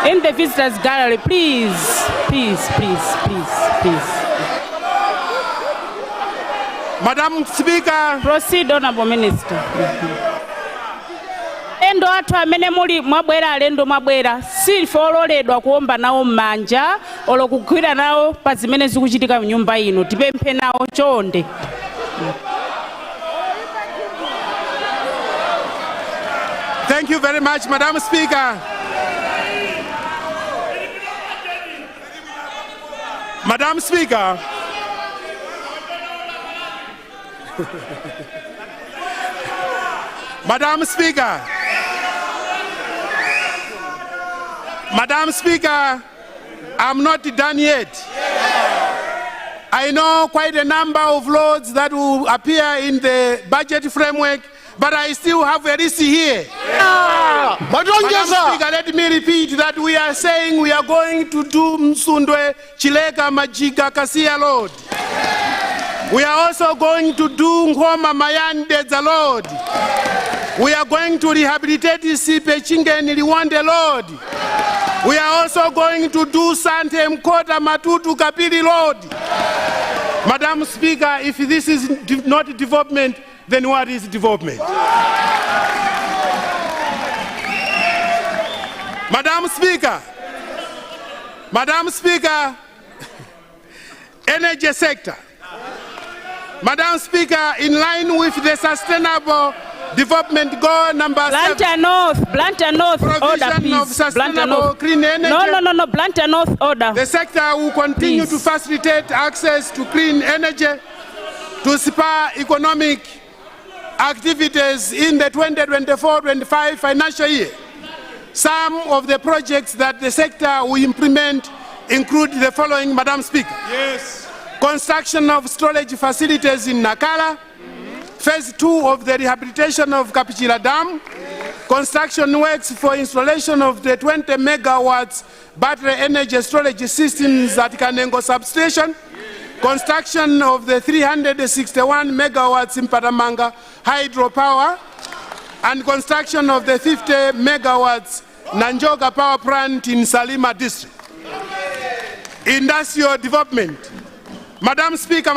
In the visitors gallery, please. Please. Madam Speaker. Proceed, Honorable Minister. Endo atu amene muli mwabwera alendo mwabwera sifololedwa kuomba nawo manja olo kugwira nawo pa zimene zikuchitika mnyumba ino, tipemphe nawo chonde. Thank you very much, Madam Speaker. Madam Speaker. Madam Speaker. Madam Speaker, I'm not done yet. I know quite a number of laws that will appear in the budget framework, but I still have a list here. Madam Speaker, let me repeat that we are saying we are going to do Msundwe, Chileka, Majika, Kasia Road. We are also going to do Ngoma Mayande the Lord. We are going to rehabilitate Sipe Chingeni Liwande Lord. We are also going to do Sante Mkota Matutu Kapili Lord. Madam Speaker, if this is not development, then what is development? Madam Speaker, energy sector. Madam Speaker, in line with the Sustainable Development Goal number 7. Blantyre North, order, please. Of sustainable clean energy. No, Blantyre North, order. The sector will continue to facilitate access to clean energy to spur economic activities in the 2024-25 financial year. Some of the projects that the sector will implement include the following, Madam Speaker. Yes. Construction of storage facilities in Nakala, phase 2 of the rehabilitation of Kapichira Dam, construction works for installation of the 20 megawatts battery energy storage systems at Kanengo substation, construction of the 361 megawatts in Paramanga hydropower, and construction of the 50 megawatts Nanjoga power plant in Salima district. Industrial development. Madam Speaker,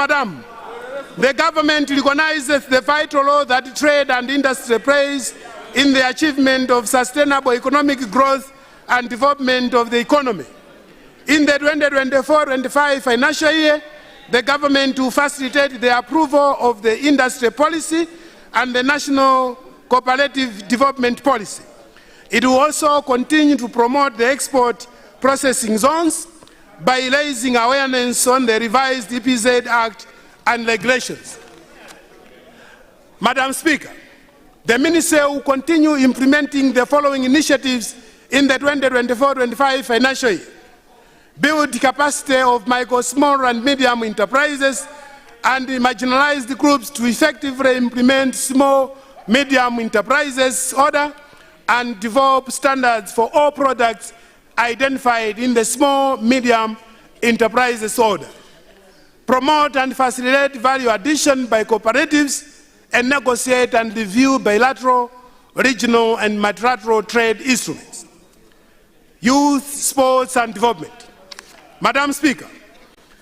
the government recognizes the vital role that trade and industry plays in the achievement of sustainable economic growth and development of the economy. In the 2024-25 financial year, the government will facilitate the approval of the industry policy and the national cooperative development policy. It will also continue to promote the export processing zones by raising awareness on the revised EPZ Act and regulations. Madam Speaker, the Ministry will continue implementing the following initiatives in the 2024-25 financial year. Build capacity of micro, small and medium enterprises and marginalized groups to effectively implement small, medium enterprises order and develop standards for all products identified in the small, medium enterprises order. Promote and facilitate value addition by cooperatives and negotiate and review bilateral, regional and multilateral trade instruments. Youth, sports and development. Madam Speaker,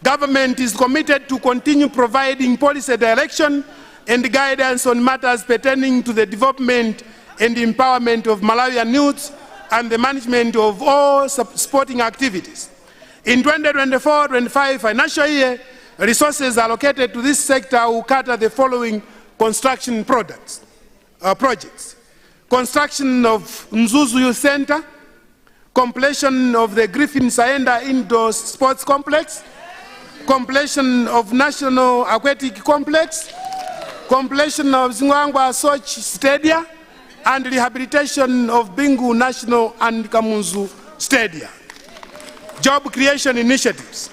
government is committed to continue providing policy direction and guidance on matters pertaining to the development and empowerment of Malawian youth and the management of all sporting activities. In 2024-25 financial year, resources allocated to this sector will cater the following construction projects. Construction of Mzuzu Youth Center, completion of the Griffin Saenda Indoor Sports Complex, completion of National Aquatic Complex, completion of Zingwangwa Soch Stadia, and rehabilitation of Bingu National and Kamunzu Stadia. Job creation initiatives.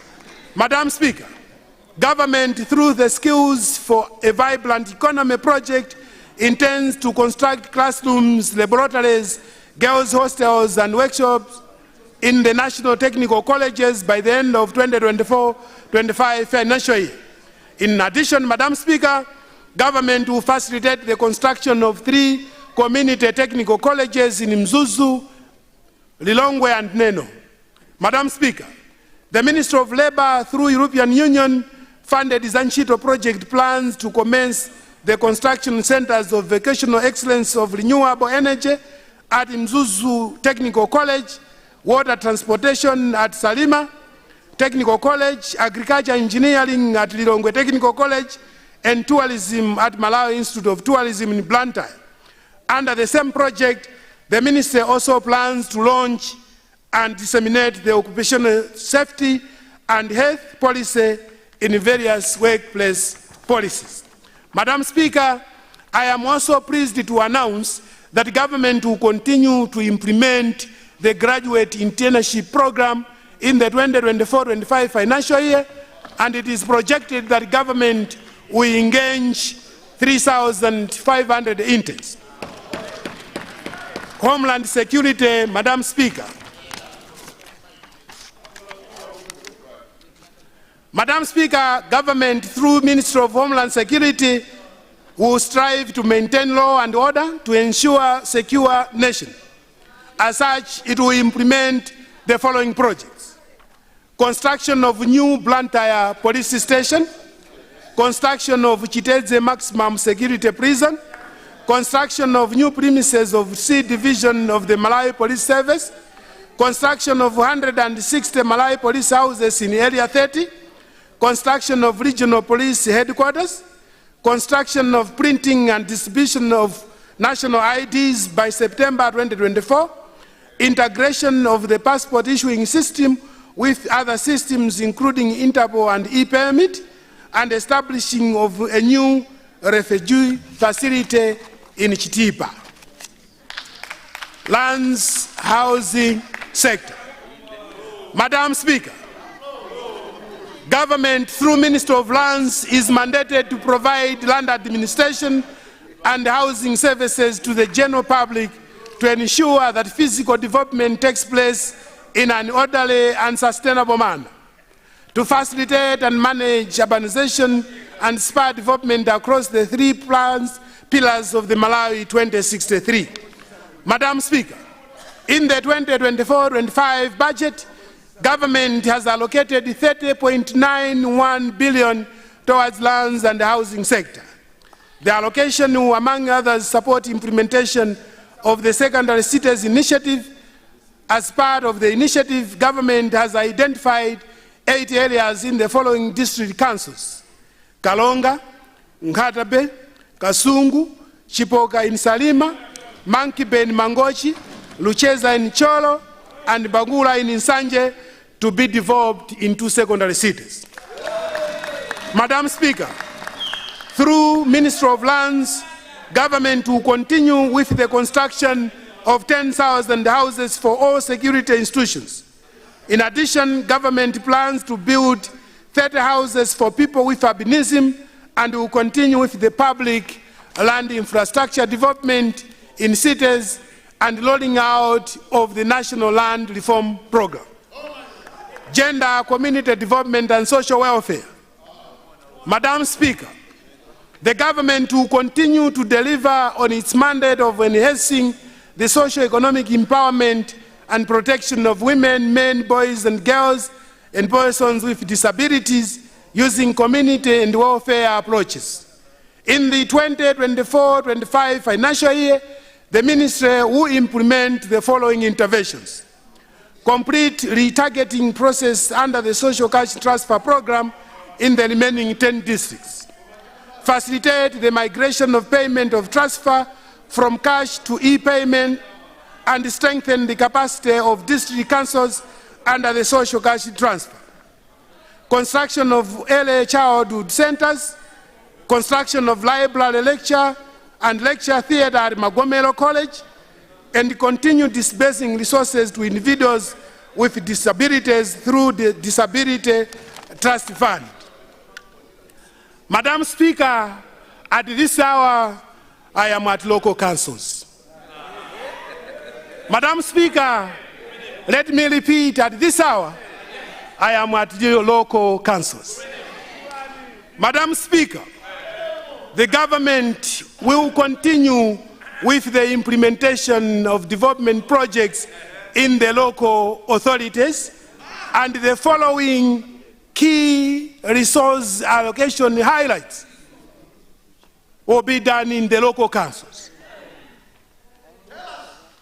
Madam Speaker, government through the Skills for a Vibrant Economy project intends to construct classrooms, laboratories, girls' hostels and workshops in the national technical colleges by the end of 2024-25 financial year. In addition, Madam Speaker, government will facilitate the construction of 3 community technical colleges in Mzuzu, Lilongwe and Neno. Madam Speaker, the Ministry of Labour through European Union funded Zanchito project plans to commence the construction centers of vocational excellence of renewable energy at Mzuzu Technical College, water transportation at Salima Technical College, agriculture engineering at Lilongwe Technical College, and tourism at Malawi Institute of Tourism in Blantyre. Under the same project, the Ministry also plans to launch and disseminate the occupational safety and health policy in various workplace policies. Madam Speaker, I am also pleased to announce that the government will continue to implement the graduate internship program in the 2024-25 financial year, and it is projected that government will engage 3,500 interns. Homeland Security, Madam Speaker. Madam Speaker, government through Ministry of Homeland Security will strive to maintain law and order to ensure secure nation. As such, it will implement the following projects: construction of new Blantyre police station, construction of Chiteze maximum security prison, construction of new premises of C division of the Malawi Police Service, construction of 160 Malawi police houses in Area 30, construction of regional police headquarters, construction of printing and distribution of national IDs by September 2024, integration of the passport issuing system with other systems including Interpol and e-permit, and establishing of a new refugee facility in Chitipa. Lands housing sector. Madam Speaker, government through Ministry of Lands is mandated to provide land administration and housing services to the general public to ensure that physical development takes place in an orderly and sustainable manner, to facilitate and manage urbanization and spur development across the three pillars of the Malawi 2063. Madam Speaker, in the 2024-25 budget, government has allocated 30.91 billion towards lands and housing sector. The allocation will, among others, support implementation of the Secondary Cities Initiative. As part of the initiative, government has identified 8 areas in the following district councils: Kalonga, Nkatabe, Kasungu, Chipoka in Salima, Mankibe in Mangochi, Lucheza in Cholo, and Bagula in Nsanje, to be developed into secondary cities. Madam Speaker, through Ministry of Lands, government will continue with the construction of 10,000 houses for all security institutions. In addition, government plans to build 30 houses for people with albinism and will continue with the public land infrastructure development in cities and rolling out of the National Land Reform Program. Gender, community development and social welfare. Madam Speaker, the government will continue to deliver on its mandate of enhancing the socio-economic empowerment and protection of women, men, boys and girls, and persons with disabilities using community and welfare approaches. In the 2024-25 financial year, the ministry will implement the following interventions: complete retargeting process under the social cash transfer program in the remaining 10 districts, facilitate the migration of payment of transfer from cash to e-payment, and strengthen the capacity of district councils under the social cash transfer, construction of early childhood centers, construction of library, lecture and lecture theatre at Magomero College, and continue disbursing resources to individuals with disabilities through the Disability Trust Fund. Madam Speaker, at this hour, I am at local councils. Madam Speaker, let me repeat, at this hour, I am at the local councils. Madam Speaker, the government will continue with the implementation of development projects in the local authorities, and the following key resource allocation highlights will be done in the local councils.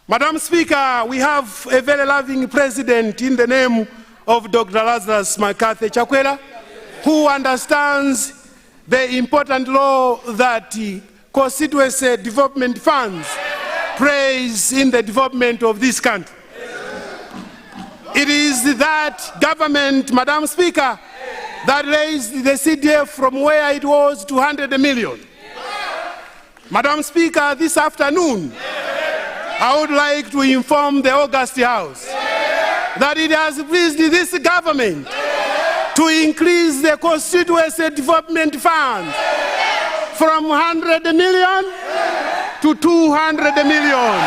Madam Speaker, we have a very loving president in the name of Dr. Lazarus McCarthy Chakwera, who understands the important role that constituency development funds plays in the development of this country. It is that government, Madam Speaker, that raised the CDF from where it was to 100 million. Madam Speaker, this afternoon, I would like to inform the August House that it has pleased this government to increase the constituency development funds from 100 million to 200 million.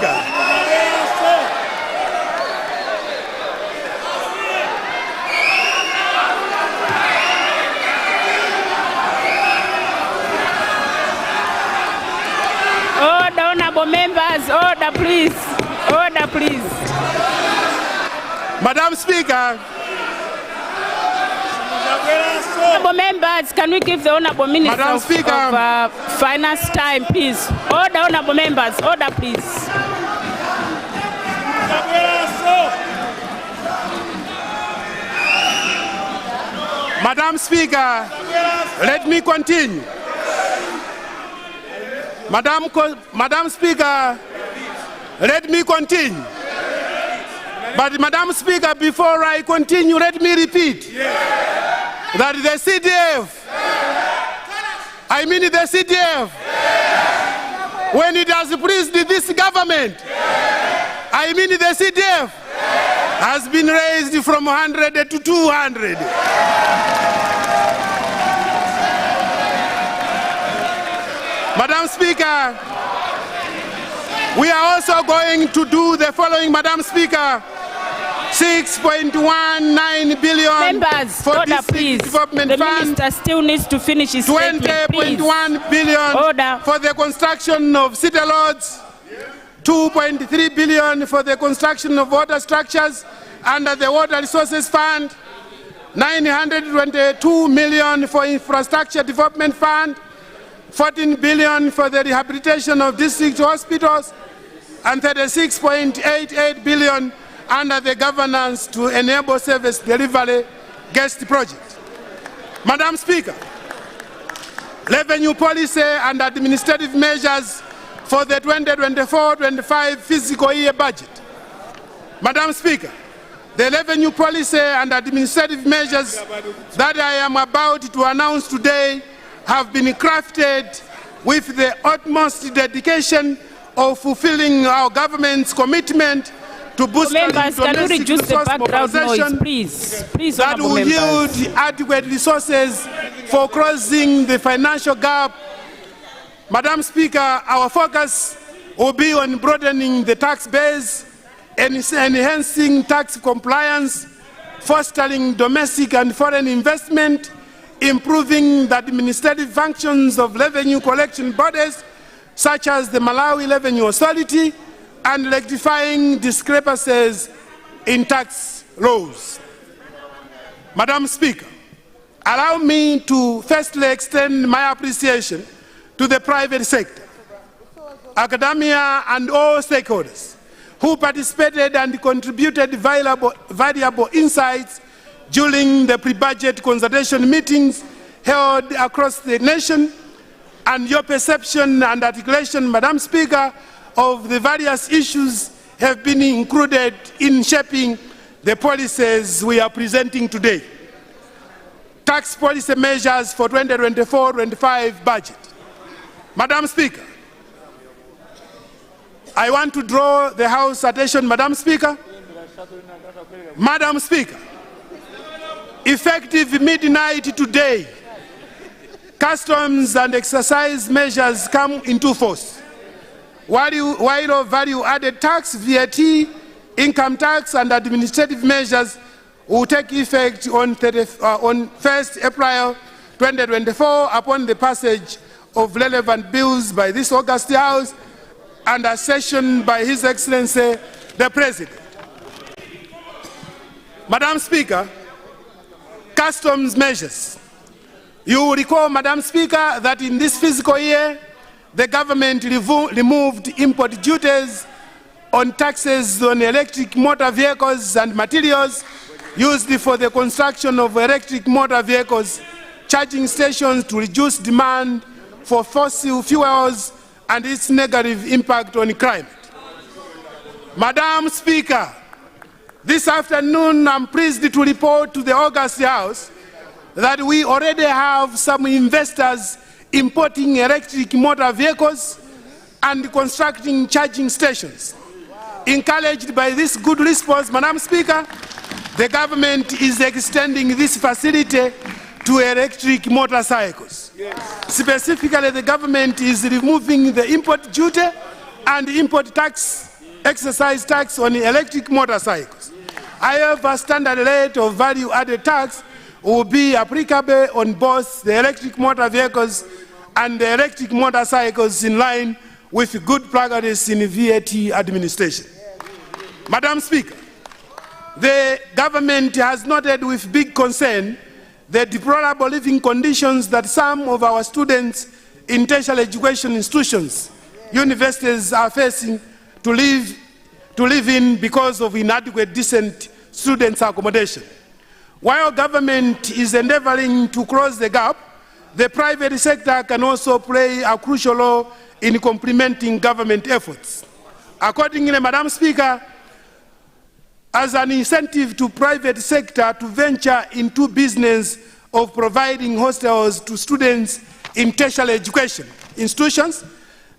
Speaker. Order, honorable members, order please. Order please. Madam Speaker. Honorable members, can we give the honorable minister of finance time, please? Order, honorable members, order please. Madam Speaker, let me continue. Madam Speaker, let me continue. But Madam Speaker, before I continue, let me repeat that the CDF, the CDF, when it has pleased this government, the CDF has been raised from 100 to 200. Madam Speaker, we are also going to do the following, Madam Speaker. 6.19 billion members, for order, district please. development The fund. minister still needs to finish his statement, please. 20.1 billion order. For the construction of city roads. 2.3 billion for the construction of water structures under the Water Resources Fund. 922 million for infrastructure development fund. 14 billion for the rehabilitation of district hospitals, and 36.88 billion under the governance to enable service delivery guest project. Madam Speaker, revenue policy and administrative measures for the 2024-25 fiscal year budget. Madam Speaker, the revenue policy and administrative measures that I am about to announce today have been crafted with the utmost dedication of fulfilling our government's commitment to boost domestic resource mobilization please, that will yield adequate resources for closing the financial gap. Madam Speaker, our focus will be on broadening the tax base, enhancing tax compliance, fostering domestic and foreign investment, improving the administrative functions of revenue collection bodies such as the Malawi Revenue Authority, and rectifying discrepancies in tax laws. Madam Speaker, allow me to firstly extend my appreciation to the private sector, academia and all stakeholders who participated and contributed valuable insights during the pre-budget consultation meetings held across the nation, and your perception and articulation, Madam Speaker, of the various issues have been included in shaping the policies we are presenting today. Tax policy measures for 2024-25 budget. Madam Speaker, I want to draw the House attention, Madam Speaker. Madam Speaker, effective midnight today, customs and excise measures come into force. While value-added tax, VAT, income tax, and administrative measures will take effect on 1st April 2024 upon the passage of relevant bills by this August House and a session by His Excellency the President. Madam Speaker, customs measures. You will recall, Madam Speaker, that in this fiscal year, the government removed import duties on taxes on electric motor vehicles and materials used for the construction of electric motor vehicles, charging stations to reduce demand for fossil fuels and its negative impact on climate. Madam Speaker, this afternoon I'm pleased to report to the August House that we already have some investors importing electric motor vehicles and constructing charging stations. Encouraged by this good response, Madam Speaker, the government is extending this facility to electric motorcycles. Yes. Specifically, the government is removing the import duty and import tax excise tax on electric motorcycles. However, standard rate of value-added tax will be applicable on both the electric motor vehicles and the electric motorcycles in line with good practice in VAT administration. Madam Speaker, the government has noted with big concern the deplorable living conditions that some of our students in tertiary education institutions, universities are facing to live in because of inadequate decent students' accommodation. While government is endeavoring to close the gap, the private sector can also play a crucial role in complementing government efforts. Accordingly, Madam Speaker, as an incentive to private sector to venture into business of providing hostels to students in tertiary education institutions,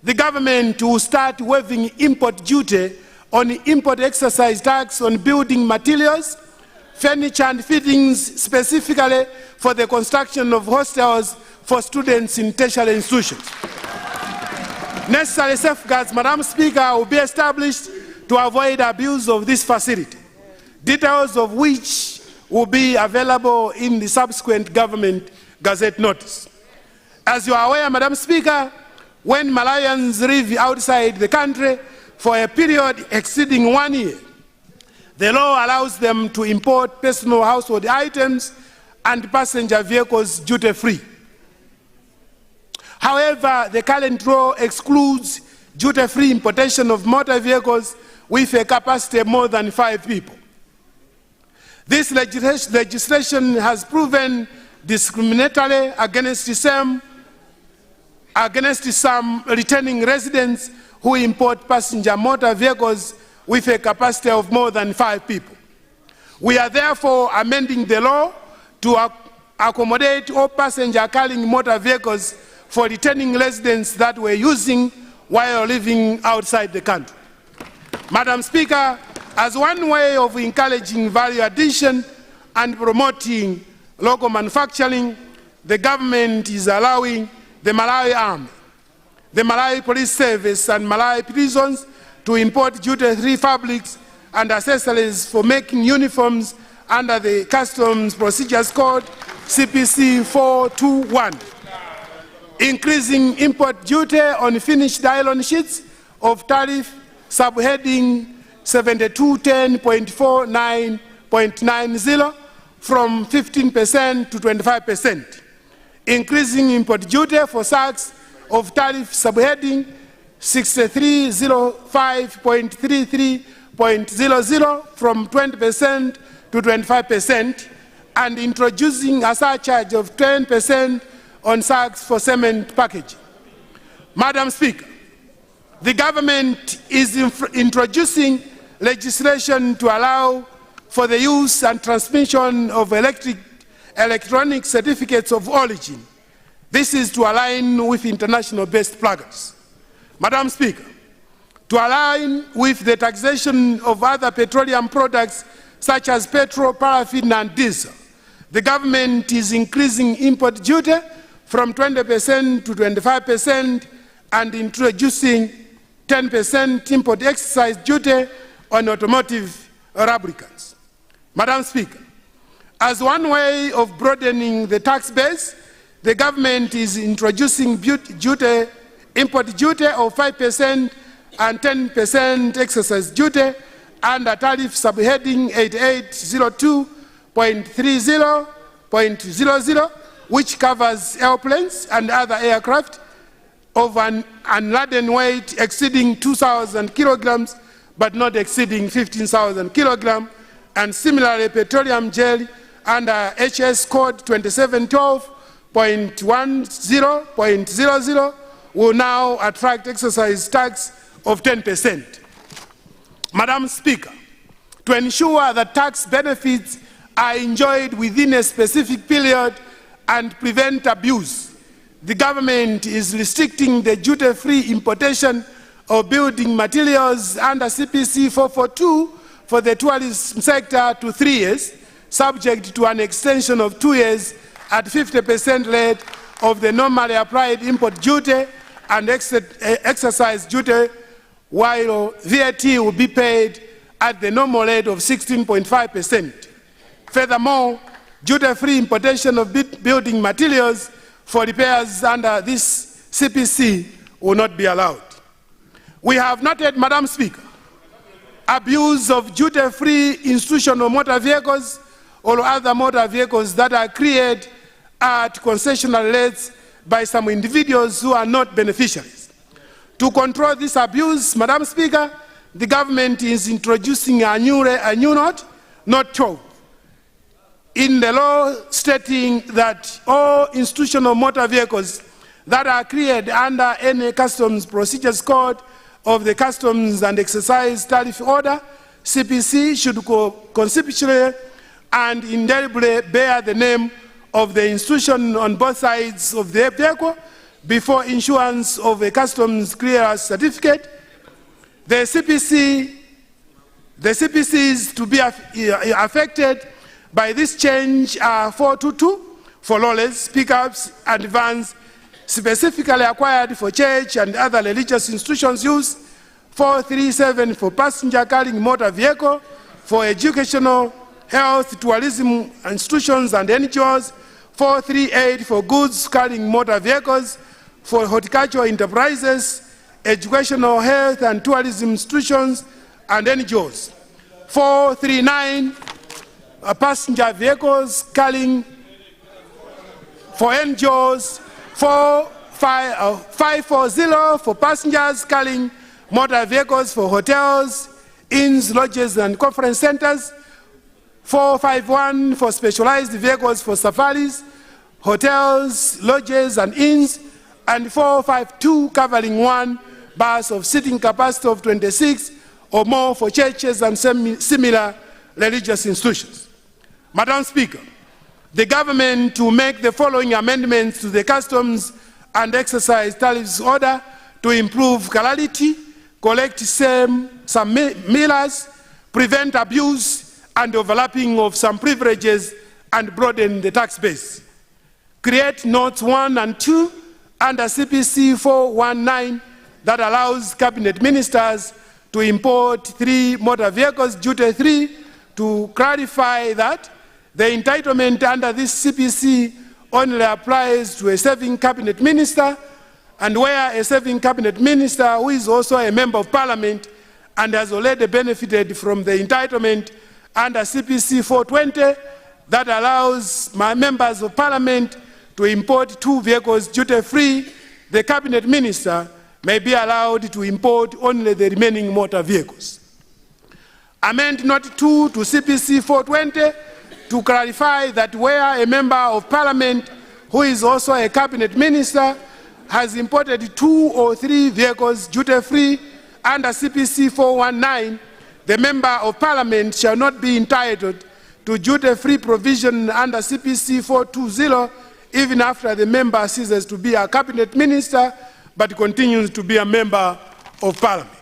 the government will start waiving import duty on import exercise tax on building materials, furniture and fittings specifically for the construction of hostels for students in tertiary institutions. Necessary safeguards, Madam Speaker, will be established to avoid abuse of this facility, details of which will be available in the subsequent government gazette notice. As you are aware, Madam Speaker, when Malawians live outside the country for a period exceeding 1 year, the law allows them to import personal household items and passenger vehicles duty-free. However, the current law excludes duty-free importation of motor vehicles with a capacity of more than 5 people. This legislation has proven discriminatory against some returning residents who import passenger motor vehicles with a capacity of more than 5 people. We are therefore amending the law to accommodate all passenger carrying motor vehicles for returning residents that were using while living outside the country. Madam Speaker, as one way of encouraging value addition and promoting local manufacturing, the government is allowing the Malawi Army, the Malawi Police Service and Malawi prisons to import duty-free fabrics and accessories for making uniforms under the Customs Procedures Code CPC 421, increasing import duty on finished nylon sheets of tariff subheading 7210.49.90 from 15% to 25%, increasing import duty for sacks of tariff subheading 6305.33.00 from 20% to 25%, and introducing a surcharge of 10% on sacks for cement packaging. Madam Speaker, the government is introducing legislation to allow for the use and transmission of electronic certificates of origin. This is to align with international best practice. Madam Speaker, to align with the taxation of other petroleum products such as petrol, paraffin and diesel, the government is increasing import duty from 20% to 25% and introducing 10% import excise duty on automotive lubricants. Madam Speaker, as one way of broadening the tax base, the government is introducing import duty of 5% and 10% excise duty under tariff subheading 8802.30.00, which covers airplanes and other aircraft of an unladen weight exceeding 2,000 kilograms but not exceeding 15,000 kilograms, and similarly petroleum jelly under HS code 2712.10.00 will now attract excise tax of 10%. Madam Speaker, to ensure that tax benefits are enjoyed within a specific period and prevent abuse, the government is restricting the duty-free importation of building materials under CPC 442 for the tourism sector to 3 years, subject to an extension of 2 years at 50% rate of the normally applied import duty and excise duty while VAT will be paid at the normal rate of 16.5%. Furthermore, duty-free importation of building materials for repairs under this CPC will not be allowed. We have noted, Madam Speaker, abuse of duty-free institutional motor vehicles or other motor vehicles that are created at concessional rates by some individuals who are not beneficiaries. To control this abuse, Madam Speaker, the government is introducing a new note, Note 12, in the law stating that all institutional motor vehicles that are created under any Customs Procedures Code of the Customs and Excise Tariff Order, CPC, should conceptually and indelibly bear the name of the institution on both sides of the vehicle before issuance of a customs clearance certificate. The CPCs to be affected by this change are 422 for lorries, pickups, and vans specifically acquired for church and other religious institutions use, 437 for passenger carrying motor vehicle, for educational, health, tourism institutions and NGOs, 438 for goods carrying motor vehicles, for horticultural enterprises, educational, health, and tourism institutions and NGOs, 439 passenger vehicles carrying for NGOs, 540 for passengers carrying motor vehicles for hotels, inns, lodges, and conference centers, 451 for specialized vehicles for safaris, hotels, lodges, and inns, and 452 covering one bus of seating capacity of 26 or more for churches and similar religious institutions. Madam Speaker, the government to make the following amendments to the Customs and Excise Tariffs Order to improve clarity, collect some millers, prevent abuse and overlapping of some privileges, and broaden the tax base. Create notes 1 and 2 under CPC 419 that allows cabinet ministers to import 3 motor vehicles duty-free, to clarify that the entitlement under this CPC only applies to a serving cabinet minister, and where a serving cabinet minister who is also a member of parliament and has already benefited from the entitlement under CPC 420 that allows my members of parliament to import 2 vehicles duty-free, the cabinet minister may be allowed to import only the remaining motor vehicles. Amend Note 2 to CPC 420 to clarify that where a member of parliament who is also a cabinet minister has imported 2 or 3 vehicles duty-free under CPC 419, the member of parliament shall not be entitled to duty-free provision under CPC 420 even after the member ceases to be a cabinet minister but continues to be a member of parliament.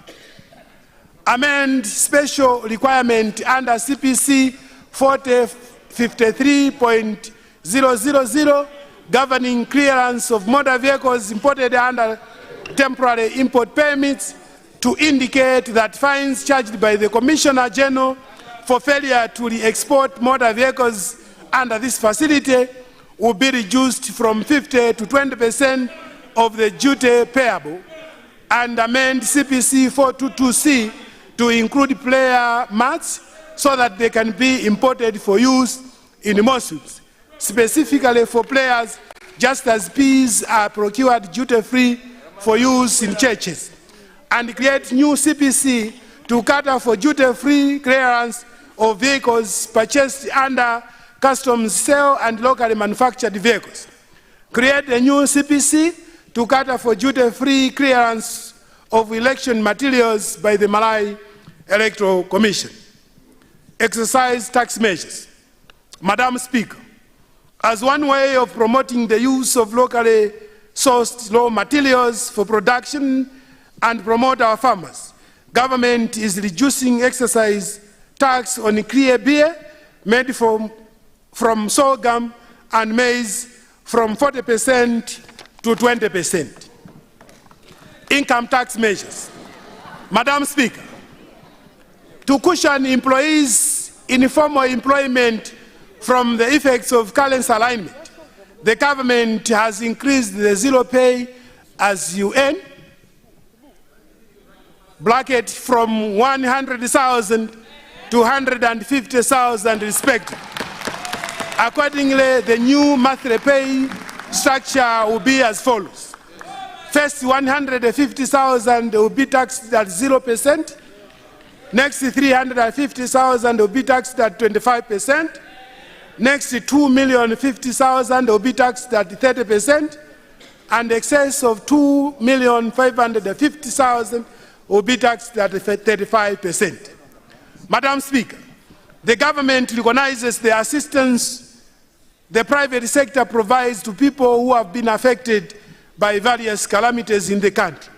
Amend special requirement under CPC 4053.000 governing clearance of motor vehicles imported under temporary import permits to indicate that fines charged by the Commissioner General for failure to re-export motor vehicles under this facility will be reduced from 50 to 20% of the duty payable, and amend CPC 422C to include player mats so that they can be imported for use in mosques, specifically for players, just as peas are procured duty-free for use in churches, and create new CPC to cater for duty-free clearance of vehicles purchased under customs sale and locally manufactured vehicles. Create a new CPC to cater for duty-free clearance of election materials by the Malawi Electoral Commission. Exercise tax measures. Madam Speaker, as one way of promoting the use of locally sourced raw materials for production and promote our farmers, government is reducing excise tax on clear beer made from sorghum and maize from 40% to 20%. Income tax measures. Madam Speaker, to cushion employees' informal employment from the effects of currency alignment, the government has increased the zero pay as you earn bracket from 100,000 to 150,000 respectively. Accordingly, the new monthly pay structure will be as follows. First, 150,000 will be taxed at 0%. Next, 350,000 will be taxed at 25%. Next, 2,050,000 will be taxed at 30%. And excess of 2,550,000 will be taxed at 35%. Madam Speaker, the government recognizes the assistance the private sector provides to people who have been affected by various calamities in the country.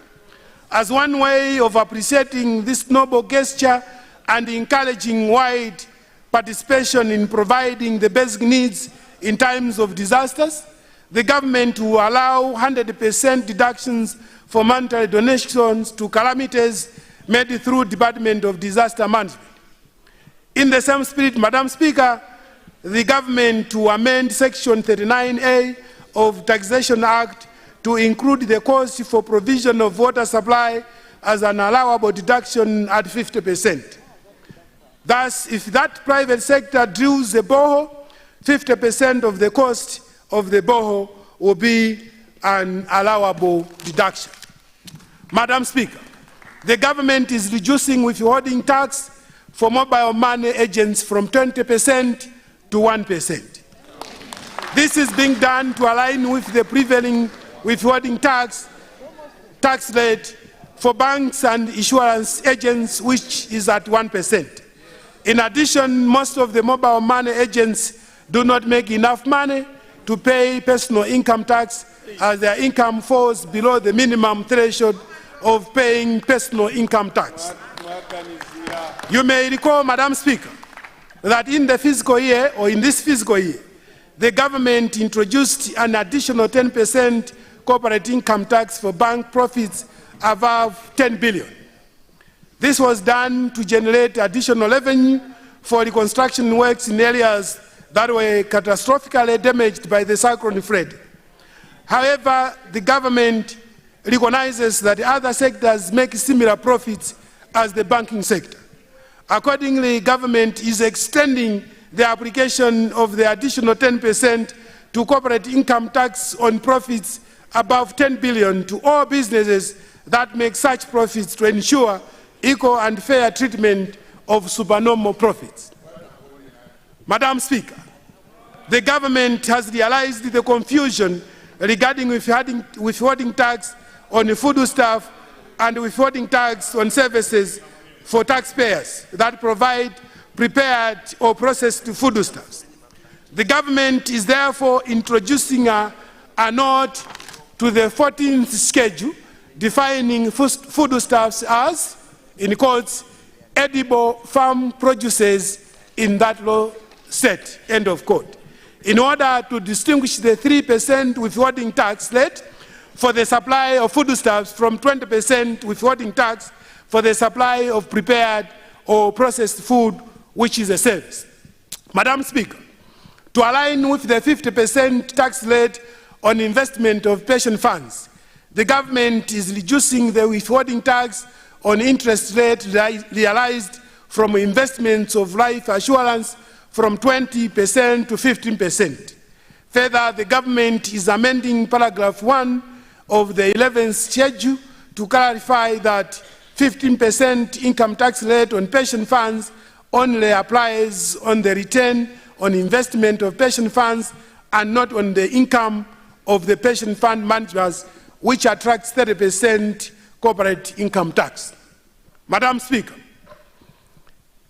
As one way of appreciating this noble gesture and encouraging wide participation in providing the basic needs in times of disasters, the government will allow 100% deductions for monetary donations to calamities made through Department of Disaster Management. In the same spirit, Madam Speaker, the government will amend Section 39A of Taxation Act to include the cost for provision of water supply as an allowable deduction at 50%. Thus, if that private sector drills a borehole, 50% of the cost of the borehole will be an allowable deduction. Madam Speaker, the government is reducing withholding tax for mobile money agents from 20% to 1%. This is being done to align with the prevailing withholding tax rate for banks and insurance agents, which is at 1%. In addition, most of the mobile money agents do not make enough money to pay personal income tax, as their income falls below the minimum threshold of paying personal income tax. You may recall, Madam Speaker, that in the fiscal year, or in this fiscal year, the government introduced an additional 10% corporate income tax for bank profits above 10 billion. This was done to generate additional revenue for reconstruction works in areas that were catastrophically damaged by the Cyclone Freddy. However, the government recognizes that other sectors make similar profits as the banking sector. Accordingly, government is extending the application of the additional 10% to corporate income tax on profits above 10 billion to all businesses that make such profits to ensure equal and fair treatment of supernormal profits. Madam Speaker, the government has realized the confusion regarding withholding tax on foodstuff and withholding tax on services for taxpayers that provide prepared or processed foodstuffs. The government is therefore introducing a note to the 14th schedule defining foodstuffs as, in quotes, edible farm produces in that law set, end of quote, in order to distinguish the 3% withholding tax rate for the supply of foodstuffs from 20% withholding tax for the supply of prepared or processed food, which is a service. Madam Speaker, to align with the 50% tax rate on investment of pension funds, the government is reducing the withholding tax on interest rate realized from investments of life assurance from 20% to 15%. Further, the government is amending paragraph 1 of the 11th schedule to clarify that 15% income tax rate on pension funds only applies on the return on investment of pension funds and not on the income of the pension fund managers, which attracts 30% corporate income tax. Madam Speaker,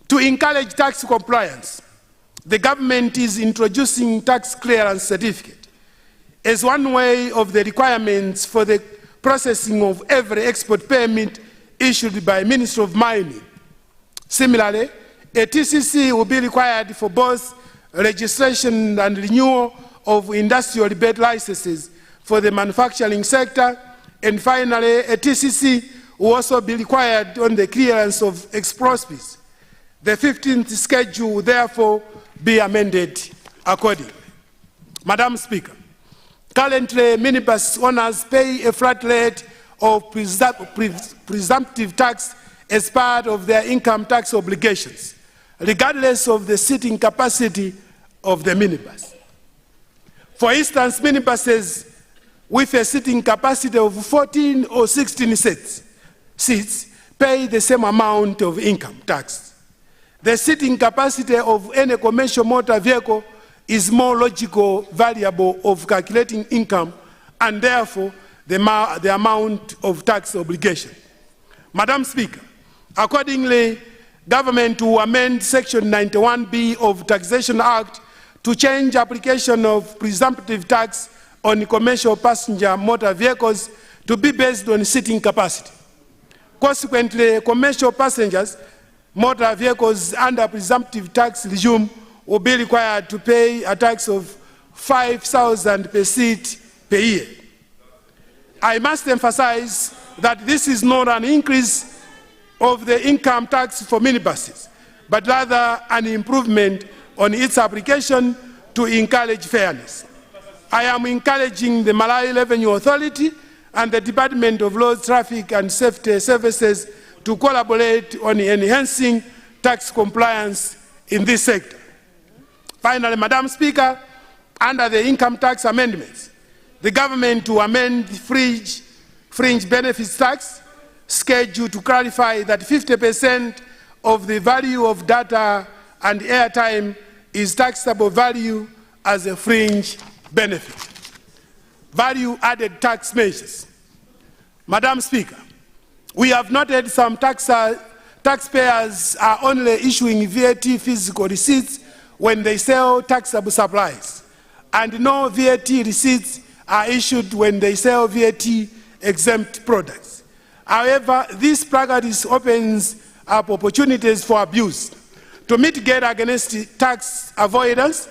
to encourage tax compliance, the government is introducing tax clearance certificate as one way of the requirements for the processing of every export permit issued by Ministry of Mining. Similarly, a TCC will be required for both registration and renewal of industrial rebate licenses for the manufacturing sector, and finally, a TCC will also be required on the clearance of ex prospectus. The 15th schedule will therefore be amended accordingly. Madam Speaker, currently minibus owners pay a flat rate of presumptive tax as part of their income tax obligations, regardless of the seating capacity of the minibus. For instance, minibuses with a seating capacity of 14 or 16 seats pay the same amount of income tax. The seating capacity of any commercial motor vehicle is more logical variable of calculating income and therefore the amount of tax obligation. Madam Speaker, accordingly, government will amend Section 91B of Taxation Act to change application of presumptive tax on commercial passenger motor vehicles to be based on seating capacity. Consequently, commercial passengers motor vehicles under presumptive tax regime will be required to pay a tax of 5,000 per seat per year. I must emphasize that this is not an increase of the income tax for minibuses, but rather an improvement on its application to encourage fairness. I am encouraging the Malawi Revenue Authority and the Department of Road Traffic and Safety Services to collaborate on enhancing tax compliance in this sector. Finally, Madam Speaker, under the income tax amendments, the government will amend the fringe benefits tax schedule to clarify that 50% of the value of data and airtime is taxable value as a fringe benefit. Value-added tax measures. Madam Speaker, we have noted some taxpayers are only issuing VAT physical receipts when they sell taxable supplies, and no VAT receipts are issued when they sell VAT-exempt products. However, this practice opens up opportunities for abuse. To mitigate against tax avoidance,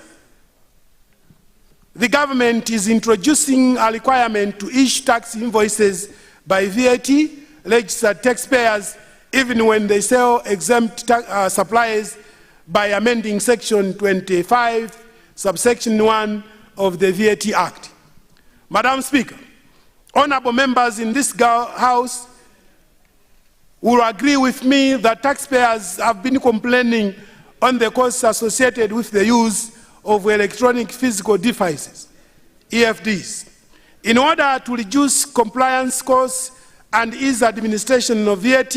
the government is introducing a requirement to issue tax invoices by VAT-registered taxpayers even when they sell exempt supplies by amending Section 25, subsection 1 of the VAT Act. Madam Speaker, honorable members in this House will agree with me that taxpayers have been complaining on the costs associated with the use of electronic physical devices, EFDs. In order to reduce compliance costs and ease administration of VAT,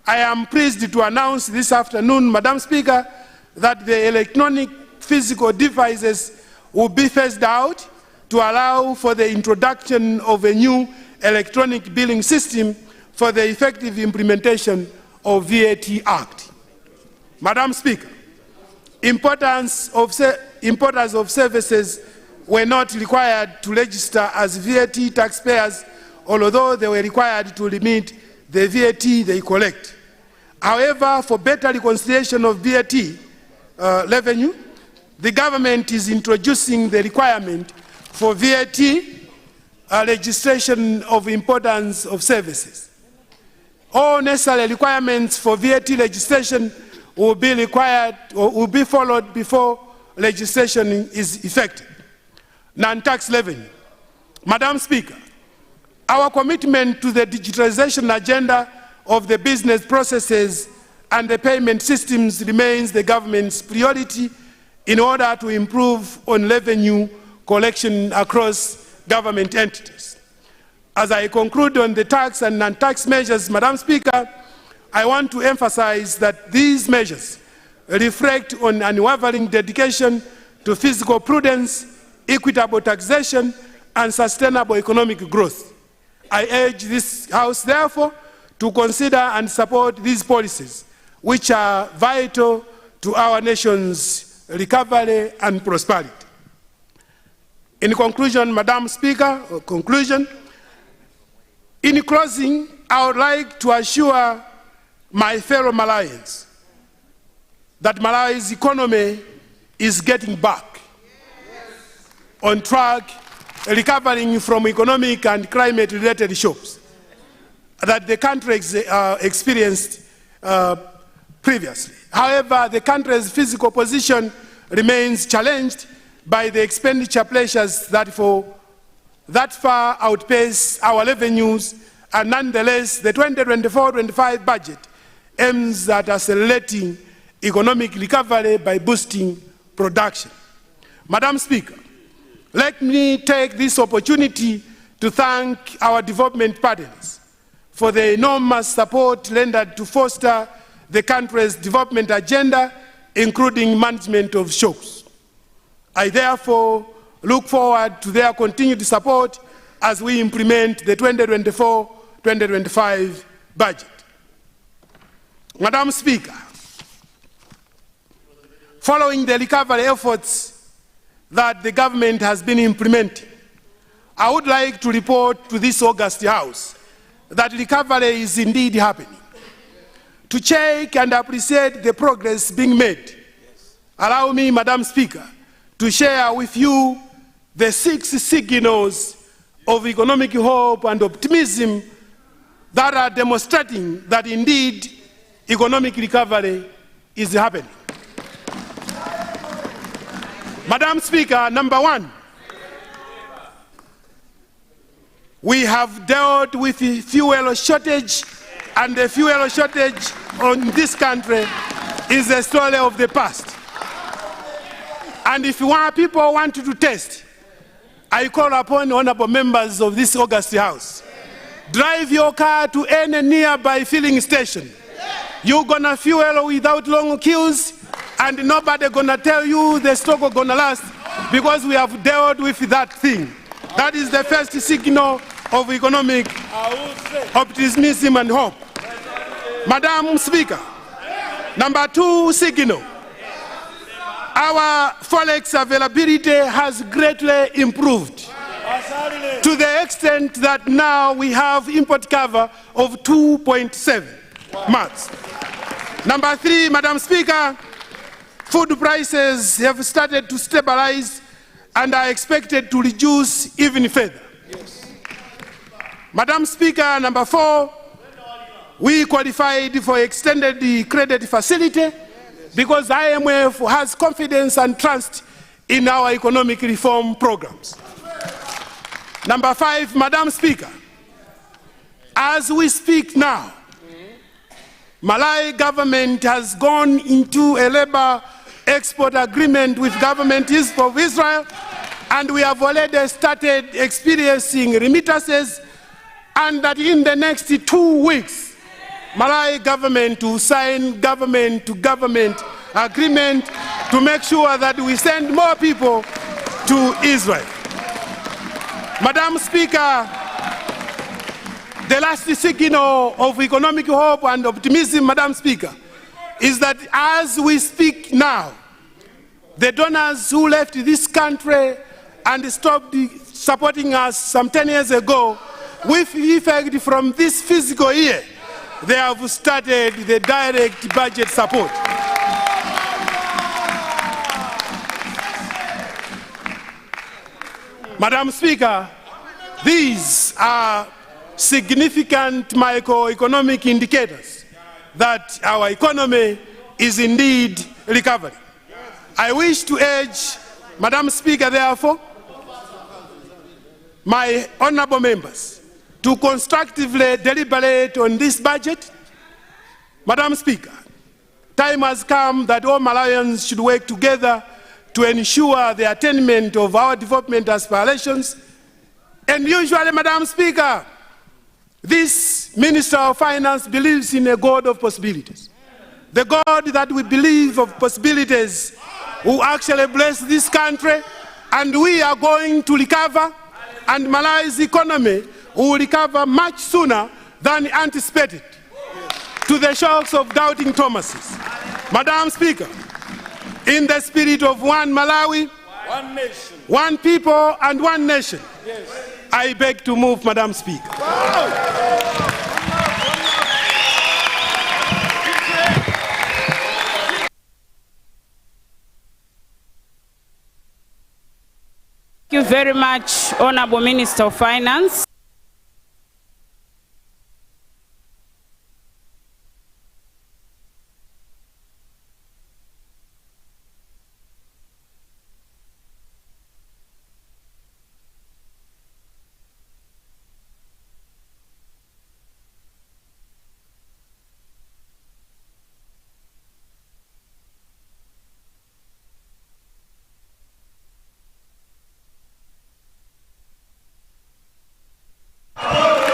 I am pleased to announce this afternoon, Madam Speaker, that the electronic physical devices will be phased out to allow for the introduction of a new electronic billing system for the effective implementation of VAT Act. Madam Speaker, importers of services were not required to register as VAT taxpayers, although they were required to remit the VAT they collect. However, for better reconciliation of VAT revenue, the government is introducing the requirement for VAT registration of importance of services. All necessary requirements for VAT registration will be required or will be followed before registration is effective. Non-tax revenue. Madam Speaker, our commitment to the digitalization agenda of the business processes and the payment systems remains the government's priority in order to improve on revenue collection across government entities. As I conclude on the tax and non-tax measures, Madam Speaker, I want to emphasize that these measures reflect on unwavering dedication to fiscal prudence, equitable taxation, and sustainable economic growth. I urge this House, therefore, to consider and support these policies, which are vital to our nation's recovery and prosperity. In conclusion, Madam Speaker, in closing, I would like to assure my fellow Malawians that Malawi's economy is getting back on track, recovering from economic and climate-related shocks. that the country experienced previously. However, the country's physical position remains challenged by the expenditure pressures that far outpace our revenues, and nonetheless, the 2024-25 budget aims at accelerating economic recovery by boosting production. Madam Speaker, let me take this opportunity to thank our development partners for the enormous support rendered to foster the country's development agenda, including management of shocks. I therefore look forward to their continued support as we implement the 2024-2025 budget. Madam Speaker, following the recovery efforts that the government has been implementing, I would like to report to this August House that recovery is indeed happening. To check and appreciate the progress being made, allow me, Madam Speaker, to share with you the 6 signals of economic hope and optimism that are demonstrating that indeed economic recovery is happening. Madam Speaker, number 1, we have dealt with the fuel shortage, and the fuel shortage in this country is a story of the past. And if people want to test, I call upon honorable members of this August House, drive your car to any nearby filling station. You're gonna fuel without long queues, and nobody gonna tell you the stock is gonna last, because we have dealt with that thing. That is the first signal of economic optimism and hope. Madam Speaker, number 2 signal, our forex availability has greatly improved to the extent that now we have import cover of 2.7 months. Number 3, Madam Speaker, food prices have started to stabilize and are expected to reduce even further. Madam Speaker, number 4, we qualified for extended credit facility because IMF has confidence and trust in our economic reform programs. Number 5, Madam Speaker, as we speak now, Malawi government has gone into a labor export agreement with government of Israel, and we have already started experiencing remittances, and that in the next 2 weeks, Malawi government will sign government-to-government agreement to make sure that we send more people to Israel. Madam Speaker, the last signal of economic hope and optimism, Madam Speaker, is that as we speak now, the donors who left this country and stopped supporting us some 10 years ago, with effect from this fiscal year, they have started the direct budget support. Madam Speaker, these are significant macroeconomic indicators that our economy is indeed recovering. I wish to urge, Madam Speaker, therefore, my honorable members, to constructively deliberate on this budget. Madam Speaker, time has come that all Malawians should work together to ensure the attainment of our development aspirations. And usually, Madam Speaker, this Minister of Finance believes in a God of possibilities. The God that we believe of possibilities will actually bless this country, and we are going to recover, and Malawi's economy will recover much sooner than anticipated to the shocks of doubting Thomases. Madam Speaker, in the spirit of one Malawi, one nation, one people and one nation, yes, I beg to move, Madam Speaker. Thank you very much, Honorable Minister of Finance.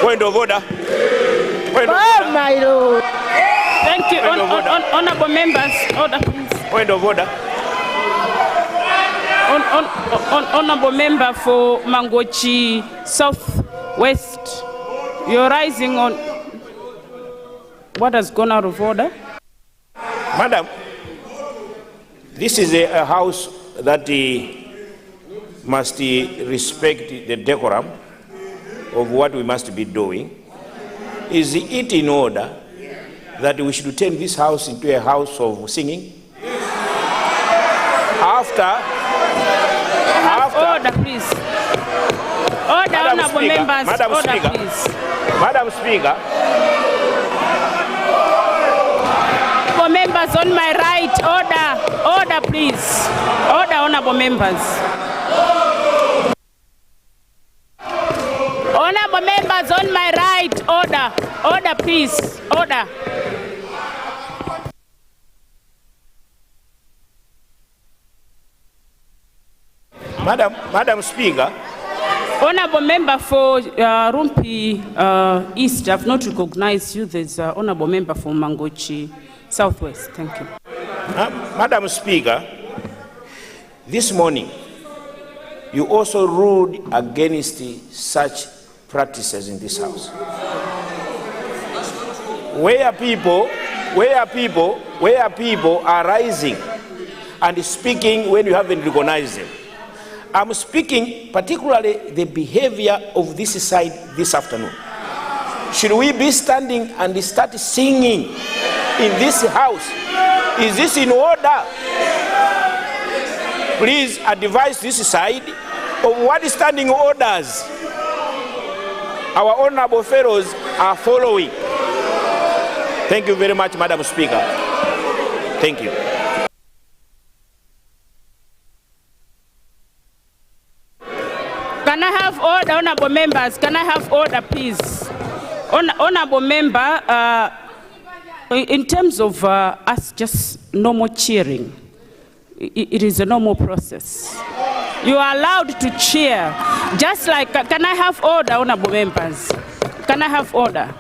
Point of order. Point of Oh, order. my Lord. Thank you. Honorable members, order, please. Point of order. Honorable member for Mangochi Southwest, you're rising on what has gone out of order. Madam, this is a house that must respect the decorum of what we must be doing. Is it in order that we should turn this house into a house of singing? Order, please. Order, honorable members. Madam Order, Speaker, please. Madam Speaker. Honorable members on my right, order. Order, please. Order, honorable members. Honorable members on my right, order. Order, please. Order. Madam Speaker. Honorable member for Rumpi East, I've not recognized you. There's honorable member for Mangochi Southwest. Thank you. Madam Speaker, this morning you also ruled against such practices in this house, where people are rising and speaking when you haven't recognized them. I'm speaking particularly the behavior of this side this afternoon. Should we be standing and start singing in this house? Is this in order? Please advise this side of what standing orders our honorable fellows are following. Thank you very much, Madam Speaker. Thank you. Can I have order, honorable members? Can I have order, please? Honorable member, in terms of us just normal cheering, it is a normal process. You are allowed to cheer, just like, can I have order, honorable members? Can I have order?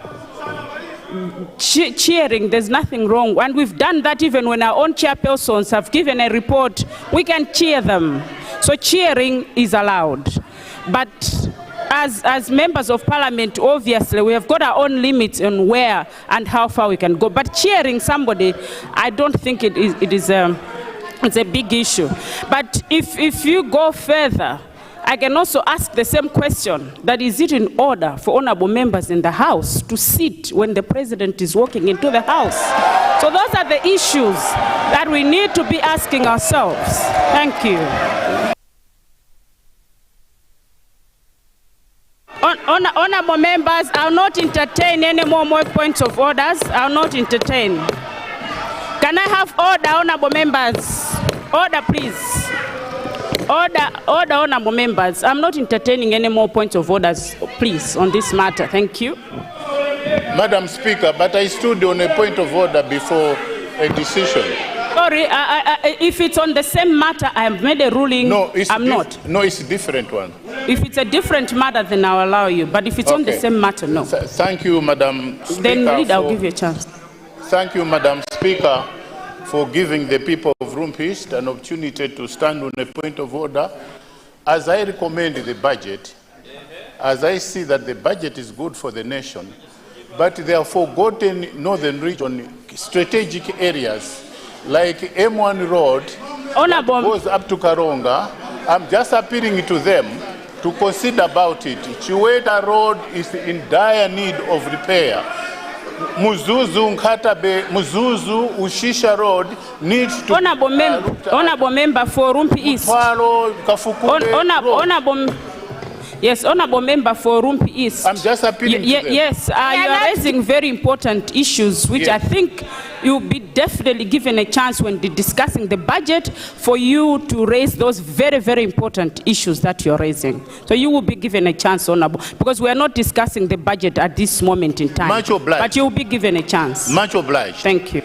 Cheering, there's nothing wrong. And we've done that even when our own chairpersons have given a report, we can cheer them. So cheering is allowed. But as members of parliament, obviously, we have got our own limits on where and how far we can go. But cheering somebody, I don't think it's a big issue. But if you go further, I can also ask the same question, that is it in order for honorable members in the House to sit when the president is walking into the House? So those are the issues that we need to be asking ourselves. Thank you. Honorable members, I'll not entertain any more points of orders. I'll not entertain. Can I have order, honorable members? Order, please. Order, honorable members. I'm not entertaining any more points of orders, please, on this matter. Thank you. Madam Speaker, but I stood on a point of order before a decision. Sorry, if it's on the same matter, I have made a ruling. No, I'm not. No, it's a different one. If it's a different matter, then I'll allow you. But if it's on the same matter, no. Thank you, Madam Speaker. Then lead, I'll give you a chance. Thank you, Madam Speaker, for giving the people of Rumpi East an opportunity to stand on a point of order. As I recommend the budget, as I see that the budget is good for the nation, but they have forgotten northern region strategic areas like M1 Road that goes up to Karonga. I'm just appealing to them to consider about it. Chiweta Road is in dire need of repair. Muzuzu, Nkatabe, Muzuzu, Ushisha Road needs to... Honorable member for Rumpi East. Yes, honorable member for Rumpi East. I'm just appealing to them. Yes, you are raising very important issues, which yes. I think you'll be definitely given a chance when discussing the budget for you to raise those very, very important issues that you're raising. So you will be given a chance, honorable, because we are not discussing the budget at this moment in time. Much obliged. But you will be given a chance. Much obliged. Thank you.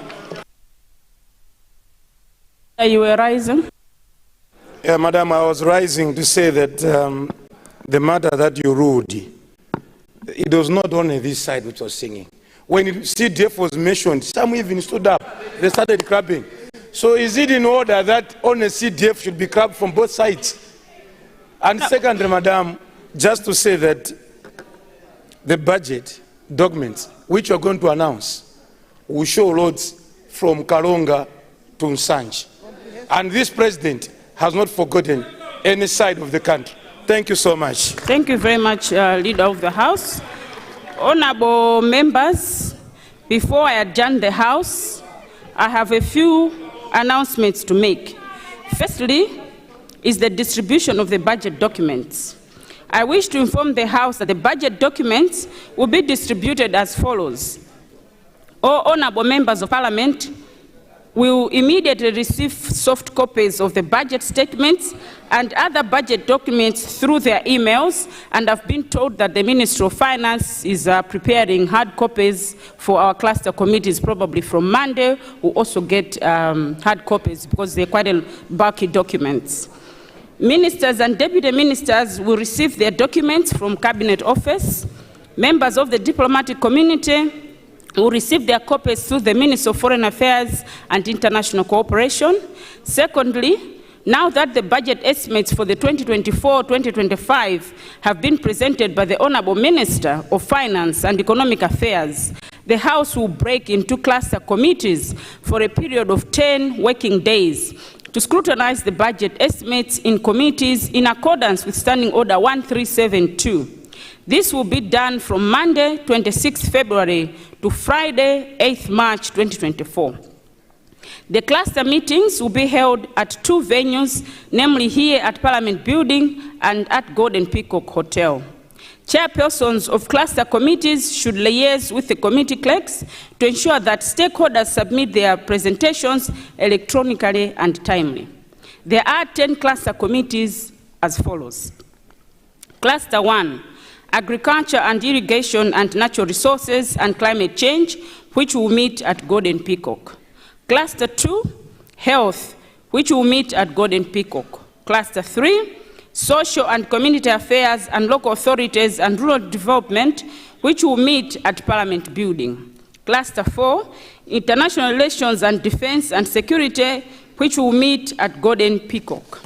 You were rising? Yeah, Madam, I was rising to say that the matter that you ruled it was not only this side which was singing. When CDF was mentioned, some even stood up. They started clapping. So is it in order that only CDF should be clapped from both sides? And secondly, Madam, just to say that the budget documents which we are going to announce will show roads from Kalonga to Nsanji. And this president has not forgotten any side of the country. Thank you so much. Thank you very much, Leader of the House. Honorable members, before I adjourn the House, I have a few announcements to make. Firstly, is the distribution of the budget documents. I wish to inform the House that the budget documents will be distributed as follows. All honorable members of Parliament will immediately receive soft copies of the budget statements and other budget documents through their emails, and I've been told that the Ministry of Finance is preparing hard copies for our cluster committees. Probably from Monday we'll also get hard copies because they're quite bulky documents. Ministers and deputy ministers will receive their documents from Cabinet Office. Members of the diplomatic community will receive their copies through the Ministry of Foreign Affairs and International Cooperation. Secondly, now that the budget estimates for the 2024-2025 have been presented by the Honorable Minister of Finance and Economic Affairs, the House will break into cluster committees for a period of 10 working days to scrutinize the budget estimates in committees in accordance with Standing Order 1372. This will be done from Monday, 26 February to Friday, 8th March 2024. The cluster meetings will be held at two venues, namely here at Parliament Building and at Golden Peacock Hotel. Chairpersons of cluster committees should liaise with the committee clerks to ensure that stakeholders submit their presentations electronically and timely. There are 10 cluster committees as follows. Cluster 1, Agriculture and Irrigation and Natural Resources and Climate Change, which will meet at Golden Peacock. Cluster 2, Health, which will meet at Golden Peacock. Cluster 3, Social and Community Affairs and Local Authorities and Rural Development, which will meet at Parliament Building. Cluster 4, International Relations and Defense and Security, which will meet at Golden Peacock.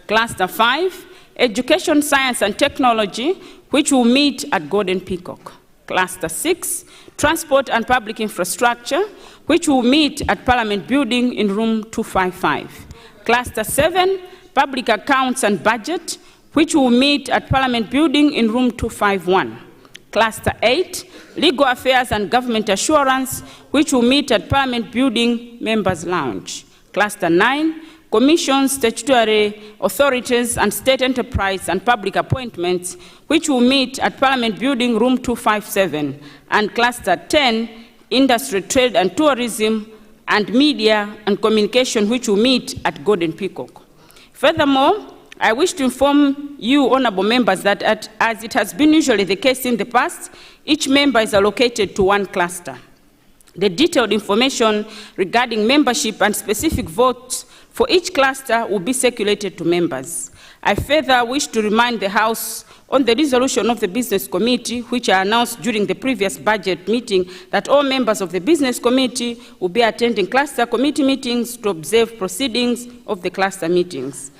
Cluster 5, Education, Science and Technology, which will meet at Golden Peacock. Cluster 6, Transport and Public Infrastructure, which will meet at Parliament Building in room 255. Cluster 7, Public Accounts and Budget, which will meet at Parliament Building in room 251. Cluster 8, Legal Affairs and Government Assurance, which will meet at Parliament Building Members Lounge. Cluster 9, Commissions, Statutory Authorities and State Enterprise and Public Appointments, which will meet at Parliament Building room 257. And Cluster 10, Industry, Trade and Tourism and Media and Communication, which will meet at Golden Peacock. Furthermore, I wish to inform you, honorable members, that as it has been usually the case in the past, each member is allocated to one cluster. The detailed information regarding membership and specific votes for each cluster will be circulated to members. I further wish to remind the House on the resolution of the Business Committee, which I announced during the previous budget meeting, that all members of the Business Committee will be attending cluster committee meetings to observe proceedings of the cluster meetings.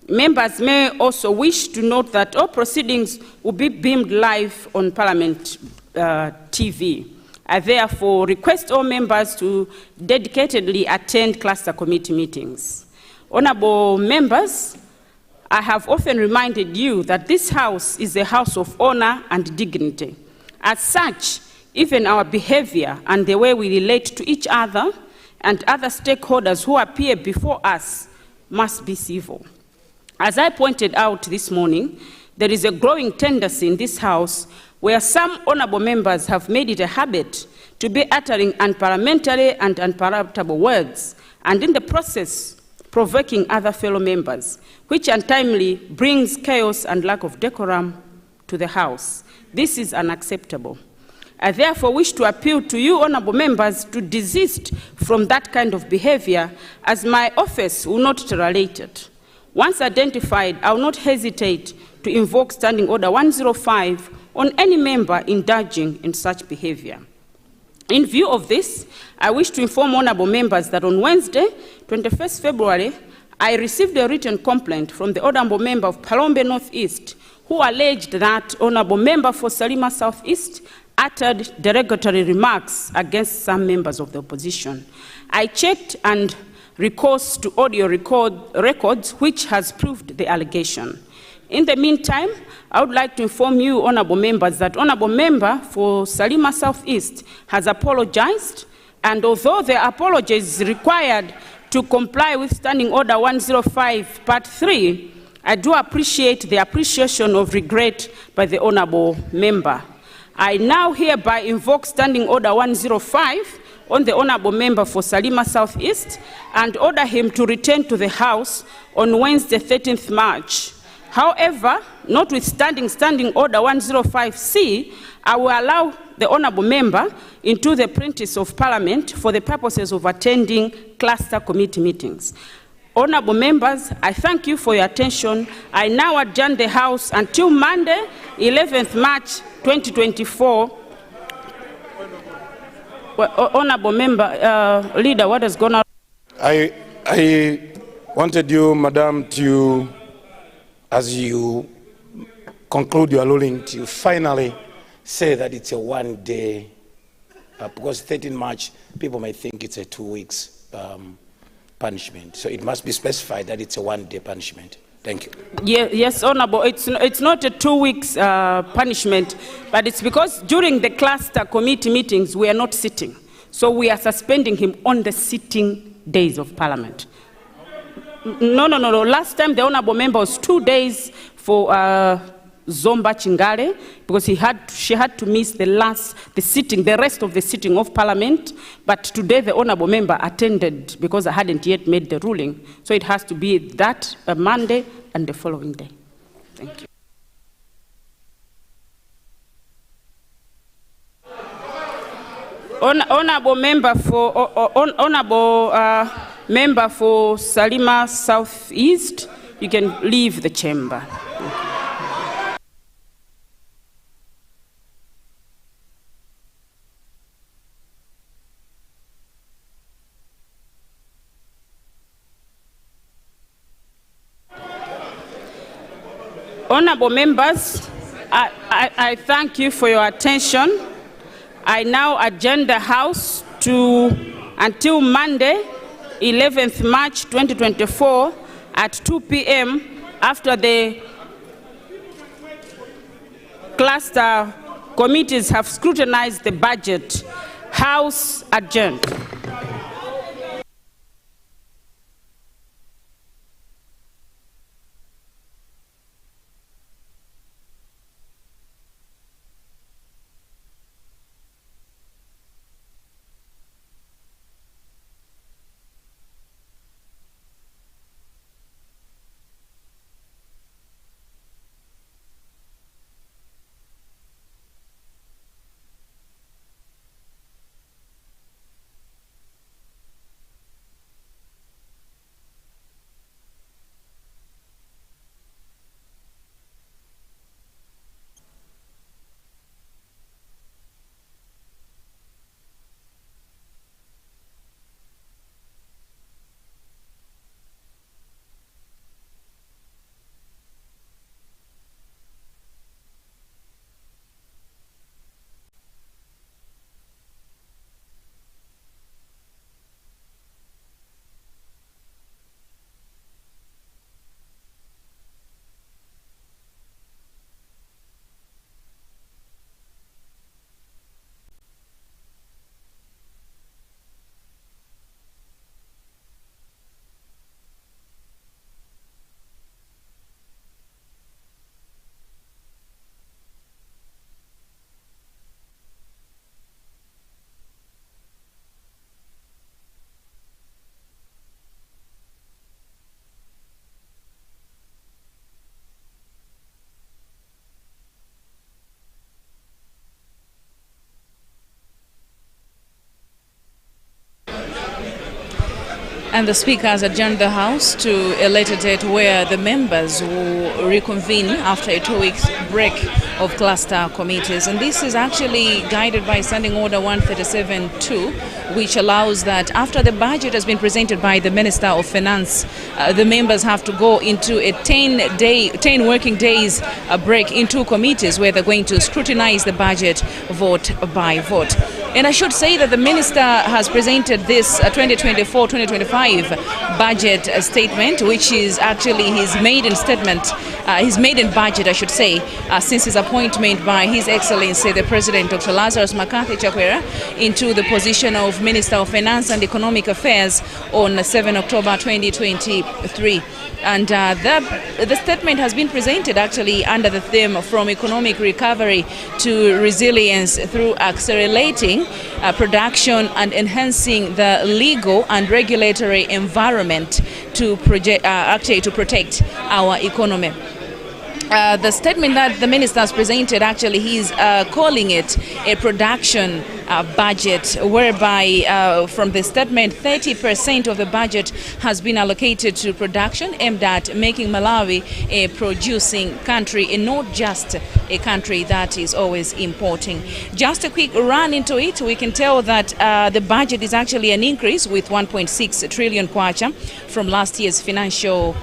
Members may also wish to note that all proceedings will be beamed live on Parliament TV. I therefore request all members to dedicatedly attend cluster committee meetings. Honorable members, I have often reminded you that this House is a house of honor and dignity. As such, even our behavior and the way we relate to each other and other stakeholders who appear before us must be civil. As I pointed out this morning, there is a growing tendency in this House where some honorable members have made it a habit to be uttering unparliamentary and unpalatable words, and in the process provoking other fellow members, which untimely brings chaos and lack of decorum to the House. This is unacceptable. I therefore wish to appeal to you, honorable members, to desist from that kind of behavior, as my office will not tolerate it. Once identified, I will not hesitate to invoke Standing Order 105 on any member indulging in such behavior. In view of this, I wish to inform honorable members that on Wednesday, 21st February, I received a written complaint from the honorable member of Palombe Northeast, who alleged that honorable member for Salima Southeast uttered derogatory remarks against some members of the opposition. I checked and recourse to audio records, which has proved the allegation. In the meantime, I would like to inform you, honorable members, that honorable member for Salima Southeast has apologized, and although the apology is required to comply with Standing Order 105, Part 3, I do appreciate the appreciation of regret by the honorable member. I now hereby invoke Standing Order 105 on the honorable member for Salima Southeast and order him to return to the House on Wednesday, 13th March. However, notwithstanding Standing Order 105C, I will allow the honorable member into the premises of Parliament for the purposes of attending cluster committee meetings. Honorable members, I thank you for your attention. I now adjourn the House until Monday, 11th March 2024. Well, honorable member, leader, what has gone on? I wanted you, madam, to, as you conclude your ruling, to finally say that it's a one-day, because 13 March, people might think it's a 2 weeks punishment. So it must be specified that it's a one-day punishment. Thank you. Yes, honorable. It's not a 2 weeks punishment, but it's because during the cluster committee meetings, we are not sitting. So we are suspending him on the sitting days of Parliament. No. Last time the honorable member was 2 days for Zomba Chingale, because she had to miss the rest of the sitting of Parliament. But today the honorable member attended because I hadn't yet made the ruling. So it has to be that Monday and the following day. Thank you. Honorable member for member for Salima Southeast, you can leave the chamber. Honorable members, I thank you for your attention. I now adjourn the House until Monday, 11th March 2024 at 2 p.m. after the cluster committees have scrutinized the budget. House adjourned. And the Speaker has adjourned the House to a later date where the members will reconvene after a 2 weeks break of cluster committees. And this is actually guided by Standing Order 137-2, which allows that after the budget has been presented by the Minister of Finance, the members have to go into a 10 working days break into committees where they're going to scrutinize the budget vote by vote. And I should say that the Minister has presented this 2024-2025 budget statement, which is actually his maiden statement, his maiden budget, I should say, since his appointment by His Excellency the President Dr. Lazarus Makathi Chakwera into the position of Minister of Finance and Economic Affairs on 7 October 2023. And the statement has been presented actually under the theme from economic recovery to resilience through accelerating production and enhancing the legal and regulatory environment to protect our economy. The statement that the minister has presented, actually, he's calling it a production budget, whereby from the statement 30% of the budget has been allocated to production, aimed at making Malawi a producing country and not just a country that is always importing. Just a quick run into it, we can tell that the budget is actually an increase with 1.6 trillion kwacha from last year's financial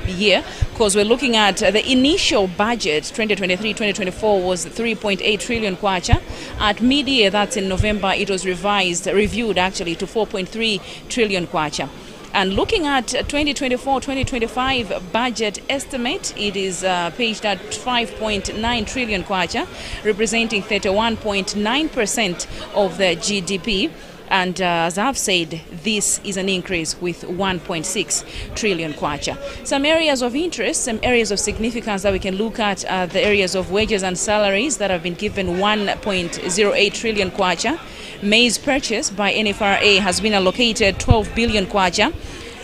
year, because we're looking at the initial budget 2023-2024 was 3.8 trillion kwacha. At mid-year, that's in November, it was reviewed actually to 4.3 trillion kwacha. And looking at 2024-2025 budget estimate, it is paged at 5.9 trillion kwacha, representing 31.9% of the GDP. And as I've said, this is an increase with 1.6 trillion kwacha. Some areas of interest, some areas of significance that we can look at are the areas of wages and salaries that have been given 1.08 trillion kwacha. Maize purchase by NFRA has been allocated 12 billion kwacha.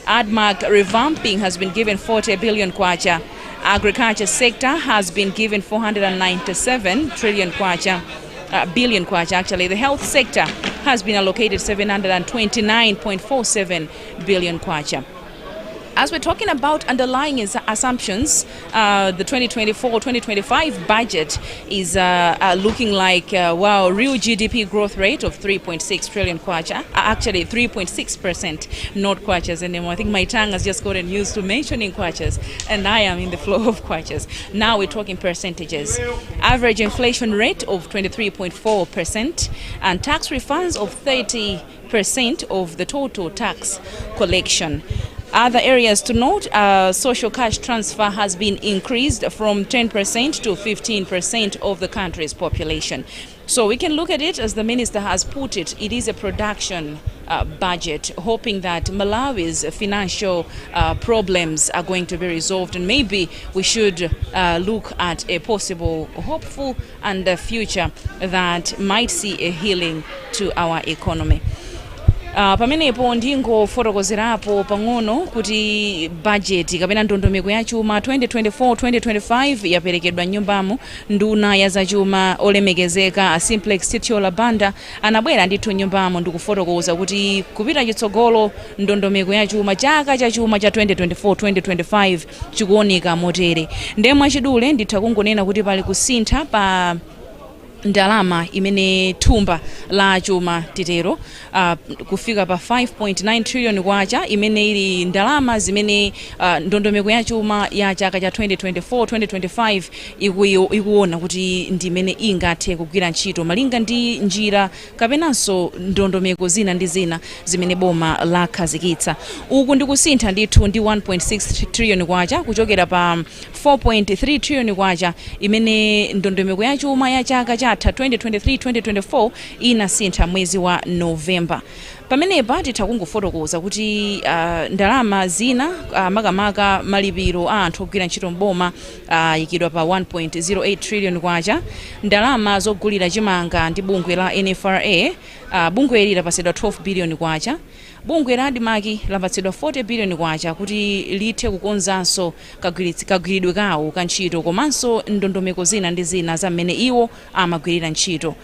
ADMAC revamping has been given 40 billion kwacha. Agriculture sector has been given 497 trillion kwacha. Billion kwacha actually. The health sector has been allocated 729.47 billion kwacha. As we're talking about underlying assumptions, the 2024-2025 budget is looking like, wow, real GDP growth rate of 3.6 trillion kwacha, actually 3.6%, not kwachas anymore. I think my tongue has just gotten used to mentioning kwachas, and I am in the flow of kwachas. Now we're talking percentages. Average inflation rate of 23.4% and tax refunds of 30% of the total tax collection. Other areas to note, social cash transfer has been increased from 10% to 15% of the country's population. So we can look at it as the minister has put it, it is a production budget, hoping that Malawi's financial problems are going to be resolved, and maybe we should look at a possible hopeful and a future that might see a healing to our economy. Pamenepo ndingofotokozerapo pang'ono kuti budget kapena ndondomeko ya chuma 2024-2025 yaperekedwa nyumbamo. Nduna ya zachuma olemekezeka a Simplex Titiola Banda anabwera ndithu nyumbamo ndikufotokoza kuti kupita chitsogolo ndondomeko ya chuma chaka cha chuma cha 2024-2025 chikuoneka motere. Ndemwe chidule nditha kungonena kuti pali kusintha pa ndalama imene thumba la chuma titero kufika pa 5.9 trillion kwacha, imene ili ndalama zimene ndondomeko ya chuma ya chaka cha 2024-2025 ikuona kuti ndimene ingathe kugwira ntchito malinga ndi njira kapenanso ndondomeko zina ndi zina zimene boma lakhazikitsa. Uku ndikusintha ndithu ndi 1.6 trillion kwacha kuchokera pa 4.3 trillion kwacha imene ndondomeko ya chuma ya chaka cha 2023-2024 inasintha mwezi wa Novemba. Pamenepa titha kungofotokoza kuti ndalama zina makamaka malipiro a anthu ogwira ntchito mboma ikidwa pa 1.08 trillion kwacha. Ndalama zogulira chimanga ndi bungwe la NFRA, bungwe ili lapatsidwa 12 billion kwacha. Bungwe la ADMAC lapatsidwa 40 billion kwacha kuti lithe kukonzanso kagwiridwe kawo kantchito komanso ndondomeko zina ndi zina zamene iwo amagwirira ntchito.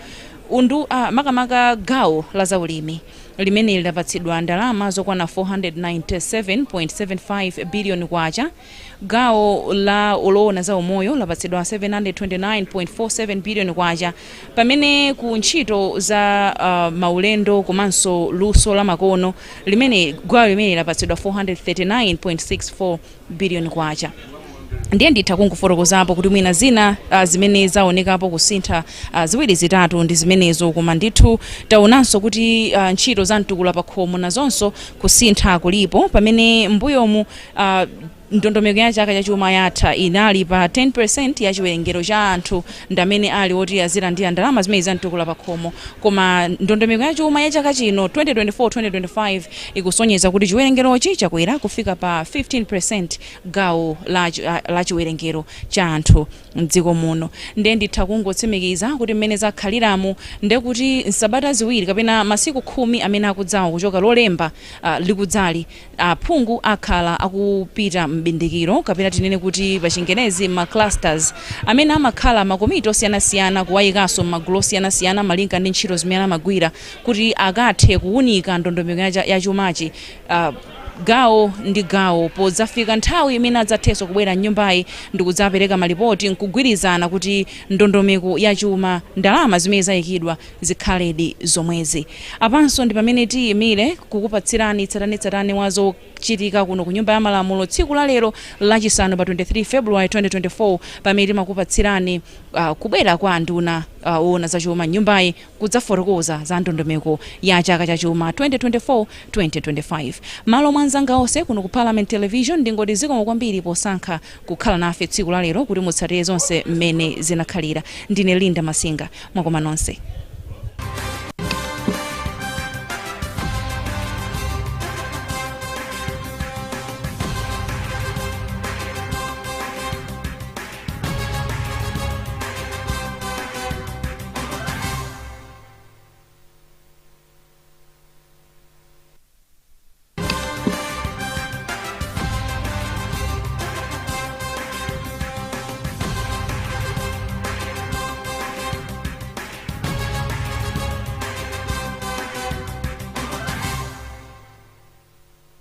Makamaka gawo la zaulimi limene lapatsidwa ndalama zokwana 497.75 billion kwacha. Gawo la oloona za umoyo lapatsidwa 729.47 billion kwacha, pamene ku ntchito za maulendo komanso luso la makono gawo limene lapatsidwa 439.64 billion kwacha. Ndiye nditha kungofotokozapo kuti mwina zina zimene zaonekapo kusintha ziwiri zitatu ndi zimenezo, koma ndithu taonanso kuti ntchito za mtukula pa khomo nazonso kusintha kulipo, pamene mbuyomu ndondomeko ya chaka cha chuma yatha inali pa 10% ya chiwerengero cha anthu ndamene ali oti azilandira ndalama zimene zamtukula pa khomo, koma ndondomeko ya chuma ya chaka chino 2024-2025 ikusonyeza kuti chiwerengerochi chakwera kufika pa 15% gawo la chiwerengero cha anthu mdziko muno. Ndiye nditha kungotsimikiza kuti mmene zakhaliramu ndiye kuti nsabata ziwiri kapena masiku 10 amene akudzawo kuchoka lolemba likudzali phungu akhala akupita mbindikiro kapena tinene kuti pachingenezi ma clusters amene amakhala makomiti osiyanasiyana kuwayikanso magulu osiyanasiyana malinga ndi ntchito zimene amagwira kuti akathe kuwunika ndondomeko ya chumachi gawo ndi gawo. Podzafika nthawi imene adzathenso kubwera mnyumbayi ndi kudzapereka malipoti nkugwirizana kuti ndondomeko ya chuma ndalama zimene zayikidwa zikhaledi zomwezi. Apanso ndi pamene tiyimire kukupatsirani tsatanetsatane wazo chitika kuno ku Nyumba ya Malamulo tsiku la lero lachisanu pa 23 February 2024, pamene timakupatsirani kubwera kwa nduna ona za chuma nyumbayi kudzafotokoza za ndondomeko ya chaka cha chuma 2024-2025. Malo mwanzanga onse kuno ku Parliament Television ndingoti zikomo kwambiri posankha kukhala nafe tsiku la lero kuti mutsatire zonse mmene zinakhalira. Ndine Linda Masinga, mwakoma nonse.